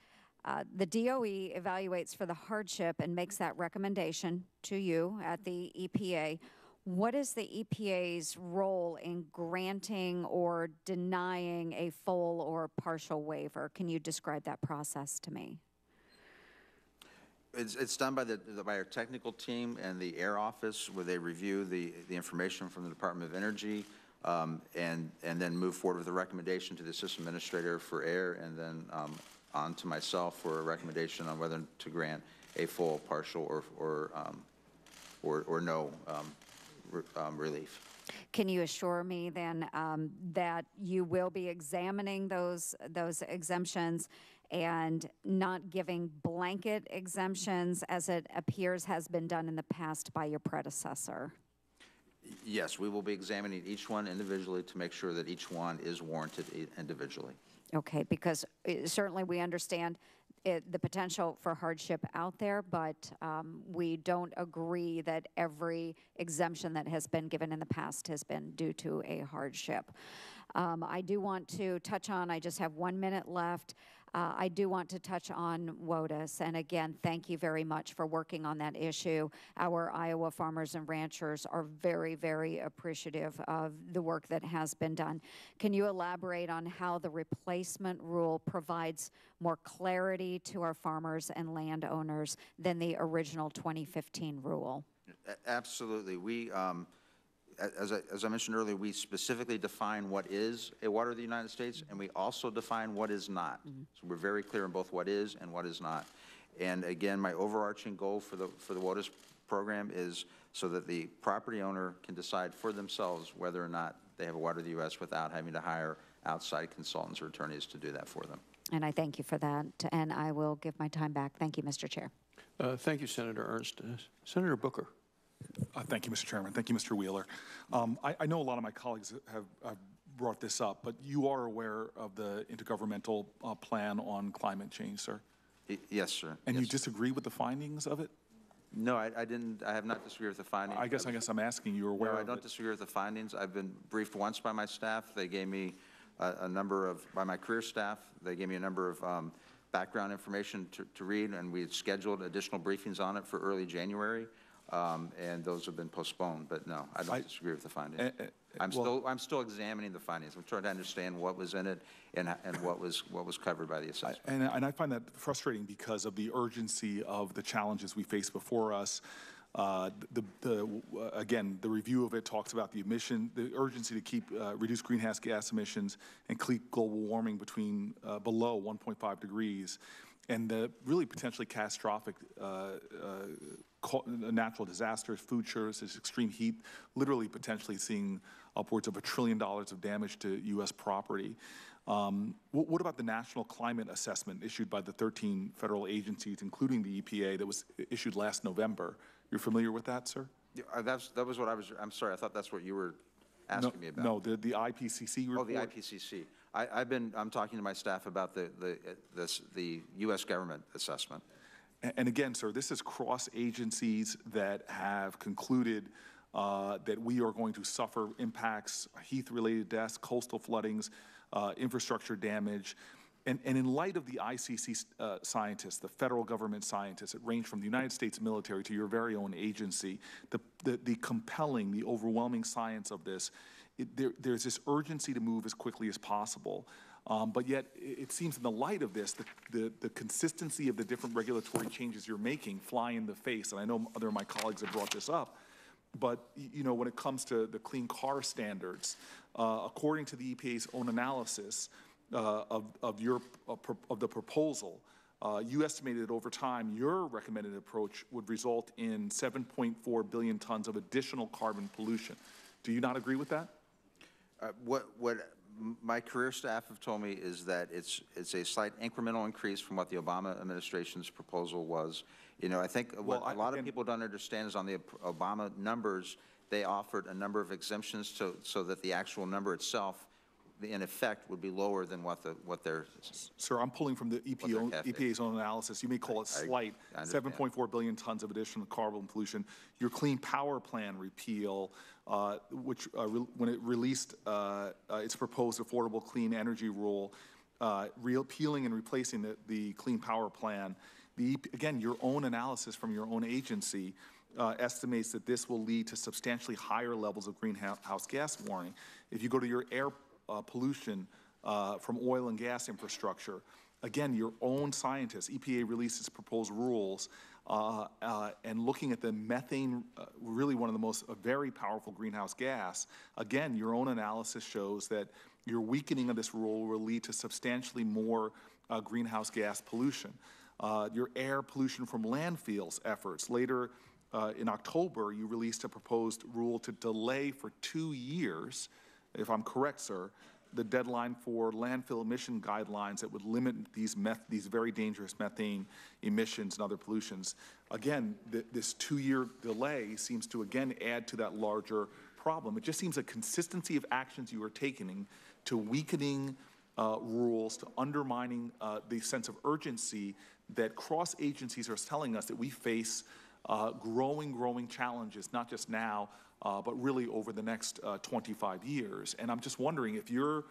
the DOE evaluates for the hardship and makes that recommendation to you at the EPA. What is the EPA's role in granting or denying a full or partial waiver? Can you describe that process to me? It's done by by our technical team and the Air Office, where they review the information from the Department of Energy and then move forward with a recommendation to the Assistant Administrator for Air, and then on to myself for a recommendation on whether to grant a full, partial, or no relief. Can you assure me then that you will be examining those exemptions and not giving blanket exemptions as it appears has been done in the past by your predecessor? Yes, we will be examining each one individually to make sure that each one is warranted individually. Okay, because certainly we understand the potential for hardship out there, but we don't agree that every exemption that has been given in the past has been due to a hardship. I do want to touch on, I just have 1 minute left. I do want to touch on WOTUS, and again, thank you very much for working on that issue. Our Iowa farmers and ranchers are very, very appreciative of the work that has been done. Can you elaborate on how the replacement rule provides more clarity to our farmers and landowners than the original 2015 rule? Absolutely. We, as I mentioned earlier, we specifically define what is a water of the United States, and we also define what is not. So we're very clear on both what is and what is not. And again, my overarching goal for the WOTUS program is so that the property owner can decide for themselves whether or not they have a water of the U.S. without having to hire outside consultants or attorneys to do that for them. And I thank you for that, and I will give my time back. Thank you, Mr. Chair. Thank you, Senator Ernst. Senator Booker. Thank you, Mr. Chairman. Thank you, Mr. Wheeler. I know a lot of my colleagues have brought this up, but you are aware of the intergovernmental plan on climate change, sir? Yes, sir. And yes, you disagree with the findings of it? No, I didn't. I have not disagreed with the findings. I guess I'm asking. You're aware of it? No, I don't disagree with the findings. I've been briefed once by my staff. They gave me a number of, by my career staff, they gave me a number of background information to read, and we had scheduled additional briefings on it for early January. And those have been postponed, but no, I don't disagree with the findings. I'm still examining the findings. I'm trying to understand what was in it and what was covered by the assessment. And I find that frustrating because of the urgency of the challenges we face before us. Again, the review of it talks about the urgency to keep reduce greenhouse gas emissions and keep global warming between below 1.5 degrees. And the really potentially catastrophic natural disasters, food shortages, extreme heat, literally potentially seeing upwards of $1 trillion of damage to U.S. property. What about the National Climate Assessment issued by the 13 federal agencies, including the EPA, that was issued last November? You're familiar with that, sir? Yeah, that was what I was, I'm sorry, I thought that's what you were asking me about. No, the IPCC report. Oh, the IPCC. I'm talking to my staff about the U.S. government assessment. And again, sir, this is cross agencies that have concluded that we are going to suffer impacts, heat-related deaths, coastal floodings, infrastructure damage. And in light of the ICC scientists, the federal government scientists, that range from the United States military to your very own agency, the compelling, the overwhelming science of this, there's this urgency to move as quickly as possible. But yet, it seems in the light of this, the consistency of the different regulatory changes you're making fly in the face. And I know other of my colleagues have brought this up. But, you know, when it comes to the clean car standards, according to the EPA's own analysis of the proposal, you estimated that over time, your recommended approach would result in 7.4 billion tons of additional carbon pollution. Do you not agree with that? my career staff have told me is that it's a slight incremental increase from what the Obama administration's proposal was. You know, I think what a lot of people don't understand is on the Obama numbers, they offered a number of exemptions so that the actual number itself, in effect, would be lower than what their. Sir, I'm pulling from the EPA's own analysis. You may call it slight, 7.4 billion tons of additional carbon pollution. Your Clean Power Plan repeal, which when it released its proposed Affordable Clean Energy Rule, repealing and replacing the Clean Power Plan. Again, your own analysis from your own agency estimates that this will lead to substantially higher levels of greenhouse gas warming. If you go to your air pollution from oil and gas infrastructure, again, your own scientists, EPA releases proposed rules, and looking at the methane, really one of the most very powerful greenhouse gas, again, your own analysis shows that your weakening of this rule will lead to substantially more greenhouse gas pollution. Your air pollution from landfills efforts. Later in October, you released a proposed rule to delay for 2 years, if I'm correct, sir, the deadline for landfill emission guidelines that would limit these very dangerous methane emissions and other pollutions. Again, this 2-year delay seems to again add to that larger problem. It just seems a consistency of actions you are taking to weakening rules, to undermining the sense of urgency that cross agencies are telling us that we face growing challenges, not just now, but really over the next 25 years. And I'm just wondering if your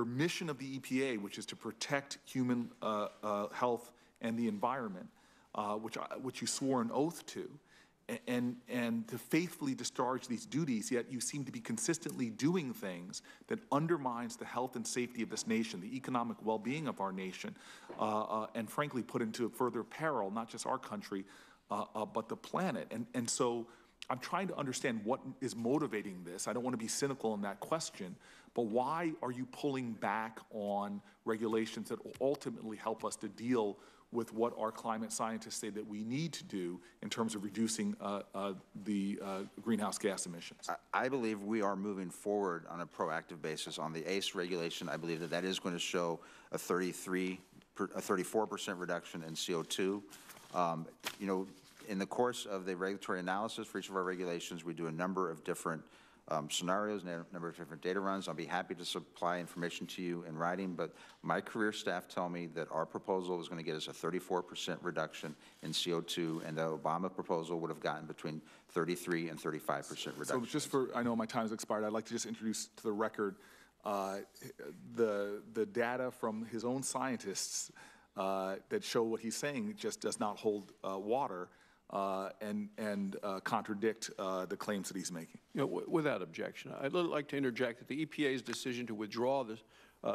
mission of the EPA, which is to protect human health and the environment, which you swore an oath to, and to faithfully discharge these duties, yet you seem to be consistently doing things that undermines the health and safety of this nation, the economic well-being of our nation, and frankly put into further peril, not just our country, but the planet. And so I'm trying to understand what is motivating this. I don't want to be cynical in that question, but why are you pulling back on regulations that will ultimately help us to deal with what our climate scientists say that we need to do in terms of reducing the greenhouse gas emissions? I believe we are moving forward on a proactive basis on the ACE regulation. I believe that is going to show a 34% reduction in CO2. You know, in the course of the regulatory analysis for each of our regulations, we do a number of different scenarios, a number of different data runs. I'll be happy to supply information to you in writing, but my career staff tell me that our proposal is going to get us a 34% reduction in CO2, and the Obama proposal would have gotten between 33 and 35% reduction. So just for, I know my time has expired, I'd like to just introduce to the record the data from his own scientists that show what he's saying just does not hold water. And contradict the claims that he's making. You know, without objection, I'd like to interject that the EPA's decision to withdraw the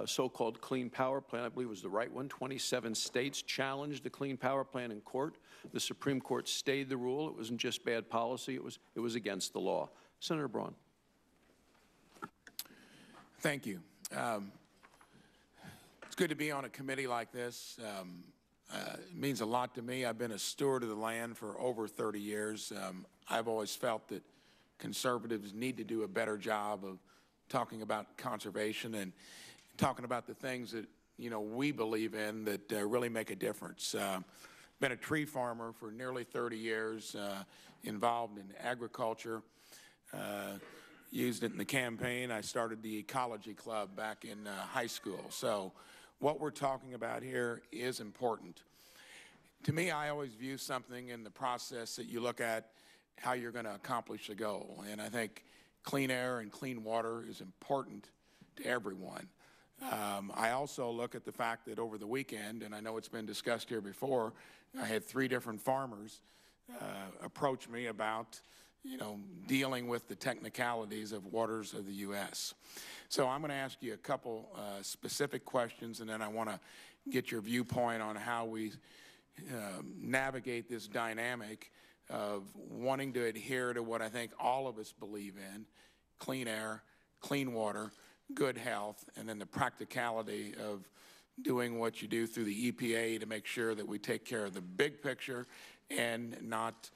so-called Clean Power Plan, I believe was the right one. 27 states challenged the Clean Power Plan in court. The Supreme Court stayed the rule. It wasn't just bad policy. It was against the law. Senator Braun. Thank you. It's good to be on a committee like this. It means a lot to me. I've been a steward of the land for over 30 years. I've always felt that conservatives need to do a better job of talking about conservation and talking about the things that, you know, we believe in that really make a difference. Been a tree farmer for nearly 30 years, involved in agriculture, used it in the campaign. I started the Ecology Club back in high school. So what we're talking about here is important. To me, I always view something in the process that you look at how you're going to accomplish the goal. And I think clean air and clean water is important to everyone. I also look at the fact that over the weekend, and I know it's been discussed here before, I had 3 different farmers approach me about, you know, dealing with the technicalities of waters of the U.S. So I'm going to ask you a couple specific questions, and then I want to get your viewpoint on how we navigate this dynamic of wanting to adhere to what I think all of us believe in: clean air, clean water, good health, and then the practicality of doing what you do through the EPA to make sure that we take care of the big picture and not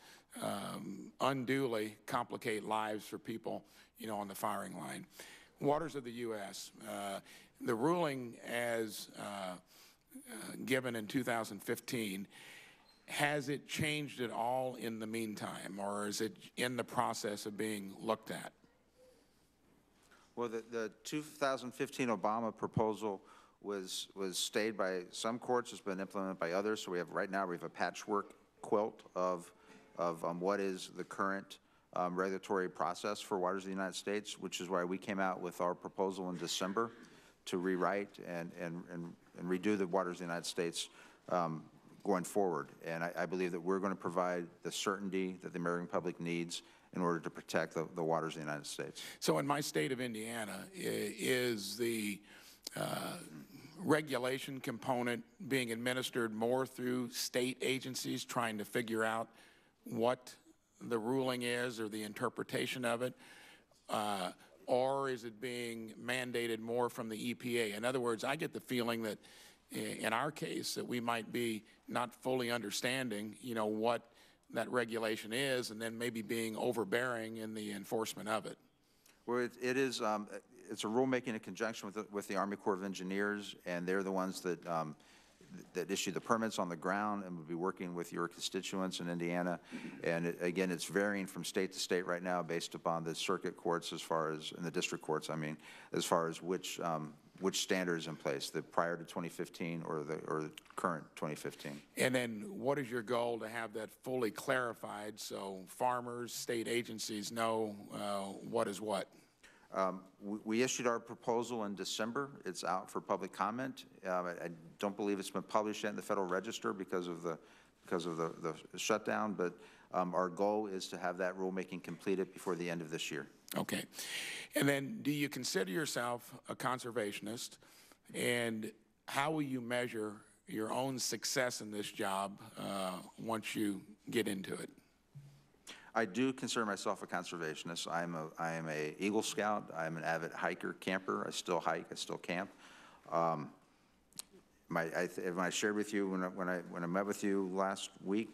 unduly complicate lives for people, you know, on the firing line. waters of the U.S. The ruling as given in 2015, has it changed at all in the meantime, or is it in the process of being looked at? Well, the 2015 Obama proposal was stayed by some courts, has been implemented by others. So right now we have a patchwork quilt of what is the current regulatory process for waters of the United States, which is why we came out with our proposal in December to rewrite and redo the waters of the United States going forward. And I believe that we're going to provide the certainty that the American public needs in order to protect the waters of the United States. So in my state of Indiana, is the regulation component being administered more through state agencies trying to figure out what the ruling is or the interpretation of it, or is it being mandated more from the EPA? In other words, I get the feeling that in our case that we might be not fully understanding, what that regulation is, and then maybe being overbearing in the enforcement of it. Well, it is. It's a rulemaking in conjunction with the Army Corps of Engineers, and they're the ones that issue the permits on the ground, and will be working with your constituents in Indiana. And again, it's varying from state to state right now, based upon the circuit courts, as far as in the district courts. I mean, as far as which standard is in place, the prior to 2015 or the current 2015. And then what is your goal to have that fully clarified so farmers, state agencies know what is what? We issued our proposal in December. It's out for public comment. I don't believe it's been published yet in the Federal Register because of the shutdown, but our goal is to have that rulemaking completed before the end of this year. Okay. And then do you consider yourself a conservationist, and how will you measure your own success in this job once you get into it? I do consider myself a conservationist. I am a Eagle Scout. I'm an avid hiker, camper. I still hike. I still camp. When I shared with you when I met with you last week,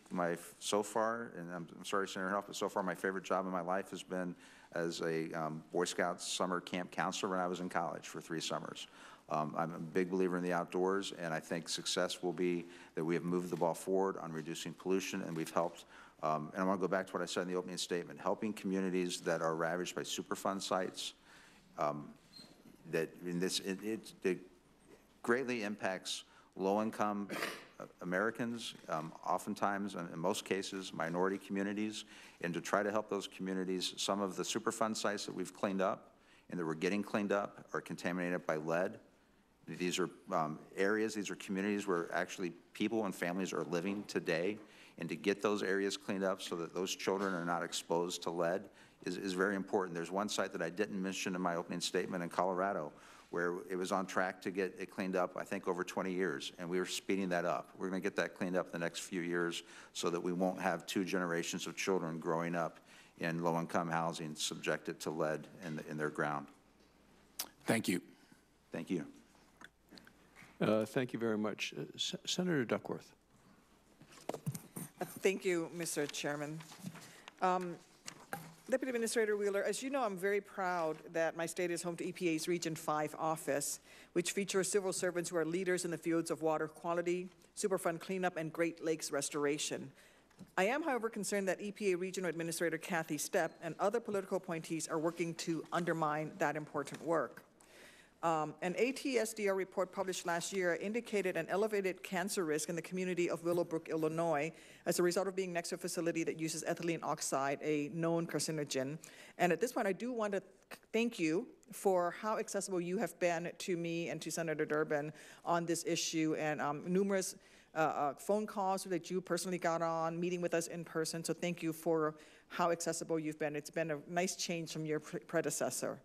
so far, and I'm sorry to send her off, but so far my favorite job in my life has been as a Boy Scouts summer camp counselor when I was in college for 3 summers. I'm a big believer in the outdoors, and I think success will be that we have moved the ball forward on reducing pollution, and we've helped. And I want to go back to what I said in the opening statement, helping communities that are ravaged by Superfund sites. It greatly impacts low-income Americans, oftentimes, in most cases, minority communities, and to try to help those communities. Some of the Superfund sites that we've cleaned up and that we're getting cleaned up are contaminated by lead. These are areas, these are communities where actually people and families are living today, and to get those areas cleaned up so that those children are not exposed to lead is very important. There's one site that I didn't mention in my opening statement in Colorado where it was on track to get it cleaned up, I think, over 20 years, and we were speeding that up. We're going to get that cleaned up the next few years so that we won't have 2 generations of children growing up in low-income housing subjected to lead in their ground. Thank you. Thank you. Thank you very much. Senator Duckworth. Thank you, Mr. Chairman. Deputy Administrator Wheeler, as you know, I'm very proud that my state is home to EPA's Region 5 office, which features civil servants who are leaders in the fields of water quality, Superfund cleanup, and Great Lakes restoration. I am, however, concerned that EPA Regional Administrator Kathy Stepp and other political appointees are working to undermine that important work. An ATSDR report published last year indicated an elevated cancer risk in the community of Willowbrook, Illinois, as a result of being next to a facility that uses ethylene oxide, a known carcinogen. And at this point, I do want to thank you for how accessible you have been to me and to Senator Durbin on this issue, and numerous phone calls that you personally got on, meeting with us in person. So thank you for how accessible you've been. It's been a nice change from your predecessor.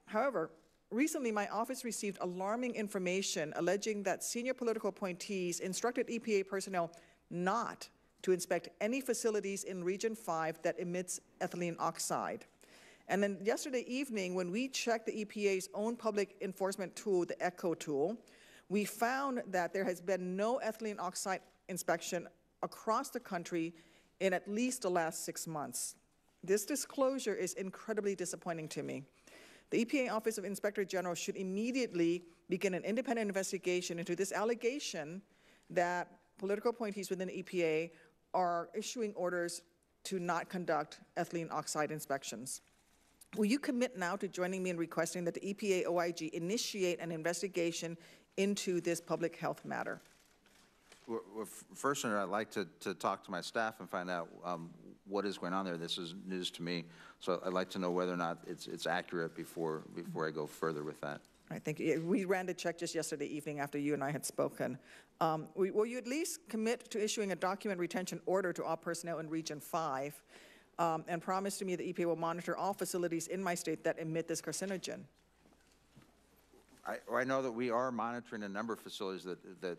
However, recently, my office received alarming information alleging that senior political appointees instructed EPA personnel not to inspect any facilities in Region 5 that emits ethylene oxide. And then yesterday evening, when we checked the EPA's own public enforcement tool, the ECHO tool, we found that there has been no ethylene oxide inspection across the country in at least the last 6 months. This disclosure is incredibly disappointing to me. The EPA Office of Inspector General should immediately begin an independent investigation into this allegation that political appointees within the EPA are issuing orders to not conduct ethylene oxide inspections. Will you commit now to joining me in requesting that the EPA OIG initiate an investigation into this public health matter? Well, first, Senator, I'd like to talk to my staff and find out what is going on there. This is news to me, so I'd like to know whether or not it's accurate before I go further with that. I think we ran the check just yesterday evening after you and I had spoken. Will you at least commit to issuing a document retention order to all personnel in Region 5 and promise to me that EPA will monitor all facilities in my state that emit this carcinogen? I know that we are monitoring a number of facilities that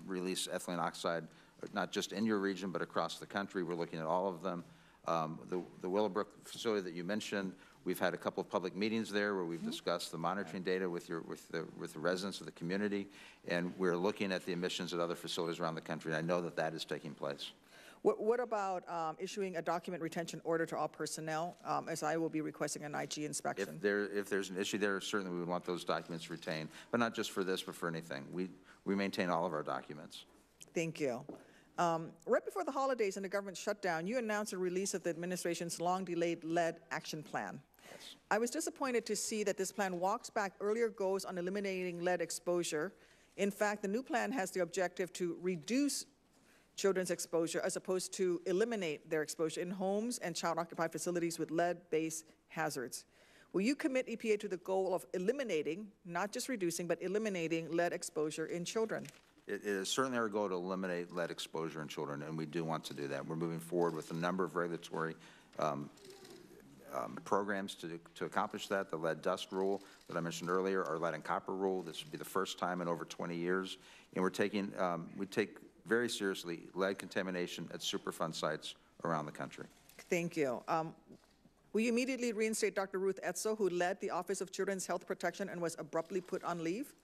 release ethylene oxide, not just in your region, but across the country. We're looking at all of them. The Willowbrook facility that you mentioned, we've had a couple of public meetings there where we've discussed the monitoring data with the residents of the community, and we're looking at the emissions at other facilities around the country. And I know that that is taking place. What about issuing a document retention order to all personnel, as I will be requesting an IG inspection? If there's an issue there, certainly we would want those documents retained, but not just for this, but for anything. We maintain all of our documents. Thank you. Right before the holidays and the government shutdown, you announced the release of the administration's long-delayed lead action plan. Yes. I was disappointed to see that this plan walks back earlier goals on eliminating lead exposure. In fact, the new plan has the objective to reduce children's exposure as opposed to eliminate their exposure in homes and child-occupied facilities with lead-based hazards. Will you commit EPA to the goal of eliminating, not just reducing, but eliminating lead exposure in children? It is certainly our goal to eliminate lead exposure in children, and we do want to do that. We're moving forward with a number of regulatory programs to accomplish that. The lead dust rule that I mentioned earlier, our lead and copper rule. This would be the first time in over 20 years. And we're taking, we take very seriously lead contamination at Superfund sites around the country. Thank you. Will you immediately reinstate Dr. Ruth Etzel, who led the Office of Children's Health Protection and was abruptly put on leave?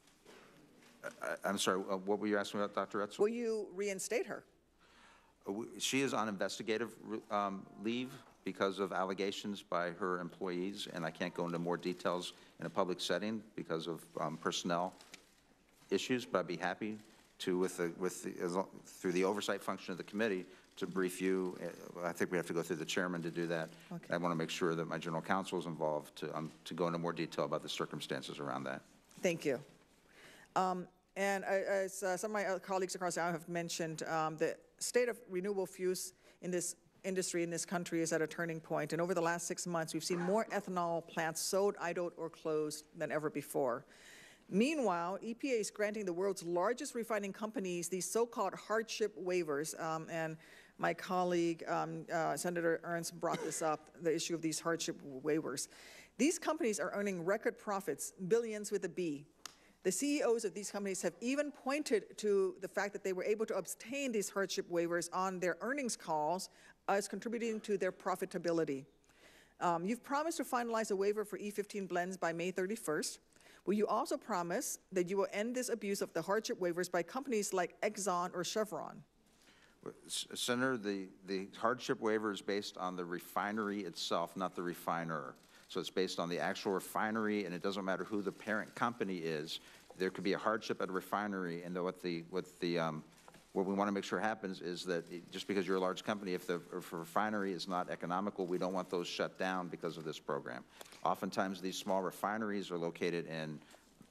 I'm sorry, what were you asking about, Dr. Etzel? Will you reinstate her? She is on investigative leave because of allegations by her employees, and I can't go into more details in a public setting because of personnel issues, but I'd be happy to, through the oversight function of the committee, to brief you. I think we have to go through the chairman to do that. Okay. I want to make sure that my general counsel is involved to go into more detail about the circumstances around that. Thank you. And as some of my colleagues across the aisle have mentioned, the state of renewable fuels in this industry in this country is at a turning point. And over the last 6 months, we've seen more ethanol plants sold, idled, or closed than ever before. Meanwhile, EPA is granting the world's largest refining companies these so-called hardship waivers. And my colleague, Senator Ernst, brought this up, the issue of these hardship waivers. These companies are earning record profits, billions with a B. The CEOs of these companies have even pointed to the fact that they were able to obtain these hardship waivers on their earnings calls as contributing to their profitability. You've promised to finalize a waiver for E15 blends by May 31st. Will you also promise that you will end this abuse of the hardship waivers by companies like Exxon or Chevron? Senator, the hardship waiver is based on the refinery itself, not the refiner. So it's based on the actual refinery, and it doesn't matter who the parent company is. There could be a hardship at a refinery, and what we want to make sure happens is that just because you're a large company, if a refinery is not economical, we don't want those shut down because of this program. Oftentimes, these small refineries are located in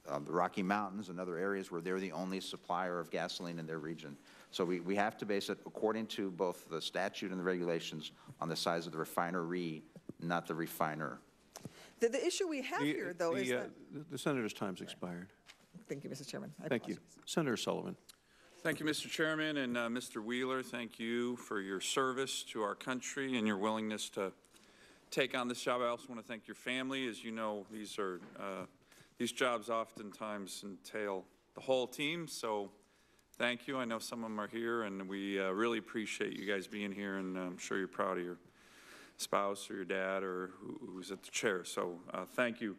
the Rocky Mountains and other areas where they're the only supplier of gasoline in their region. So we have to base it according to both the statute and the regulations on the size of the refinery, not the refiner. The issue we have here, though, is that the senator's time's expired. Thank you, Mr. Chairman. Thank you. Senator Sullivan. Thank you, Mr. Chairman, and Mr. Wheeler, thank you for your service to our country and your willingness to take on this job. I also want to thank your family. As you know, these jobs oftentimes entail the whole team, so thank you. I know some of them are here, and we really appreciate you guys being here, and I'm sure you're proud of your spouse or your dad or who's at the chair, so thank you.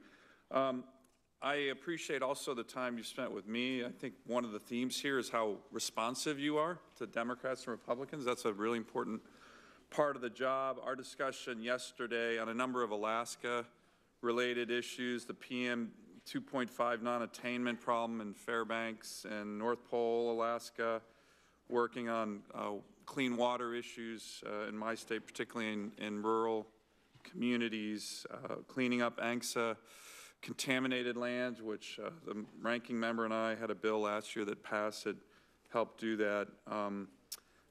I appreciate also the time you spent with me. I think one of the themes here is how responsive you are to Democrats and Republicans. That's a really important part of the job. Our discussion yesterday on a number of Alaska related issues, the PM 2.5 non-attainment problem in Fairbanks and North Pole, Alaska, working on clean water issues in my state, particularly in rural communities, cleaning up ANCSA contaminated lands, which the ranking member and I had a bill last year that passed that helped do that.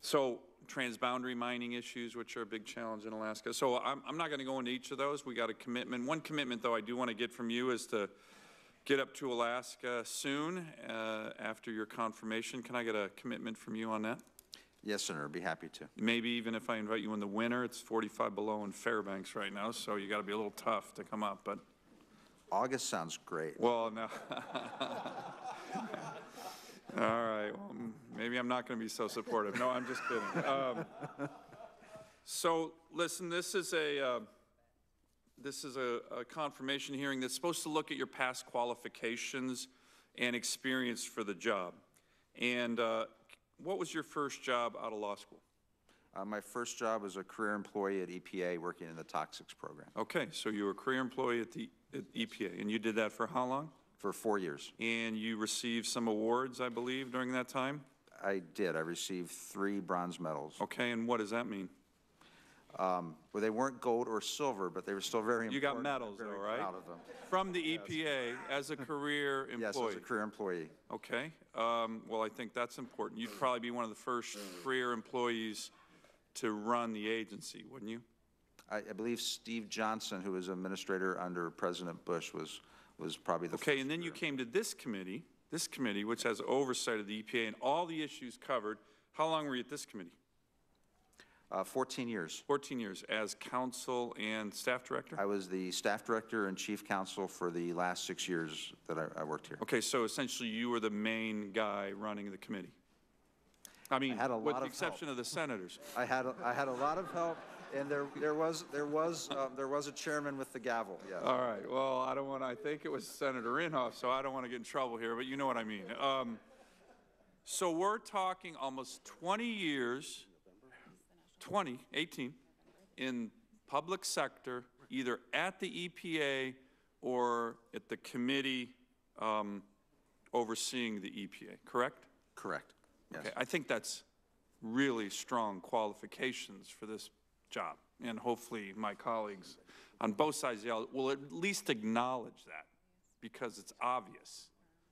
So transboundary mining issues, which are a big challenge in Alaska. So I'm not going to go into each of those. We got a commitment. One commitment, though, I do want to get from you is to get up to Alaska soon after your confirmation. Can I get a commitment from you on that? Yes, Senator, I'd be happy to. Maybe even if I invite you in the winter. It's 45 below in Fairbanks right now, so you got to be a little tough to come up. But August sounds great. well, no. All right. Well, maybe I'm not going to be so supportive. No, I'm just kidding. So, listen, this is a confirmation hearing that's supposed to look at your past qualifications and experience for the job. And what was your first job out of law school? My first job was a career employee at EPA working in the toxics program. Okay, so you were a career employee at the EPA, and you did that for how long? For 4 years. And you received some awards, I believe, during that time? I did. I received 3 bronze medals. Okay, and what does that mean? Well, they weren't gold or silver, but they were still very important. You got medals, though, right? Proud of them. From the EPA as a career employee? Yes, as a career employee. Okay. Well, I think that's important. You'd probably be one of the first career employees to run the agency, wouldn't you? I believe Steve Johnson, who was administrator under President Bush, was probably the first. Okay, and then you came to this committee, which has oversight of the EPA and all the issues covered. How long were you at this committee? 14 years. 14 years as counsel and staff director? I was the staff director and chief counsel for the last 6 years that I worked here. Okay, so essentially you were the main guy running the committee. I mean, with the exception of the senators. I had a lot of help, and there was a chairman with the gavel. Yes. All right. Well, I don't want to. I think it was Senator Inhofe, so I don't want to get in trouble here, but you know what I mean. So we're talking almost 20 years, 18, in public sector, either at the EPA or at the committee overseeing the EPA. Correct? Correct. Yes. Okay, I think that's really strong qualifications for this job, and hopefully my colleagues on both sides of the aisle will at least acknowledge that, because it's obvious.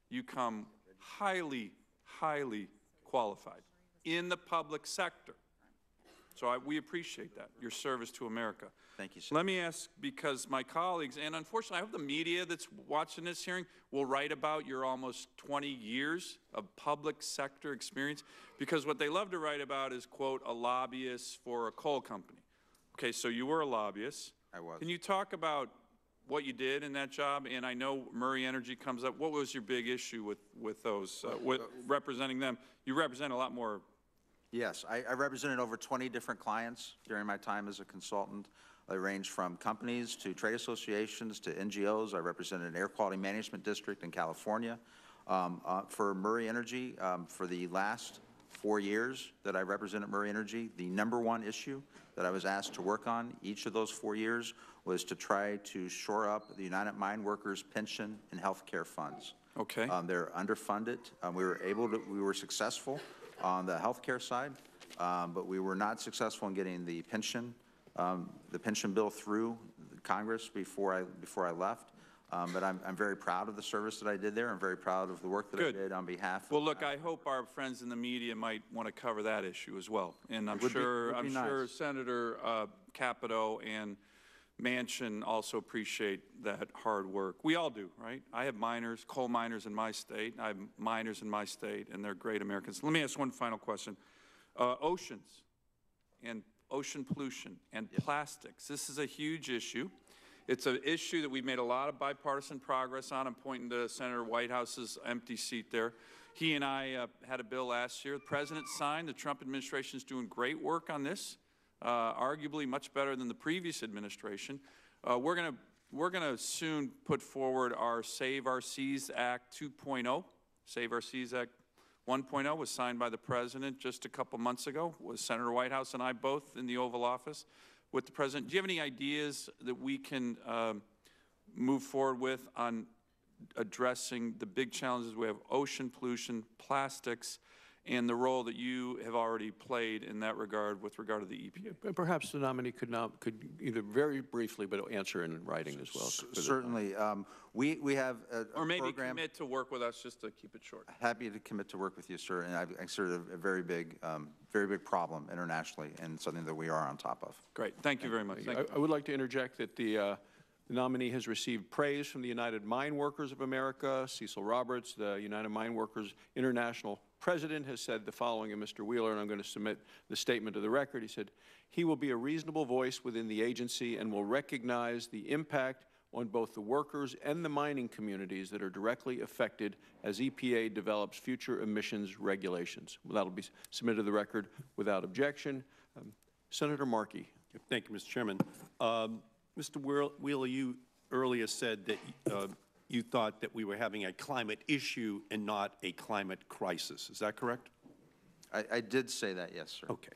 You come highly, highly qualified in the public sector. So we appreciate that, your service to America. Thank you, sir. Let me ask, because my colleagues, and unfortunately I hope the media that's watching this hearing will write about your almost 20 years of public sector experience, because what they love to write about is, quote, a lobbyist for a coal company. Okay, so you were a lobbyist. I was. Can you talk about what you did in that job? And I know Murray Energy comes up. What was your big issue with those, with representing them? You represent a lot more. Yes, I represented over 20 different clients during my time as a consultant. They ranged from companies to trade associations to NGOs. I represented an air quality management district in California. For Murray Energy, for the last 4 years that I represented Murray Energy, the #1 issue that I was asked to work on each of those 4 years was to try to shore up the United Mine Workers pension and health care funds. Okay. They're underfunded. We were successful on the health care side, but we were not successful in getting the pension bill through Congress before I left. But I'm very proud of the service that I did there. I'm very proud of the work that I did on behalf. Well, look, I hope our friends in the media might want to cover that issue as well. And I'm sure Senator Capito and Manchin also appreciate that hard work. We all do, right? I have miners, coal miners in my state. I have miners in my state, and they're great Americans. Let me ask one final question. Oceans and ocean pollution and plastics. This is a huge issue. It's an issue that we've made a lot of bipartisan progress on. I'm pointing to Senator Whitehouse's empty seat there. He and I had a bill last year. The President signed. The Trump administration is doing great work on this, arguably much better than the previous administration. We're going to soon put forward our Save Our Seas Act 2.0. Save Our Seas Act 1.0 was signed by the President just a couple months ago, with Senator Whitehouse and I both in the Oval Office with the President. Do you have any ideas that we can move forward with on addressing the big challenges we have: ocean pollution, plastics, and the role that you have already played in that regard with regard to the EPA. Perhaps the nominee could either very briefly, but answer in writing as well. Certainly. We have a or maybe program. Commit to work with us, just to keep it short. Happy to commit to work with you, sir. And I consider it a very big problem internationally, and something that we are on top of. Great. Thank you very much. I would like to interject that the nominee has received praise from the United Mine Workers of America. Cecil Roberts, the United Mine Workers International president, has said the following of Mr. Wheeler, and I'm going to submit the statement to the record. He said, "He will be a reasonable voice within the agency and will recognize the impact on both the workers and the mining communities that are directly affected as EPA develops future emissions regulations." Well, that'll be submitted to the record without objection. Senator Markey. Thank you, Mr. Chairman. Mr. Wheeler, you earlier said that you thought that we were having a climate issue and not a climate crisis. Is that correct? I did say that, yes, sir. Okay.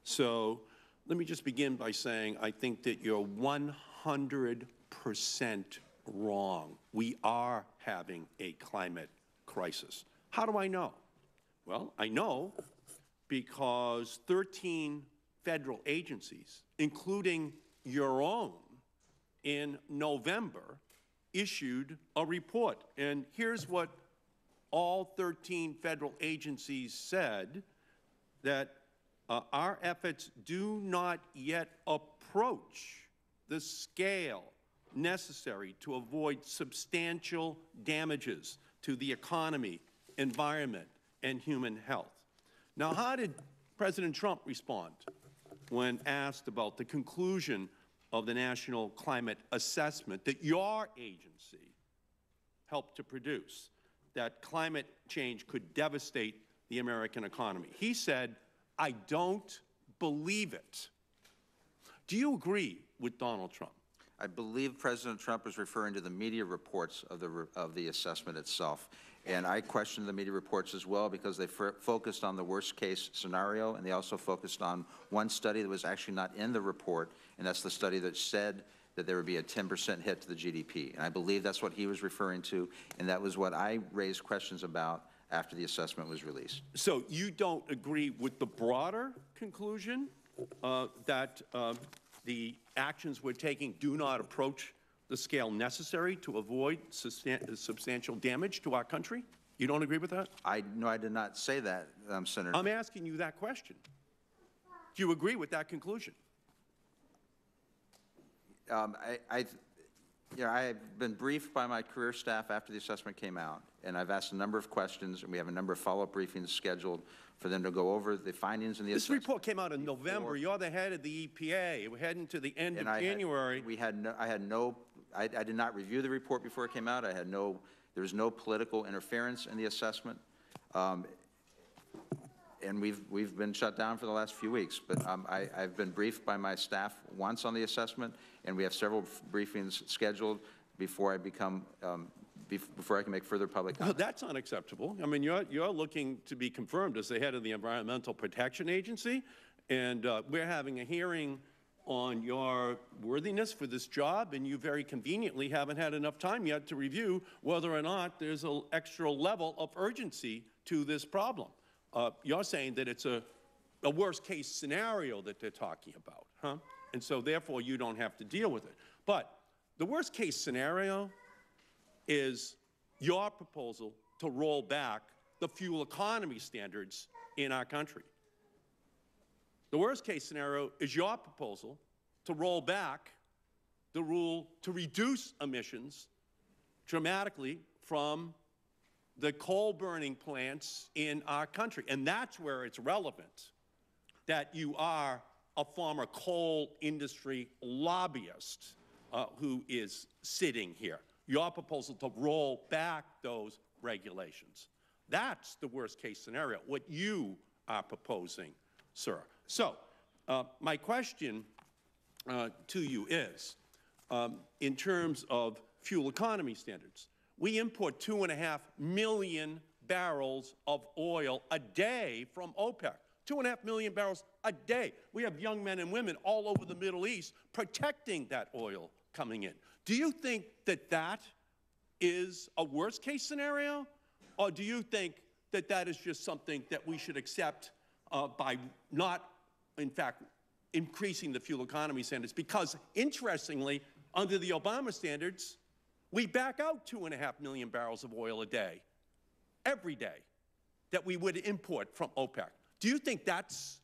So let me just begin by saying I think that you're 100% wrong. We are having a climate crisis. How do I know? Well, I know because 13 federal agencies, including your own, in November issued a report. And here's what all 13 federal agencies said: that our efforts do not yet approach the scale necessary to avoid substantial damages to the economy, environment, and human health. Now, how did President Trump respond when asked about the conclusion of the National Climate Assessment that your agency helped to produce, that climate change could devastate the American economy? He said, "I don't believe it." Do you agree with Donald Trump? I believe President Trump was referring to the media reports of the assessment itself. And I questioned the media reports as well because they focused on the worst-case scenario, and they also focused on one study that was actually not in the report, and that's the study that said that there would be a 10% hit to the GDP. And I believe that's what he was referring to, and that was what I raised questions about after the assessment was released. So you don't agree with the broader conclusion that the actions we're taking do not approach the scale necessary to avoid substantial damage to our country? You don't agree with that? No, I did not say that, Senator. I'm asking you that question. Do you agree with that conclusion? I've been briefed by my career staff after the assessment came out, and I've asked a number of questions, and we have a number of follow-up briefings scheduled for them to go over the findings in the assessment. This report came out in November. You're the head of the EPA. We're heading to the end of January. I did not review the report before it came out. There was no political interference in the assessment. And we've been shut down for the last few weeks. But I've been briefed by my staff once on the assessment, and we have several briefings scheduled before I become before I can make further public comments. Well, that's unacceptable. I mean, you're looking to be confirmed as the head of the Environmental Protection Agency, and we're having a hearing on your worthiness for this job, and you very conveniently haven't had enough time yet to review whether or not there's an extra level of urgency to this problem. You're saying that it's a worst-case scenario that they're talking about, huh? And so, therefore, you don't have to deal with it. But the worst-case scenario is your proposal to roll back the fuel economy standards in our country. The worst-case scenario is your proposal to roll back the rule to reduce emissions dramatically from the coal-burning plants in our country. And that's where it's relevant that you are a former coal industry lobbyist who is sitting here. Your proposal to roll back those regulations. That's the worst-case scenario, what you are proposing, sir. So, my question to you is, in terms of fuel economy standards, we import 2.5 million barrels of oil a day from OPEC. 2.5 million barrels a day. We have young men and women all over the Middle East protecting that oil coming in. Do you think that that is a worst-case scenario, or do you think that that is just something that we should accept by not, in fact, increasing the fuel economy standards? Because, interestingly, under the Obama standards, we back out 2.5 million barrels of oil a day, every day, that we would import from OPEC. Do you think that's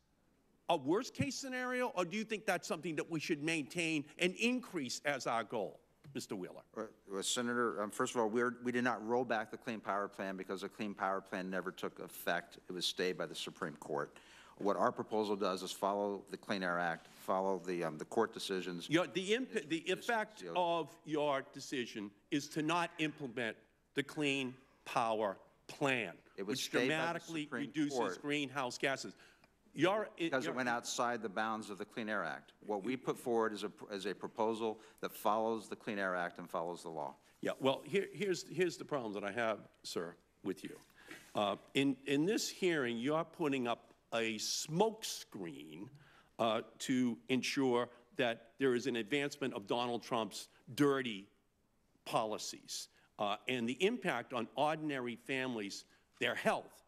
a worst-case scenario, or do you think that's something that we should maintain and increase as our goal, Mr. Wheeler? Well, Senator, first of all, we did not roll back the Clean Power Plan because the Clean Power Plan never took effect. It was stayed by the Supreme Court. What our proposal does is follow the Clean Air Act, follow the court decisions. The effect of your decision is to not implement the Clean Power Plan, which dramatically reduces greenhouse gases. Because it went outside the bounds of the Clean Air Act. What we put forward is a proposal that follows the Clean Air Act and follows the law. Yeah, well, here's the problem that I have, sir, with you. In this hearing, you're putting up a smokescreen to ensure that there is an advancement of Donald Trump's dirty policies. And the impact on ordinary families, their health,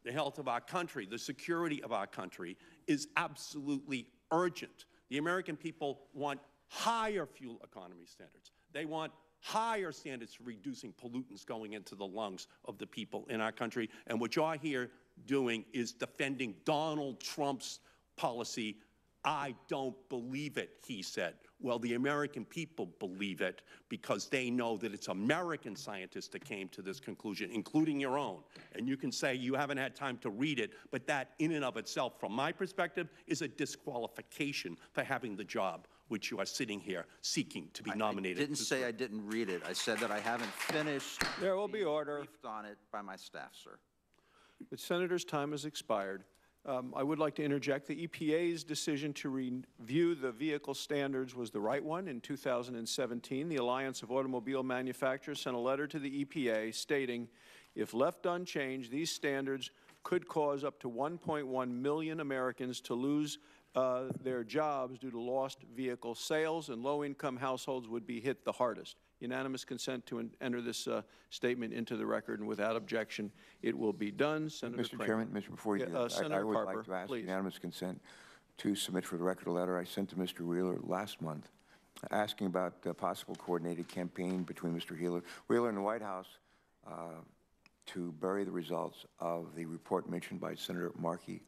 the health of our country, the security of our country is absolutely urgent. The American people want higher fuel economy standards. They want higher standards for reducing pollutants going into the lungs of the people in our country. And what you're here doing is defending Donald Trump's policy. I don't believe it, he said. Well, the American people believe it because they know that it's American scientists that came to this conclusion, including your own. And you can say you haven't had time to read it, but that in and of itself, from my perspective, is a disqualification for having the job which you are sitting here seeking to be nominated. I didn't say I didn't read it. I said that I haven't finished. There will be order. Briefed on it by my staff, sir. The Senator's time has expired. I would like to interject. The EPA's decision to review the vehicle standards was the right one. In 2017, the Alliance of Automobile Manufacturers sent a letter to the EPA stating, if left unchanged, these standards could cause up to 1.1 million Americans to lose their jobs due to lost vehicle sales, and low-income households would be hit the hardest. Unanimous consent to enter this statement into the record, and without objection, it will be done. Senator Mr. Chairman, before you do that, I would like to ask unanimous consent to submit for the record a letter I sent to Mr. Wheeler last month asking about a possible coordinated campaign between Mr. Wheeler and the White House to bury the results of the report mentioned by Senator Markey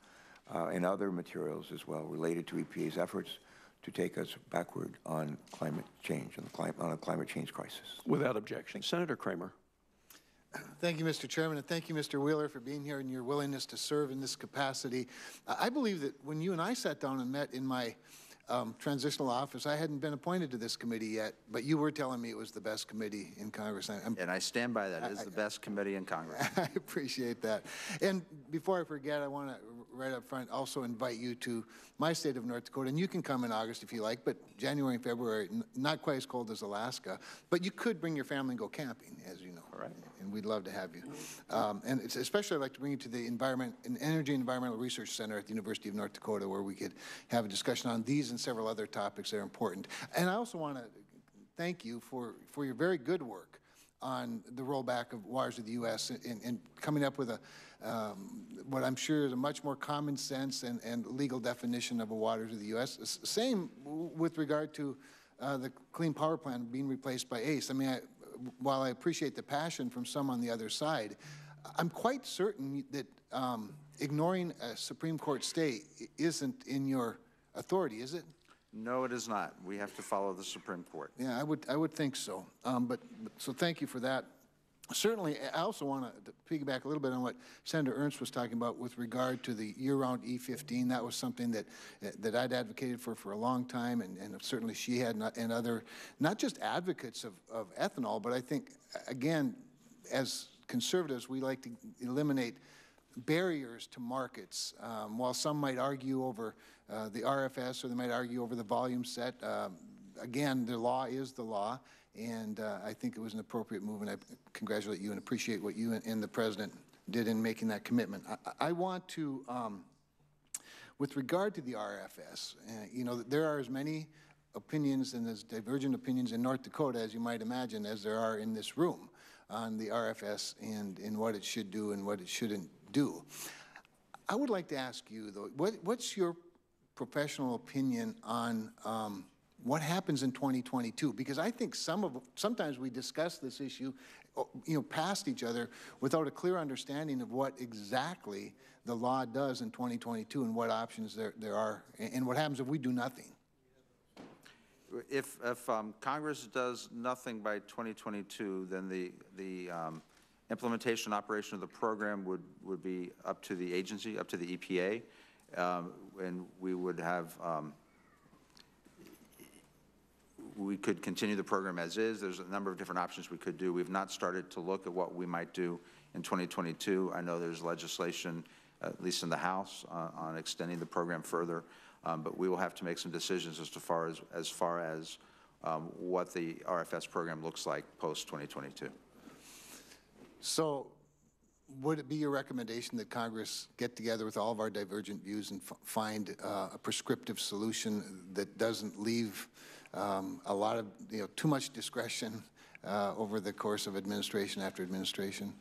and other materials as well related to EPA's efforts to take us backward on climate change, on a climate change crisis. Without objection. Senator Kramer. Thank you, Mr. Chairman, and thank you, Mr. Wheeler, for being here and your willingness to serve in this capacity. I believe that when you and I sat down and met in my transitional office, I hadn't been appointed to this committee yet, but you were telling me it was the best committee in Congress. And I stand by that. It is the best committee in Congress. I appreciate that. And before I forget, I want to, right up front, also invite you to my state of North Dakota. And you can come in August if you like, but January and February, not quite as cold as Alaska. But you could bring your family and go camping, as you know. All right. And we'd love to have you. And it's especially I'd like to bring you to the Energy and Environmental Research Center at the University of North Dakota, where we could have a discussion on these and several other topics that are important. And I also want to thank you for your very good work on the rollback of waters of the U.S. and coming up with a what I'm sure is a much more common sense and legal definition of a waters of the U.S. Same with regard to the Clean Power Plan being replaced by ACE. I mean, while I appreciate the passion from some on the other side, I'm quite certain that ignoring a Supreme Court stay isn't in your authority, is it? No, it is not. We have to follow the Supreme Court. Yeah, I would think so. So thank you for that. Certainly, I also want to piggyback a little bit on what Senator Ernst was talking about with regard to the year-round E15. That was something that I'd advocated for a long time, and certainly she had, and other, not just advocates of ethanol, but I think, again, as conservatives, we like to eliminate barriers to markets. While some might argue over the RFS or they might argue over the volume set, again, the law is the law, and I think it was an appropriate move, and I congratulate you and appreciate what you and the President did in making that commitment. I want to, with regard to the RFS, you know, there are as many opinions and as divergent opinions in North Dakota, as you might imagine, as there are in this room on the RFS and in what it should do and what it shouldn't do. I would like to ask you, though, what's your professional opinion on what happens in 2022? Because I think sometimes we discuss this issue, past each other without a clear understanding of what exactly the law does in 2022 and what options there are, and what happens if we do nothing. If Congress does nothing by 2022, then the implementation operation of the program would be up to the agency, up to the EPA, and we would have we could continue the program as is. There's a number of different options we could do. We've not started to look at what we might do in 2022. I know there's legislation, at least in the House, on extending the program further, but we will have to make some decisions as far as what the RFS program looks like post-2022. So would it be your recommendation that Congress get together with all of our divergent views and find a prescriptive solution that doesn't leave a lot of, too much discretion over the course of administration after administration?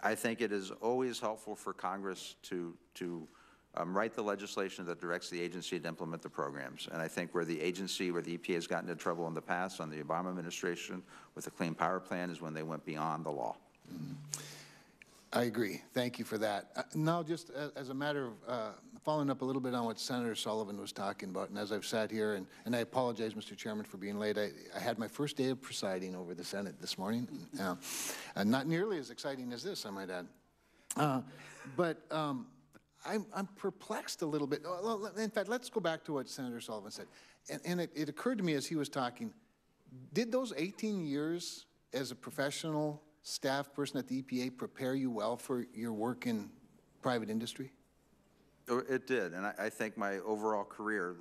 I think it is always helpful for Congress to write the legislation that directs the agency to implement the programs. And I think where the EPA has gotten into trouble in the past on the Obama administration with the Clean Power Plan is when they went beyond the law. Mm-hmm. I agree. Thank you for that. Now, just as a matter of following up a little bit on what Senator Sullivan was talking about, and as I've sat here, and I apologize, Mr. Chairman, for being late. I had my first day of presiding over the Senate this morning. Not nearly as exciting as this, I might add. But I'm perplexed a little bit. Well, in fact, let's go back to what Senator Sullivan said. And it occurred to me as he was talking, did those 18 years as a professional staff person at the EPA prepare you well for your work in private industry? It did, and I think my overall career,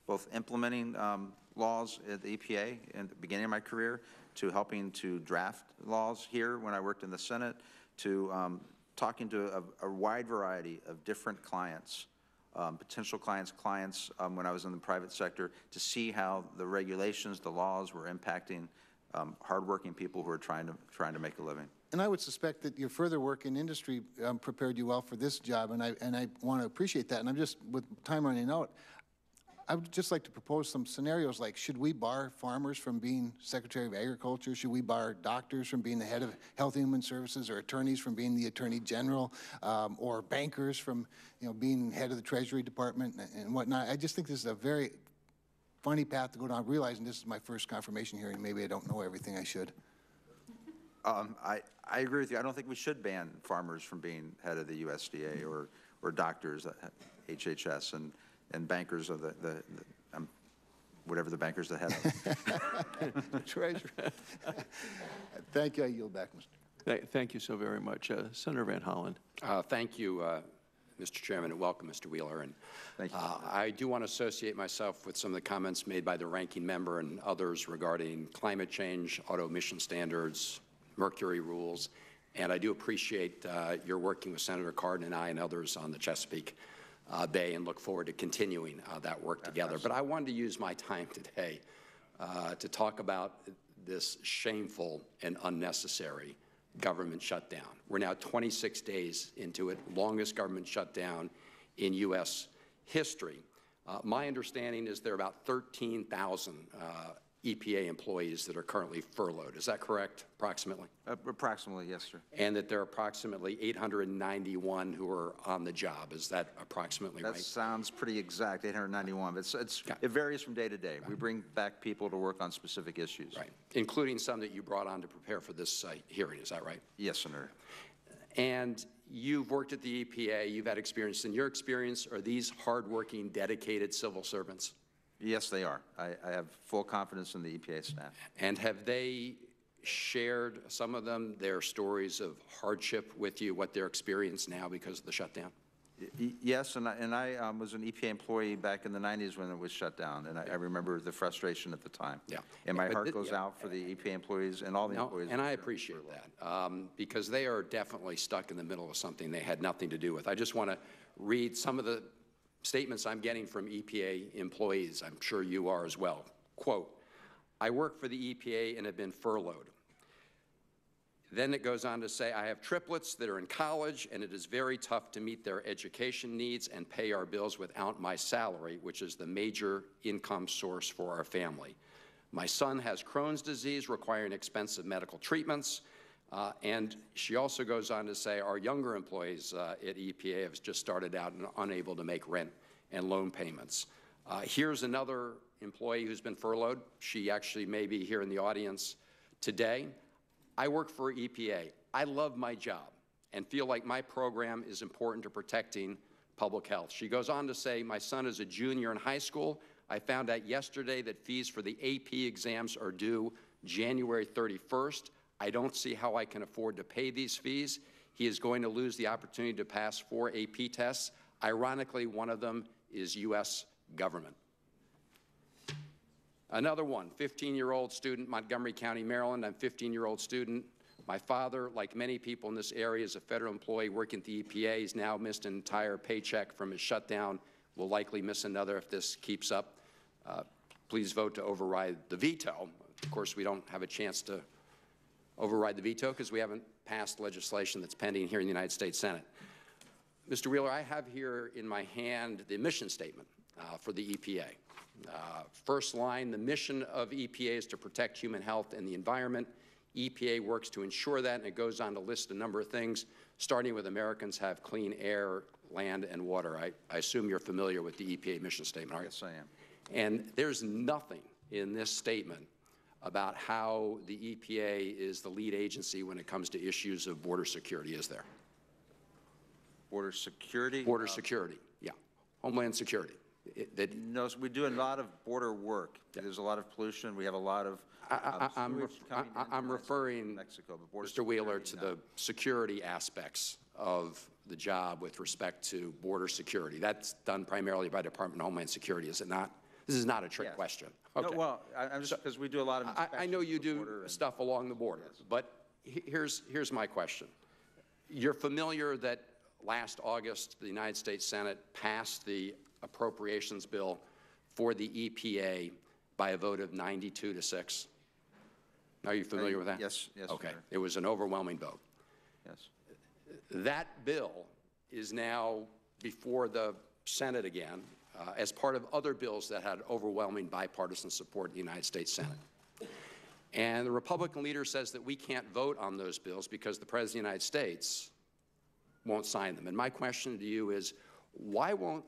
both implementing laws at the EPA in the beginning of my career, to helping to draft laws here when I worked in the Senate, to talking to a wide variety of different clients, potential clients, when I was in the private sector, to see how the regulations, the laws were impacting hardworking people who are trying to make a living. And I would suspect that your further work in industry prepared you well for this job, and I want to appreciate that. And I'm just, with time running out, I would just like to propose some scenarios like, should we bar farmers from being Secretary of Agriculture? Should we bar doctors from being the head of Health and Human Services, or attorneys from being the Attorney General, or bankers from being head of the Treasury Department and whatnot? I just think this is a very funny path to go down, realizing this is my first confirmation hearing. Maybe I don't know everything I should. I agree with you. I don't think we should ban farmers from being head of the USDA or doctors at HHS and bankers of the whatever the bankers the head of. Treasurer. Thank you. I yield back, Mr. Thank you so very much. Senator Van Hollen. Thank you, Mr. Chairman, and welcome, Mr. Wheeler. And thank you. I do want to associate myself with some of the comments made by the ranking member and others regarding climate change, auto emission standards, mercury rules, and I do appreciate your working with Senator Cardin and I and others on the Chesapeake Bay, and look forward to continuing that work together. But I wanted to use my time today to talk about this shameful and unnecessary government shutdown. We're now 26 days into it, longest government shutdown in U.S. history. My understanding is there are about 13,000 EPA employees that are currently furloughed. Is that correct, approximately? Approximately, yes, sir. And that there are approximately 891 who are on the job. Is that approximately right? That sounds pretty exact, 891. But it varies from day to day. We bring back people to work on specific issues. Right, including some that you brought on to prepare for this hearing. Is that right? Yes, Senator. And you've worked at the EPA. You've had experience. In your experience, are these hardworking, dedicated civil servants? Yes, they are. I have full confidence in the EPA staff. And have they shared, some of them, their stories of hardship with you, what they're experiencing now because of the shutdown? Yes, and I was an EPA employee back in the 90s when it was shut down, and I remember the frustration at the time. Yeah. And my heart goes out for the EPA employees and all the employees. And I appreciate that, because they are definitely stuck in the middle of something they had nothing to do with. I just want to read some of the statements I'm getting from EPA employees. I'm sure you are as well. Quote, I work for the EPA and have been furloughed. Then it goes on to say, I have triplets that are in college, and it is very tough to meet their education needs and pay our bills without my salary, which is the major income source for our family. My son has Crohn's disease requiring expensive medical treatments. And she also goes on to say our younger employees at EPA have just started out and unable to make rent and loan payments. Here's another employee who's been furloughed. She actually may be here in the audience today. I work for EPA. I love my job and feel like my program is important to protecting public health. She goes on to say, my son is a junior in high school. I found out yesterday that fees for the AP exams are due January 31st. I don't see how I can afford to pay these fees. He is going to lose the opportunity to pass 4 AP tests. Ironically, one of them is U.S. government. Another one, 15-year-old student, Montgomery County, Maryland. I'm a 15-year-old student. My father, like many people in this area, is a federal employee working at the EPA. He's now missed an entire paycheck from his shutdown. Will likely miss another if this keeps up. Please vote to override the veto. Of course, we don't have a chance to override the veto because we haven't passed legislation that's pending here in the United States Senate. Mr. Wheeler, I have here in my hand the mission statement for the EPA. First line, the mission of EPA is to protect human health and the environment. EPA works to ensure that, and it goes on to list a number of things, starting with Americans have clean air, land, and water. I assume you're familiar with the EPA mission statement, aren't you? Yes, I am. And there's nothing in this statement about how the EPA is the lead agency when it comes to issues of border security, is there? Border security? Border security, yeah. Homeland security. No, so we do a lot of border work. There's a lot of pollution. We have a lot of I'm referring, Mexico, but border Mr. Wheeler, to the security aspects of the job with respect to border security. That's done primarily by Department of Homeland Security, is it not? This is not a trick question. Okay. No, well, I'm just because we do a lot of I know you do stuff along the border, but here's my question. You're familiar that last August the United States Senate passed the appropriations bill for the EPA by a vote of 92-6. Are you familiar with that? Yes, yes. Okay. Sir. It was an overwhelming vote. Yes. That bill is now before the Senate again as part of other bills that had overwhelming bipartisan support in the United States Senate. And the Republican leader says that we can't vote on those bills because the President of the United States won't sign them. And my question to you is, why won't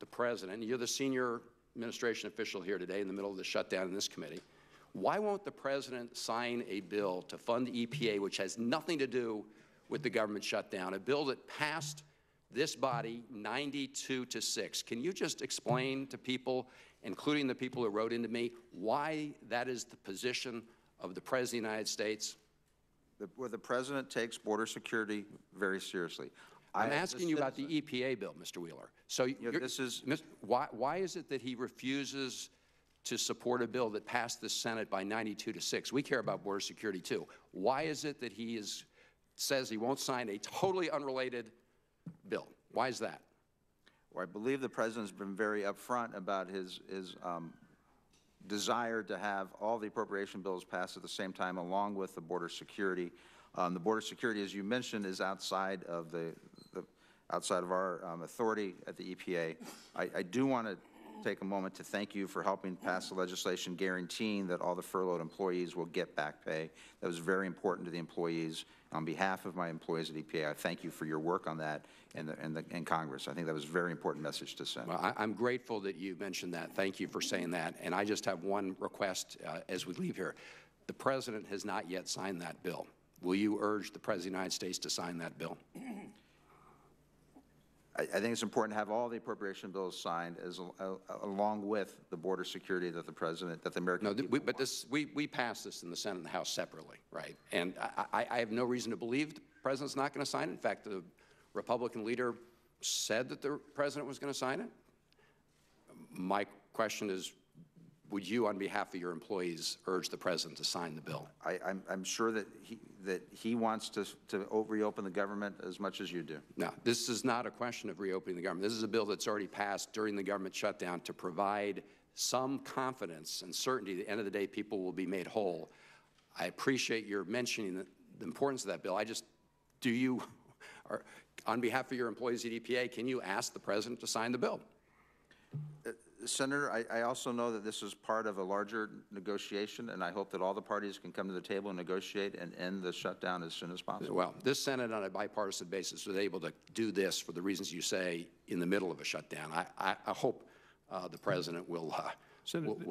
the President, you're the senior administration official here today in the middle of the shutdown in this committee, why won't the President sign a bill to fund the EPA, which has nothing to do with the government shutdown, a bill that passed this body 92-6? Can you just explain to people, including the people who wrote into me, why that is the position of the President of the United States? The President takes border security very seriously. I'm asking you about the EPA bill, Mr. Wheeler. So this is why is it that he refuses to support a bill that passed the Senate by 92-6? We care about border security too. Why is it that he says he won't sign a totally unrelated bill? Why is that? Well, I believe the President's been very upfront about his desire to have all the appropriation bills passed at the same time, along with the border security. The border security, as you mentioned, is outside of our authority at the EPA. I do want to take a moment to thank you for helping pass the legislation guaranteeing that all the furloughed employees will get back pay. That was very important to the employees. On behalf of my employees at EPA, I thank you for your work on that in Congress. I think that was a very important message to send. Well, I'm grateful that you mentioned that. Thank you for saying that. And I just have one request as we leave here. The President has not yet signed that bill. Will you urge the President of the United States to sign that bill? I think it's important to have all the appropriation bills signed along with the border security that the American people want. We passed this in the Senate and the House separately, right? And I have no reason to believe the President's not going to sign it. In fact, the Republican leader said that the President was going to sign it. My question is, would you, on behalf of your employees, urge the President to sign the bill? I'm sure that he wants to reopen the government as much as you do. No, this is not a question of reopening the government. This is a bill that's already passed during the government shutdown to provide some confidence and certainty at the end of the day people will be made whole. I appreciate your mentioning the importance of that bill. Do you, on behalf of your employees at EPA, can you ask the President to sign the bill? Senator, I also know that this is part of a larger negotiation, and I hope that all the parties can come to the table and negotiate and end the shutdown as soon as possible. Well, this Senate on a bipartisan basis was able to do this for the reasons you say in the middle of a shutdown. I hope the President will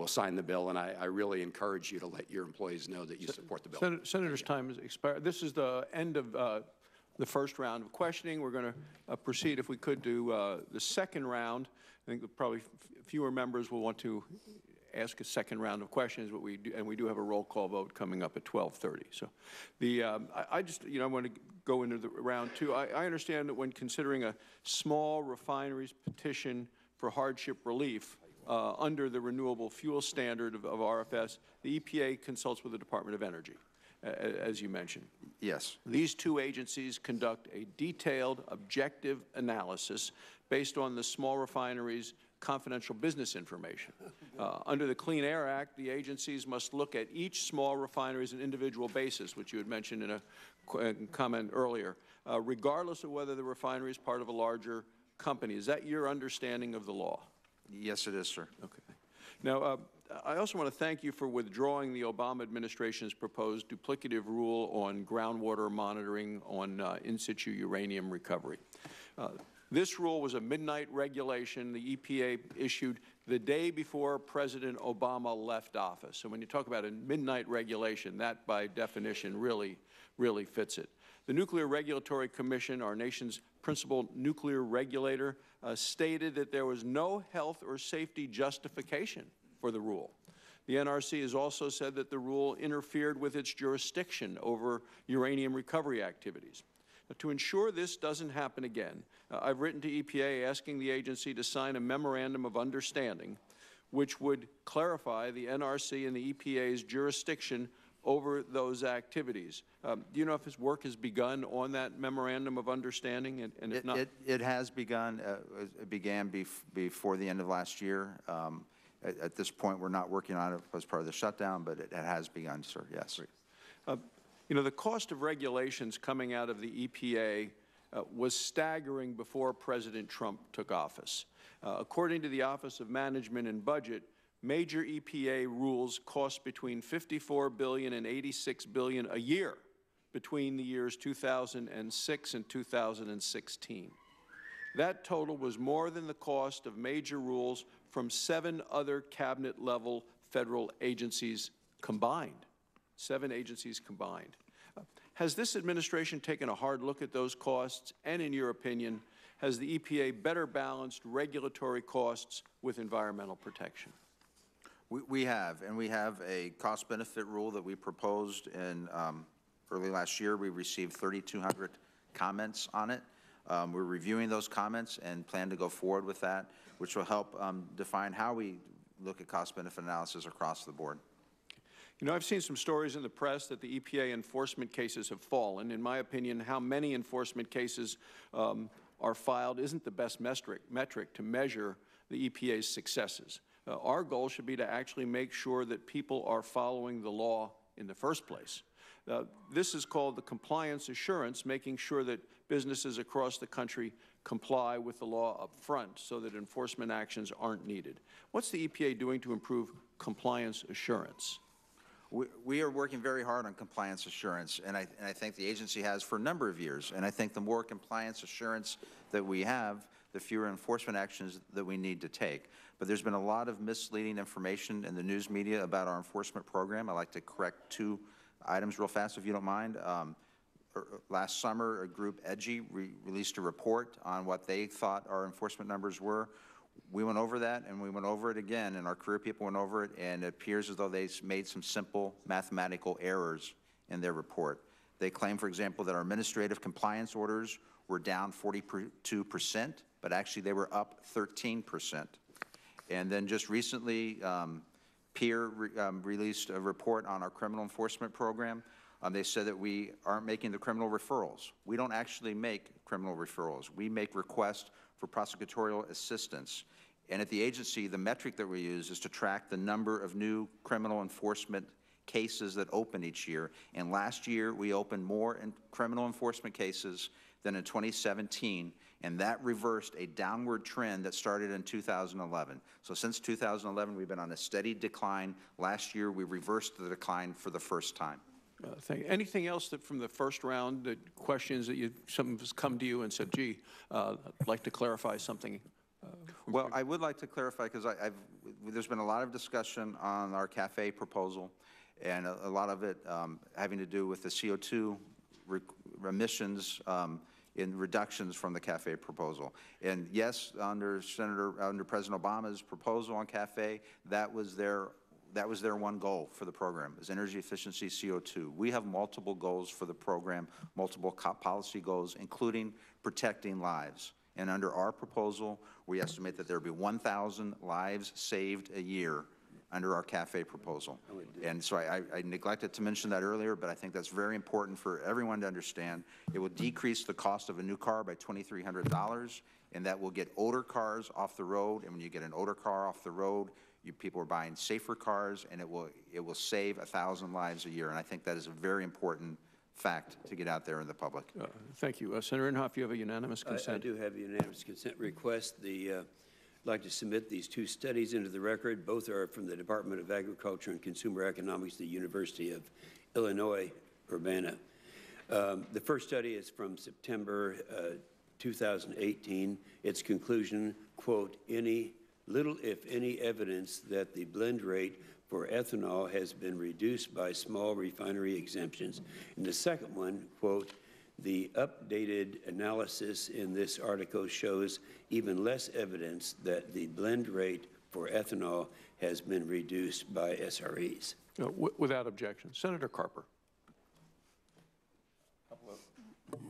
sign the bill, and I really encourage you to let your employees know that you support the bill. Senator's time has expired. This is the end of the first round of questioning. We're going to proceed, if we could, to the second round. I think that probably fewer members will want to ask a second round of questions, but we do have a roll call vote coming up at 12:30. So, I want to go into the round two. I understand that when considering a small refineries petition for hardship relief under the renewable fuel standard of RFS, the EPA consults with the Department of Energy, as you mentioned. Yes. These two agencies conduct a detailed, objective analysis based on the small refineries' confidential business information. Under the Clean Air Act, the agencies must look at each small refinery as an individual basis, which you had mentioned in a comment earlier, regardless of whether the refinery is part of a larger company. Is that your understanding of the law? Yes, it is, sir. Okay. Now, I also want to thank you for withdrawing the Obama administration's proposed duplicative rule on groundwater monitoring on in situ uranium recovery. This rule was a midnight regulation the EPA issued the day before President Obama left office. So when you talk about a midnight regulation, that by definition really fits it. The Nuclear Regulatory Commission, our nation's principal nuclear regulator, stated that there was no health or safety justification for the rule. The NRC has also said that the rule interfered with its jurisdiction over uranium recovery activities. Now, to ensure this doesn't happen again, I've written to EPA asking the agency to sign a memorandum of understanding which would clarify the NRC and the EPA's jurisdiction over those activities. Do you know if his work has begun on that memorandum of understanding? And if not, it has begun. It began before the end of last year. At this point, we're not working on it as part of the shutdown, but it has begun, sir. Yes. You know, the cost of regulations coming out of the EPA was staggering before President Trump took office. According to the Office of Management and Budget, major EPA rules cost between $54 billion and $86 billion a year between the years 2006 and 2016. That total was more than the cost of major rules from 7 other cabinet-level federal agencies combined. 7 agencies combined. Has this administration taken a hard look at those costs? And in your opinion, has the EPA better balanced regulatory costs with environmental protection? We have, and we have a cost-benefit rule that we proposed in early last year. We received 3,200 comments on it. We're reviewing those comments and plan to go forward with that, which will help define how we look at cost-benefit analysis across the board. You know, I've seen some stories in the press that the EPA enforcement cases have fallen. In my opinion, how many enforcement cases are filed isn't the best metric to measure the EPA's successes. Our goal should be to actually make sure that people are following the law in the first place. This is called the compliance assurance, making sure that businesses across the country comply with the law up front so that enforcement actions aren't needed. What's the EPA doing to improve compliance assurance? We are working very hard on compliance assurance, and I think the agency has for a number of years. And I think the more compliance assurance that we have, the fewer enforcement actions that we need to take. But there's been a lot of misleading information in the news media about our enforcement program. I'd like to correct 2 items real fast, if you don't mind. Last summer, a group, EDGI, released a report on what they thought our enforcement numbers were. We went over that, and we went over it again, and our career people went over it, and it appears as though they made some simple mathematical errors in their report. They claim, for example, that our administrative compliance orders were down 42%, but actually they were up 13%. And then just recently, Peer released a report on our criminal enforcement program. They said that we aren't making the criminal referrals. We don't actually make criminal referrals. We make requests for prosecutorial assistance. And at the agency, the metric that we use is to track the number of new criminal enforcement cases that open each year. And last year, we opened more criminal enforcement cases than in 2017, and that reversed a downward trend that started in 2011. So since 2011, we've been on a steady decline. Last year, we reversed the decline for the first time. Thank you. Anything else that from the first round, questions that something has come to you and said, gee, I'd like to clarify something? Well, I would like to clarify, because there's been a lot of discussion on our CAFE proposal, and a lot of it having to do with the CO2 emissions in reductions from the CAFE proposal. And yes, under President Obama's proposal on CAFE, that was their one goal for the program, is energy efficiency CO2. We have multiple goals for the program, multiple policy goals, including protecting lives. And under our proposal, we estimate that there will be 1,000 lives saved a year under our CAFE proposal. And so I neglected to mention that earlier, but I think that's very important for everyone to understand. It will decrease the cost of a new car by $2,300, and that will get older cars off the road. And when you get an older car off the road, people are buying safer cars, and it will save 1,000 lives a year. And I think that is a very important fact to get out there in the public. Thank you. Senator Inhofe, you have a unanimous consent. I do have a unanimous consent request. I'd like to submit these two studies into the record. Both are from the Department of Agriculture and Consumer Economics, the University of Illinois, Urbana. The first study is from September 2018. Its conclusion, quote, little if any evidence that the blend rate for ethanol has been reduced by small refinery exemptions. And the second one, quote, the updated analysis in this article shows even less evidence that the blend rate for ethanol has been reduced by SREs. Without objection. Senator Carper.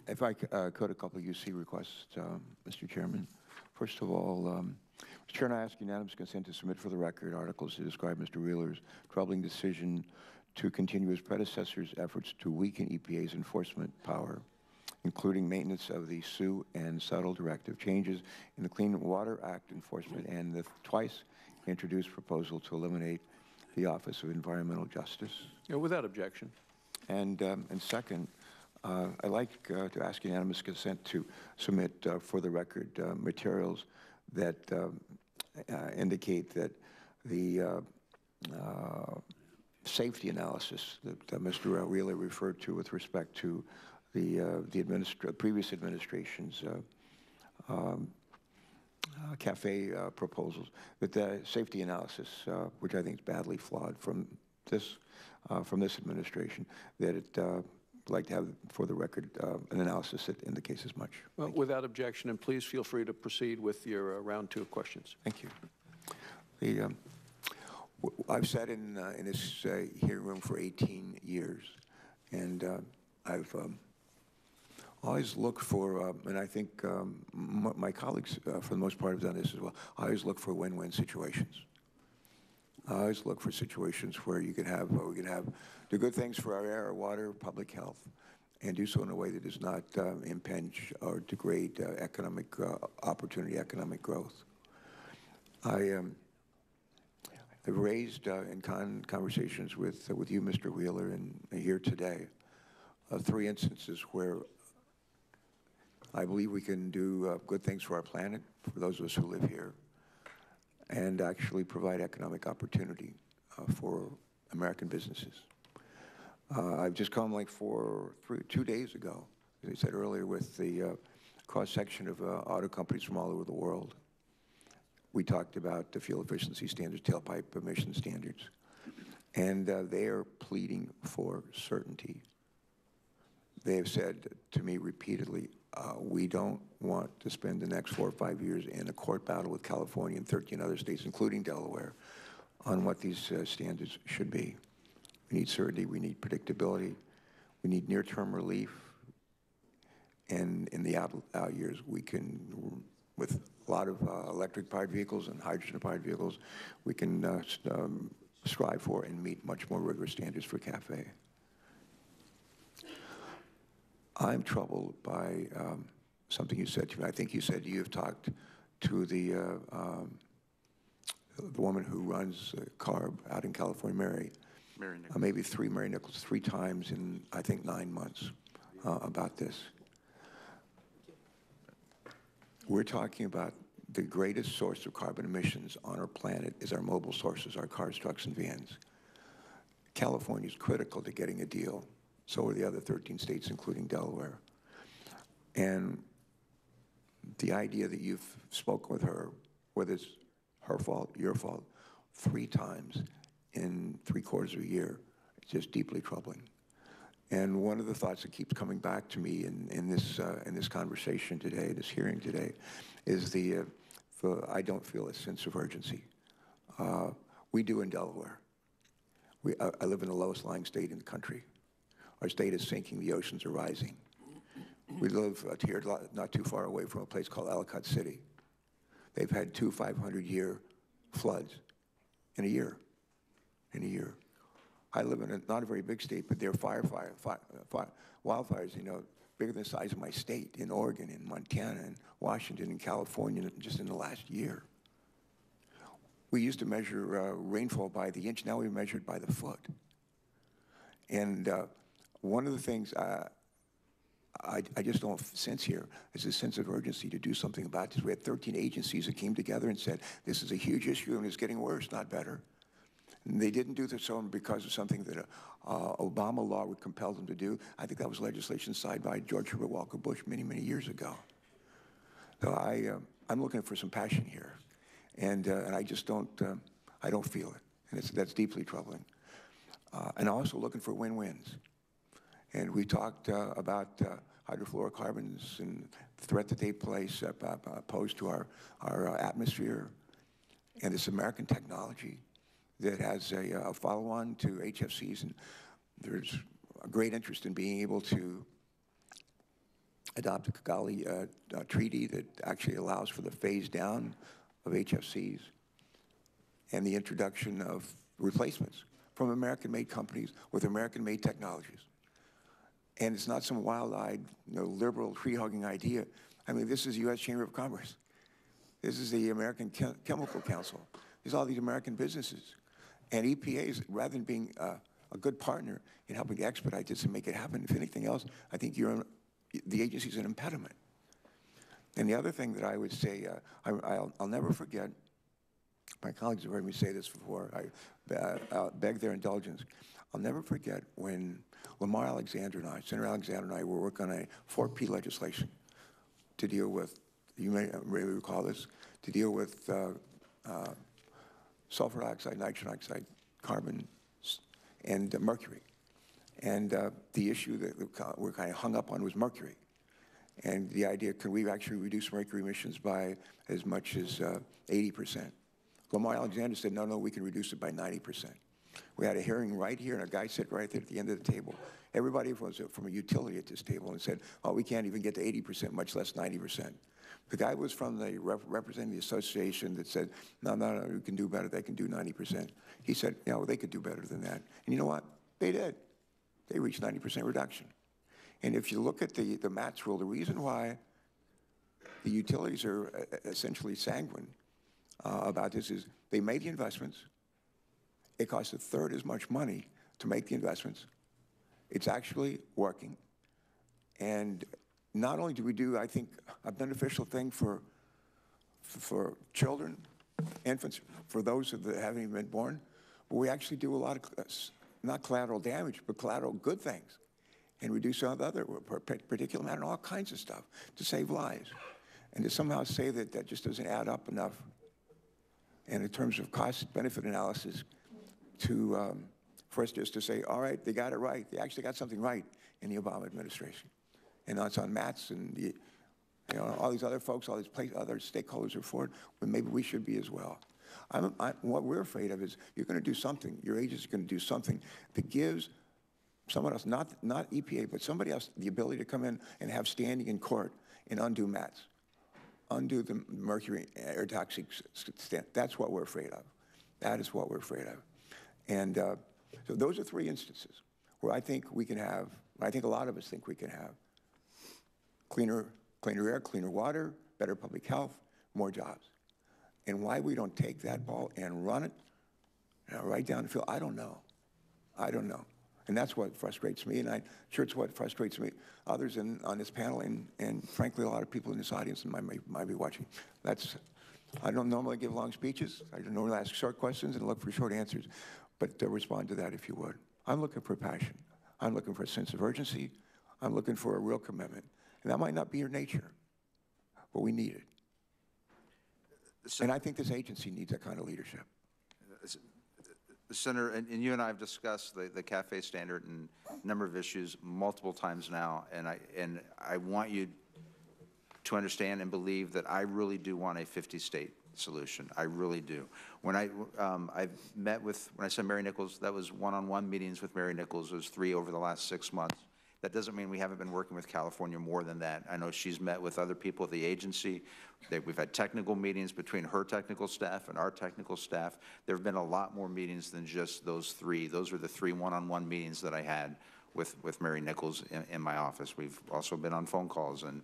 If I could, a couple of UC requests, Mr. Chairman. First of all, Mr. Chairman, I ask unanimous consent to submit for the record articles to describe Mr. Wheeler's troubling decision to continue his predecessor's efforts to weaken EPA's enforcement power, including maintenance of the Sioux and Settle directive, changes in the Clean Water Act enforcement, and the twice introduced proposal to eliminate the Office of Environmental Justice. Without objection. And second, I'd like to ask unanimous consent to submit for the record materials that indicate that the safety analysis that Mr. Wheeler referred to with respect to the previous administration's CAFE proposals, that the safety analysis, which I think is badly flawed from this administration, that it I'd like to have for the record an analysis that indicates as much. Well, without objection, and please feel free to proceed with your round two of questions. Thank you. I've sat in this hearing room for 18 years, and I've always looked for, and I think my colleagues for the most part have done this as well, I always look for win-win situations. I always look for situations where we can have do good things for our air, our water, public health, and do so in a way that does not impinge or degrade economic opportunity, economic growth. I've raised in conversations with you, Mr. Wheeler, and here today, 3 instances where I believe we can do good things for our planet, for those of us who live here, and actually provide economic opportunity for American businesses. I've just come like 2 days ago, as I said earlier, with the cross-section of auto companies from all over the world. We talked about the fuel efficiency standards, tailpipe emission standards, and they are pleading for certainty. They have said to me repeatedly, we don't want to spend the next 4 or 5 years in a court battle with California and 13 other states, including Delaware, on what these standards should be. We need certainty, we need predictability, we need near-term relief, and in the out years we can, with a lot of electric-powered vehicles and hydrogen-powered vehicles, we can strive for and meet much more rigorous standards for CAFE. I'm troubled by something you said to me. I think you said you have talked to the the woman who runs CARB out in California, Mary Nichols, 3 times in, I think, 9 months about this. We're talking about the greatest source of carbon emissions on our planet is our mobile sources, our cars, trucks, and vans. California is critical to getting a deal. So are the other 13 states, including Delaware. And the idea that you've spoken with her, whether it's her fault, your fault, 3 times in 3/4 of a year, it's just deeply troubling. And one of the thoughts that keeps coming back to me in this conversation today, this hearing today, is I don't feel a sense of urgency. We do in Delaware. I live in the lowest lying state in the country. Our state is sinking, the oceans are rising. We live here not too far away from a place called Ellicott City. They've had 2 500-year floods in a year. I live in not a very big state, but there are wildfires, you know, bigger than the size of my state in Oregon, in Montana, in Washington, in California, just in the last year. We used to measure rainfall by the inch. Now we measure it by the foot. And one of the things I just don't sense here is a sense of urgency to do something about this. We had 13 agencies that came together and said, this is a huge issue and it's getting worse, not better. And they didn't do this because of something that Obama law would compel them to do. I think that was legislation signed by George Herbert Walker Bush many, many years ago. So I'm looking for some passion here. And I just don't feel it. And that's deeply troubling. And also looking for win-wins. And we talked about hydrofluorocarbons and the threat that they pose to our atmosphere, and this American technology that has a follow-on to HFCs. And there's a great interest in being able to adopt a Kigali treaty that actually allows for the phase down of HFCs and the introduction of replacements from American-made companies with American-made technologies. And it's not some wild-eyed, liberal, tree-hugging idea. I mean, this is the U.S. Chamber of Commerce. This is the American Chemical Council. There's all these American businesses. And EPA is, rather than being a good partner in helping expedite this and make it happen, if anything else, I think the agency's an impediment. And the other thing that I would say, I'll never forget, my colleagues have heard me say this before, I beg their indulgence. I'll never forget when Lamar Alexander and Senator Alexander and I were working on a 4P legislation to deal with, you may recall this, to deal with sulfur dioxide, nitrogen oxide, carbon, and mercury. And the issue that we're kind of hung up on was mercury. And the idea, can we actually reduce mercury emissions by as much as 80%? Lamar Alexander said, no, we can reduce it by 90%. We had a hearing right here, and a guy sat right there at the end of the table. Everybody was from a utility at this table and said, oh, we can't even get to 80%, much less 90%. The guy was from the representing the association that said, no, we can do better, they can do 90%. He said, they could do better than that. And you know what? They did. They reached 90% reduction. And if you look at the MATS rule, the reason why the utilities are essentially sanguine about this is they made the investments. It costs 1/3 as much money to make the investments. It's actually working. And not only do we do, I think, a beneficial thing for children, infants, for those that haven't even been born, but we actually do a lot of, not collateral damage, but collateral good things, and reduce all the other particulate matter and all kinds of stuff to save lives. And to somehow say that that just doesn't add up enough, and in terms of cost-benefit analysis, for us just to say, all right, they got it right. They actually got something right in the Obama administration. And it's on MATS and all these other folks, all these other stakeholders are for it, but maybe we should be as well. What we're afraid of is you're going to do something, your agency's going to do something that gives someone else, not EPA, but somebody else, the ability to come in and have standing in court and undo MATS, undo the mercury air toxic stand. That's what we're afraid of. That is what we're afraid of. And so those are 3 instances where I think we can have, I think a lot of us think we can have cleaner air, cleaner water, better public health, more jobs. And why we don't take that ball and run it right down the field, I don't know. I don't know. And that's what frustrates me, and I'm sure it's what frustrates me, others on this panel, and frankly, a lot of people in this audience and might be watching. I don't normally give long speeches. I don't normally ask short questions and look for short answers. But respond to that if you would. I'm looking for passion. I'm looking for a sense of urgency. I'm looking for a real commitment. And that might not be your nature, but we need it. And I think this agency needs that kind of leadership. Senator, and you and I have discussed the CAFE standard and a number of issues multiple times now, and I want you to understand and believe that I really do want a 50-state solution. I really do. When I've met with, when I said Mary Nichols, that was one-on-one meetings with Mary Nichols. It was 3 over the last 6 months. That doesn't mean we haven't been working with California more than that. I know she's met with other people at the agency. We've had technical meetings between her technical staff and our technical staff. There have been a lot more meetings than just those 3. Those are the 3 one-on-one meetings that I had with Mary Nichols in my office. We've also been on phone calls, and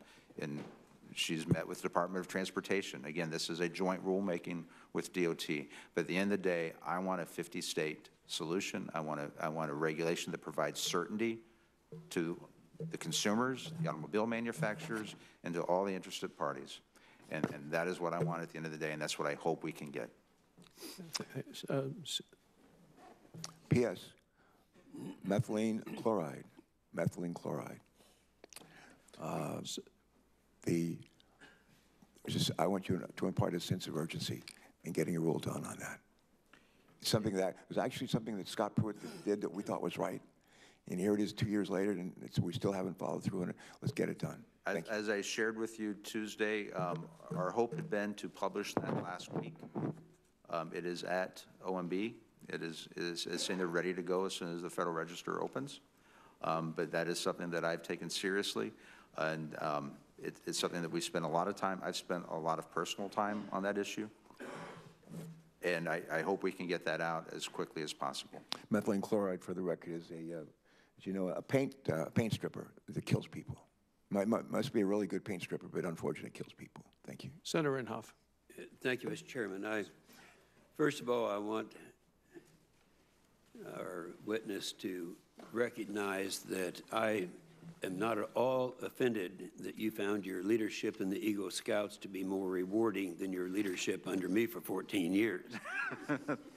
she's met with the Department of Transportation. Again, this is a joint rulemaking with DOT. But at the end of the day, I want a 50-state solution. I want a regulation that provides certainty to the consumers, the automobile manufacturers, and to all the interested parties. And that is what I want at the end of the day, and that's what I hope we can get. P.S. Methylene chloride. I want you to impart a sense of urgency in getting a rule done on that. Something that was actually something that Scott Pruitt did that we thought was right. And here it is 2 years later, and we still haven't followed through on it. Let's get it done. As I shared with you Tuesday, our hope had been to publish that last week. It is at OMB. It's saying they're ready to go as soon as the Federal Register opens. But that is something that I've taken seriously, and it's something that we spend a lot of time. I've spent a lot of personal time on that issue. And I hope we can get that out as quickly as possible. Methylene chloride, for the record, is a paint stripper that kills people. Must be a really good paint stripper, but unfortunately it kills people. Thank you. Senator Inhofe. Thank you, Mr. Chairman. First of all, I want our witness to recognize that I am not at all offended that you found your leadership in the Eagle Scouts to be more rewarding than your leadership under me for 14 years.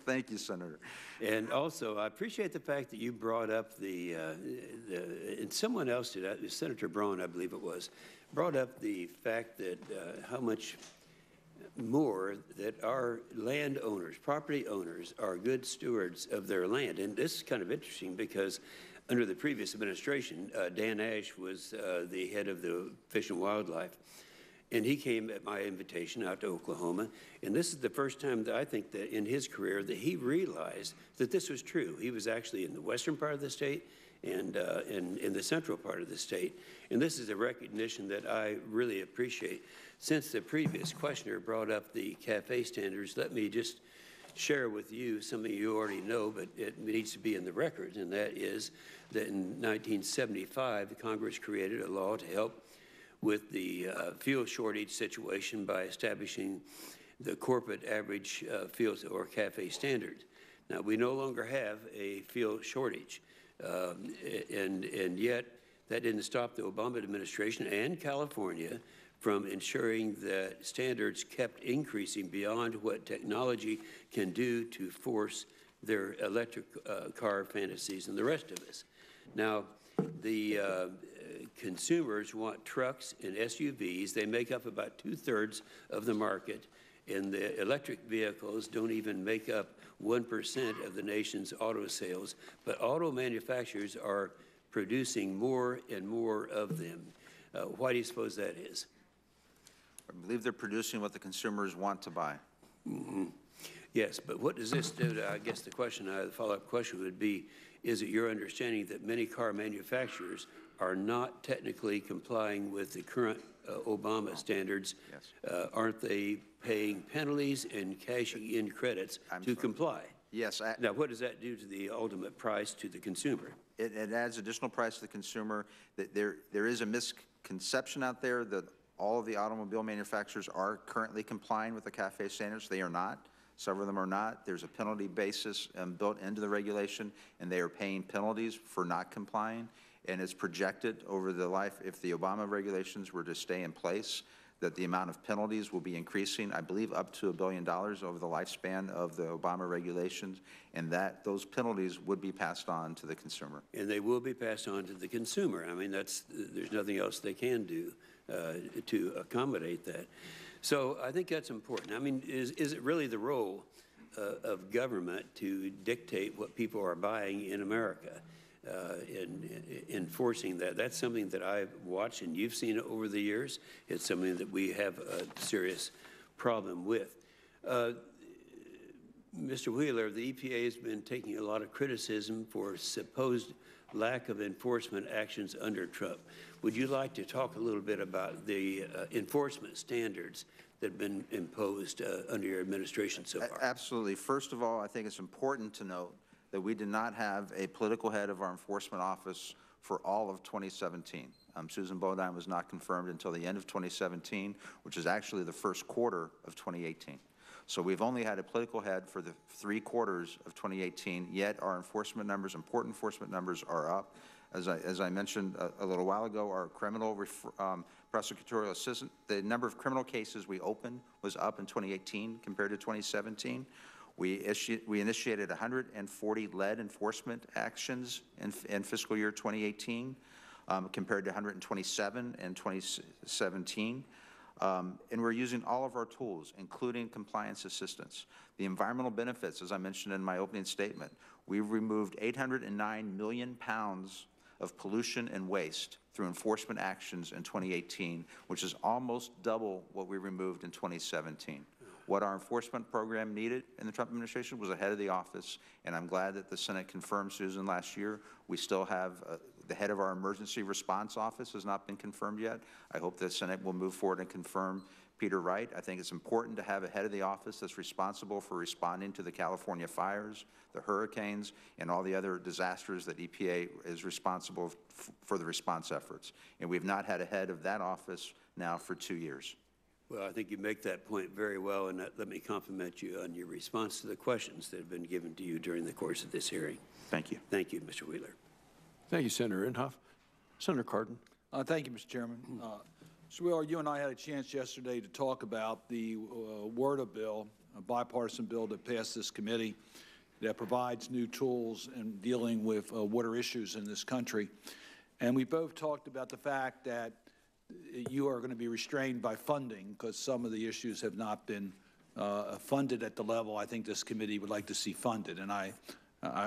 Thank you, Senator. And also, I appreciate the fact that you brought up and someone else did, Senator Braun, I believe it was, brought up the fact that how much more that our landowners, property owners, are good stewards of their land. And this is kind of interesting because under the previous administration, Dan Ash was the head of the Fish and Wildlife, and he came at my invitation out to Oklahoma, and this is the first time that I think that in his career that he realized that this was true. He was actually in the western part of the state and in the central part of the state, and this is a recognition that I really appreciate. Since the previous questioner brought up the CAFE standards, let me just share with you something you already know, but it needs to be in the record, and that is that in 1975, the Congress created a law to help with the fuel shortage situation by establishing the corporate average fuel or CAFE standard. Now, we no longer have a fuel shortage, and yet that didn't stop the Obama administration and California from ensuring that standards kept increasing beyond what technology can do to force their electric car fantasies and the rest of us. Now, the consumers want trucks and SUVs. They make up about 2/3 of the market, and the electric vehicles don't even make up 1% of the nation's auto sales, but auto manufacturers are producing more and more of them. Why do you suppose that is? I believe they're producing what the consumers want to buy. Mm-hmm. Yes, but what does this do to, I guess the follow-up question would be, is it your understanding that many car manufacturers are not technically complying with the current Obama standards? Yes. Aren't they paying penalties and cashing in credits to comply? Yes. Now, what does that do to the ultimate price to the consumer? It adds additional price to the consumer. There is a misconception out there that all of the automobile manufacturers are currently complying with the CAFE standards. They are not. Several of them are not. There's a penalty basis built into the regulation, and they are paying penalties for not complying. And it's projected over the life, if the Obama regulations were to stay in place, that the amount of penalties will be increasing, I believe, up to $1 billion over the lifespan of the Obama regulations, and that those penalties would be passed on to the consumer. And they will be passed on to the consumer. I mean, there's nothing else they can do to accommodate that. So I think that's important. I mean, is it really the role of government to dictate what people are buying in America? In enforcing that. That's something that I've watched and you've seen over the years. It's something that we have a serious problem with. Mr. Wheeler, the EPA has been taking a lot of criticism for supposed lack of enforcement actions under Trump. Would you like to talk a little bit about the enforcement standards that have been imposed under your administration so far? Absolutely. First of all, I think it's important to note that we did not have a political head of our enforcement office for all of 2017. Susan Bodine was not confirmed until the end of 2017, which is actually the first quarter of 2018. So we've only had a political head for the 3 quarters of 2018, yet our enforcement numbers, important enforcement numbers, are up. As I mentioned a little while ago, our criminal prosecutorial assistant, the number of criminal cases we opened was up in 2018 compared to 2017. We initiated 140 lead enforcement actions in fiscal year 2018 compared to 127 in 2017. And we're using all of our tools, including compliance assistance. The environmental benefits, as I mentioned in my opening statement, we've removed 809 million pounds of pollution and waste through enforcement actions in 2018, which is almost double what we removed in 2017. What our enforcement program needed in the Trump administration was a head of the office, and I'm glad that the Senate confirmed Susan last year. We still have the head of our emergency response office has not been confirmed yet. I hope the Senate will move forward and confirm Peter Wright. I think it's important to have a head of the office that's responsible for responding to the California fires, the hurricanes, and all the other disasters that EPA is responsible for the response efforts. And we've not had a head of that office now for 2 years. Well, I think you make that point very well, and let me compliment you on your response to the questions that have been given to you during the course of this hearing. Thank you. Thank you, Mr. Wheeler. Thank you, Senator Inhofe. Senator Cardin. Thank you, Mr. Chairman. Mr. Wheeler, you and I had a chance yesterday to talk about the WRDA bill, a bipartisan bill that passed this committee that provides new tools in dealing with water issues in this country. And we both talked about the fact that you are going to be restrained by funding because some of the issues have not been funded at the level I think this committee would like to see funded. And I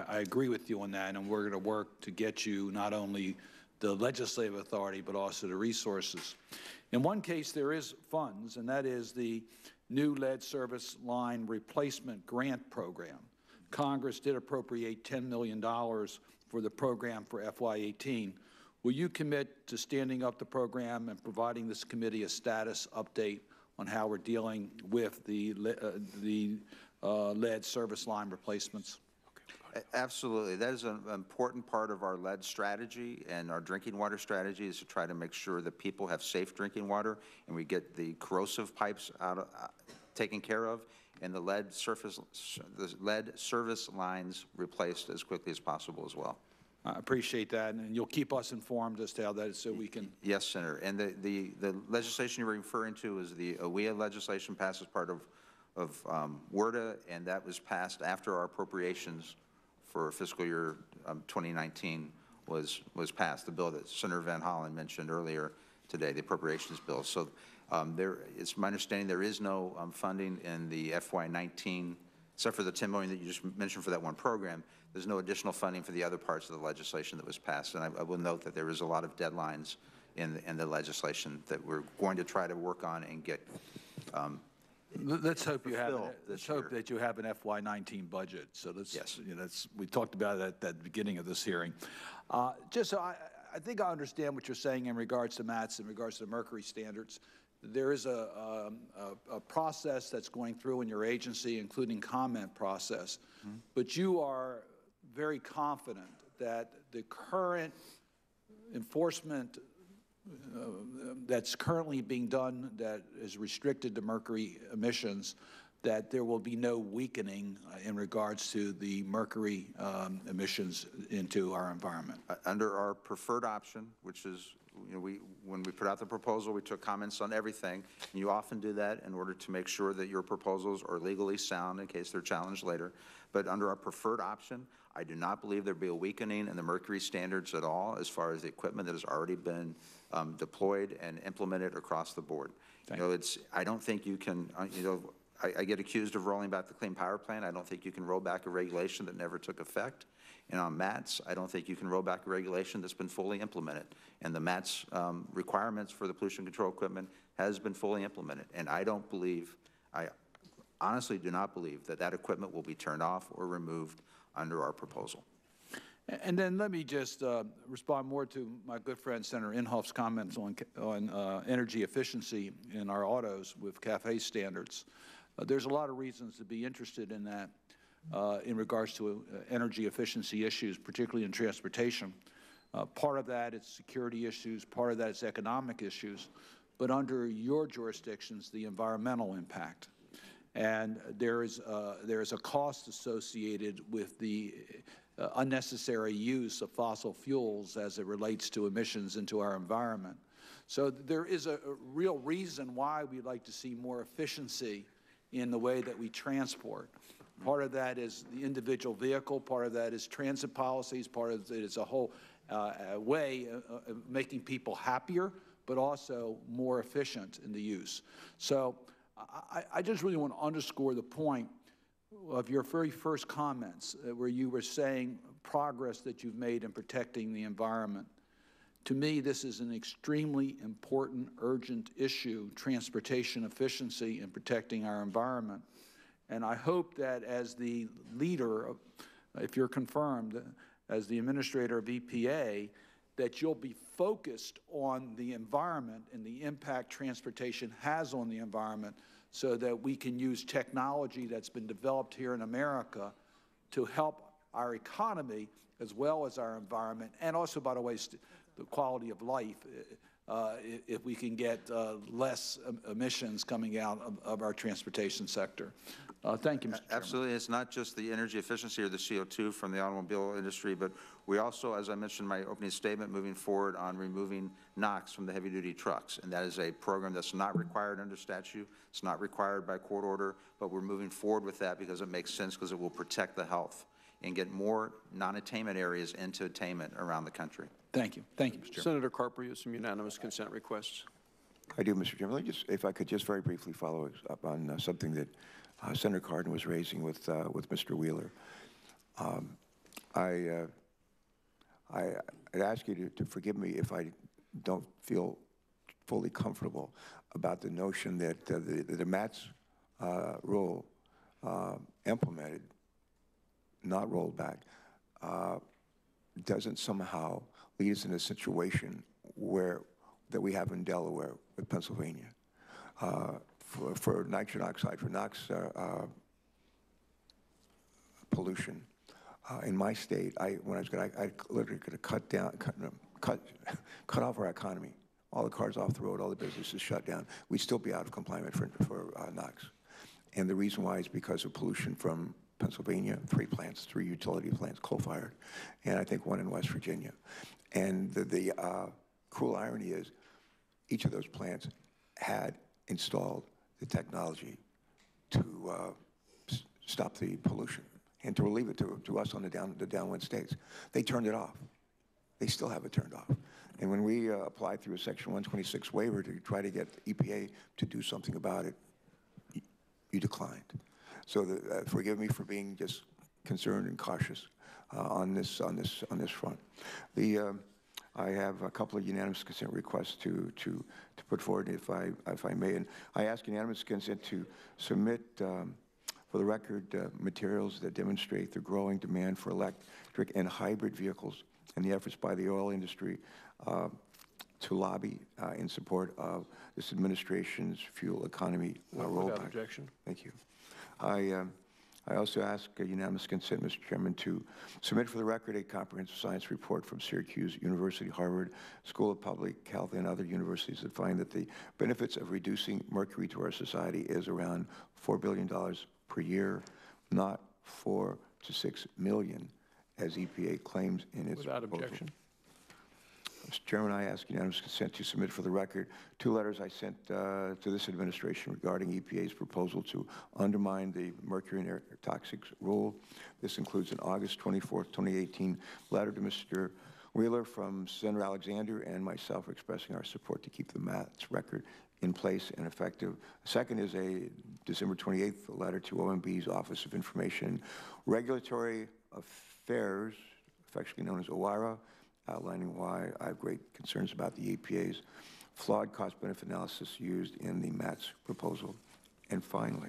agree with you on that, and we're going to work to get you not only the legislative authority but also the resources. In one case, there is funds, and that is the new lead service line replacement grant program. Congress did appropriate $10 million for the program for FY18. Will you commit to standing up the program and providing this committee a status update on how we're dealing with the lead service line replacements? Absolutely. That is an important part of our lead strategy, and our drinking water strategy is to try to make sure that people have safe drinking water and we get the corrosive pipes taken care of and the lead service lines replaced as quickly as possible as well. I appreciate that, and you'll keep us informed as to how that is so we can... Yes, Senator. And the legislation you're referring to is the EPA legislation passed as part of WRDA, and that was passed after our appropriations for fiscal year 2019 was passed, the bill that Senator Van Hollen mentioned earlier today, the appropriations bill. So it's my understanding there is no funding in the FY19, except for the $10 million that you just mentioned for that one program. There's no additional funding for the other parts of the legislation that was passed. And I will note that there is a lot of deadlines in the legislation that we're going to try to work on and get Let's hope you have. Let's hope that you have an FY19 budget. So that's, yes, you know, we talked about it at the beginning of this hearing. Just so I think I understand what you're saying in regards to MATS, in regards to the mercury standards. There is a process that's going through in your agency, including comment process. Mm-hmm. But you are very confident that the current enforcement that's currently being done that is restricted to mercury emissions, that there will be no weakening in regards to the mercury emissions into our environment? Under our preferred option, which is, when we put out the proposal, we took comments on everything. And you often do that in order to make sure that your proposals are legally sound in case they're challenged later. But under our preferred option, I do not believe there'd be a weakening in the mercury standards at all as far as the equipment that has already been deployed and implemented across the board. I don't think you can, I get accused of rolling back the Clean Power Plan. I don't think you can roll back a regulation that never took effect. And on MATS, I don't think you can roll back a regulation that's been fully implemented. And the MATS requirements for the pollution control equipment has been fully implemented. And I don't believe, I honestly do not believe that that equipment will be turned off or removed under our proposal. And then let me just respond more to my good friend Senator Inhofe's comments on energy efficiency in our autos with CAFE standards. There's a lot of reasons to be interested in that in regards to energy efficiency issues, particularly in transportation. Part of that is security issues, part of that is economic issues, but under your jurisdictions, the environmental impact. And there is a cost associated with the unnecessary use of fossil fuels as it relates to emissions into our environment. So there is a real reason why we'd like to see more efficiency in the way that we transport. Part of that is the individual vehicle, part of that is transit policies, part of it is a whole way of making people happier, but also more efficient in the use. So I just really want to underscore the point of your very first comments where you were saying progress that you've made in protecting the environment. To me, this is an extremely important, urgent issue, transportation efficiency and protecting our environment. And I hope that as the leader, if you're confirmed, as the administrator of EPA, that you'll be focused on the environment and the impact transportation has on the environment so that we can use technology that's been developed here in America to help our economy as well as our environment, and also, by the way, the quality of life, if we can get less emissions coming out of our transportation sector. Thank you, Mr. Chairman. Absolutely. It's not just the energy efficiency or the CO2 from the automobile industry, but we also, as I mentioned in my opening statement, moving forward on removing NOx from the heavy-duty trucks. And that is a program that's not required under statute. It's not required by court order, but we're moving forward with that because it makes sense, because it will protect the health and get more non-attainment areas into attainment around the country. Thank you. Thank you, Mr. Chairman. Senator Carper, you have some unanimous consent requests. I do, Mr. Chairman. If I could just very briefly follow up on something that Senator Cardin was raising with Mr. Wheeler. I'd ask you to forgive me if I don't feel fully comfortable about the notion that the MATS rule implemented, not rolled back, doesn't somehow lead us in a situation that we have in Delaware with Pennsylvania. For nitrogen oxide, for NOx pollution. In my state, when I was going, I literally could have cut off our economy. All the cars off the road, all the businesses shut down. We'd still be out of compliance for NOx. And the reason why is because of pollution from Pennsylvania, 3 utility plants, coal-fired, and I think 1 in West Virginia. And the cruel irony is each of those plants had installed the technology to stop the pollution and to relieve it to us on the downwind states. They turned it off. They still have it turned off. And when we applied through a Section 126 waiver to try to get EPA to do something about it, you declined. So forgive me for being just concerned and cautious on this front. I have a couple of unanimous consent requests to put forward, if I may. And I ask unanimous consent to submit, for the record, materials that demonstrate the growing demand for electric and hybrid vehicles and the efforts by the oil industry to lobby in support of this administration's fuel economy rollback. Without objection. Thank you. I I also ask unanimous consent, Mr. Chairman, to submit for the record a comprehensive science report from Syracuse University, Harvard School of Public Health, and other universities that find that the benefits of reducing mercury to our society is around $4 billion per year, not 4 to 6 million, as EPA claims in its Without proposal. objection. Mr. Chairman, I ask unanimous consent to submit for the record 2 letters I sent to this administration regarding EPA's proposal to undermine the mercury and air toxics rule. This includes an August 24, 2018 letter to Mr. Wheeler from Senator Alexander and myself expressing our support to keep the MATS record in place and effective. Second is a December 28th letter to OMB's Office of Information and Regulatory Affairs, affectionately known as OIRA, outlining why I have great concerns about the EPA's flawed cost-benefit analysis used in the MATS proposal. And finally,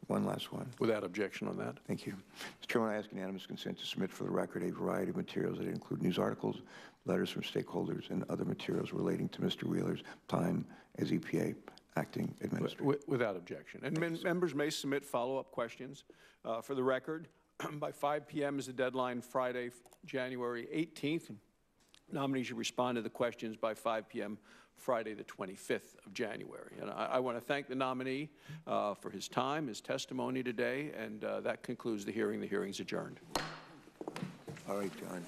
one last one. Without objection on that. Thank you. Mr. Chairman, I ask unanimous consent to submit for the record a variety of materials that include news articles, letters from stakeholders, and other materials relating to Mr. Wheeler's time as EPA acting administrator. Without objection. And members may submit follow-up questions. For the record, by 5 p.m. is the deadline, Friday, January 18th. Nominees should respond to the questions by 5 p.m. Friday, the 25th of January. And I want to thank the nominee for his time, his testimony today, and that concludes the hearing. The hearing's adjourned. All right, John.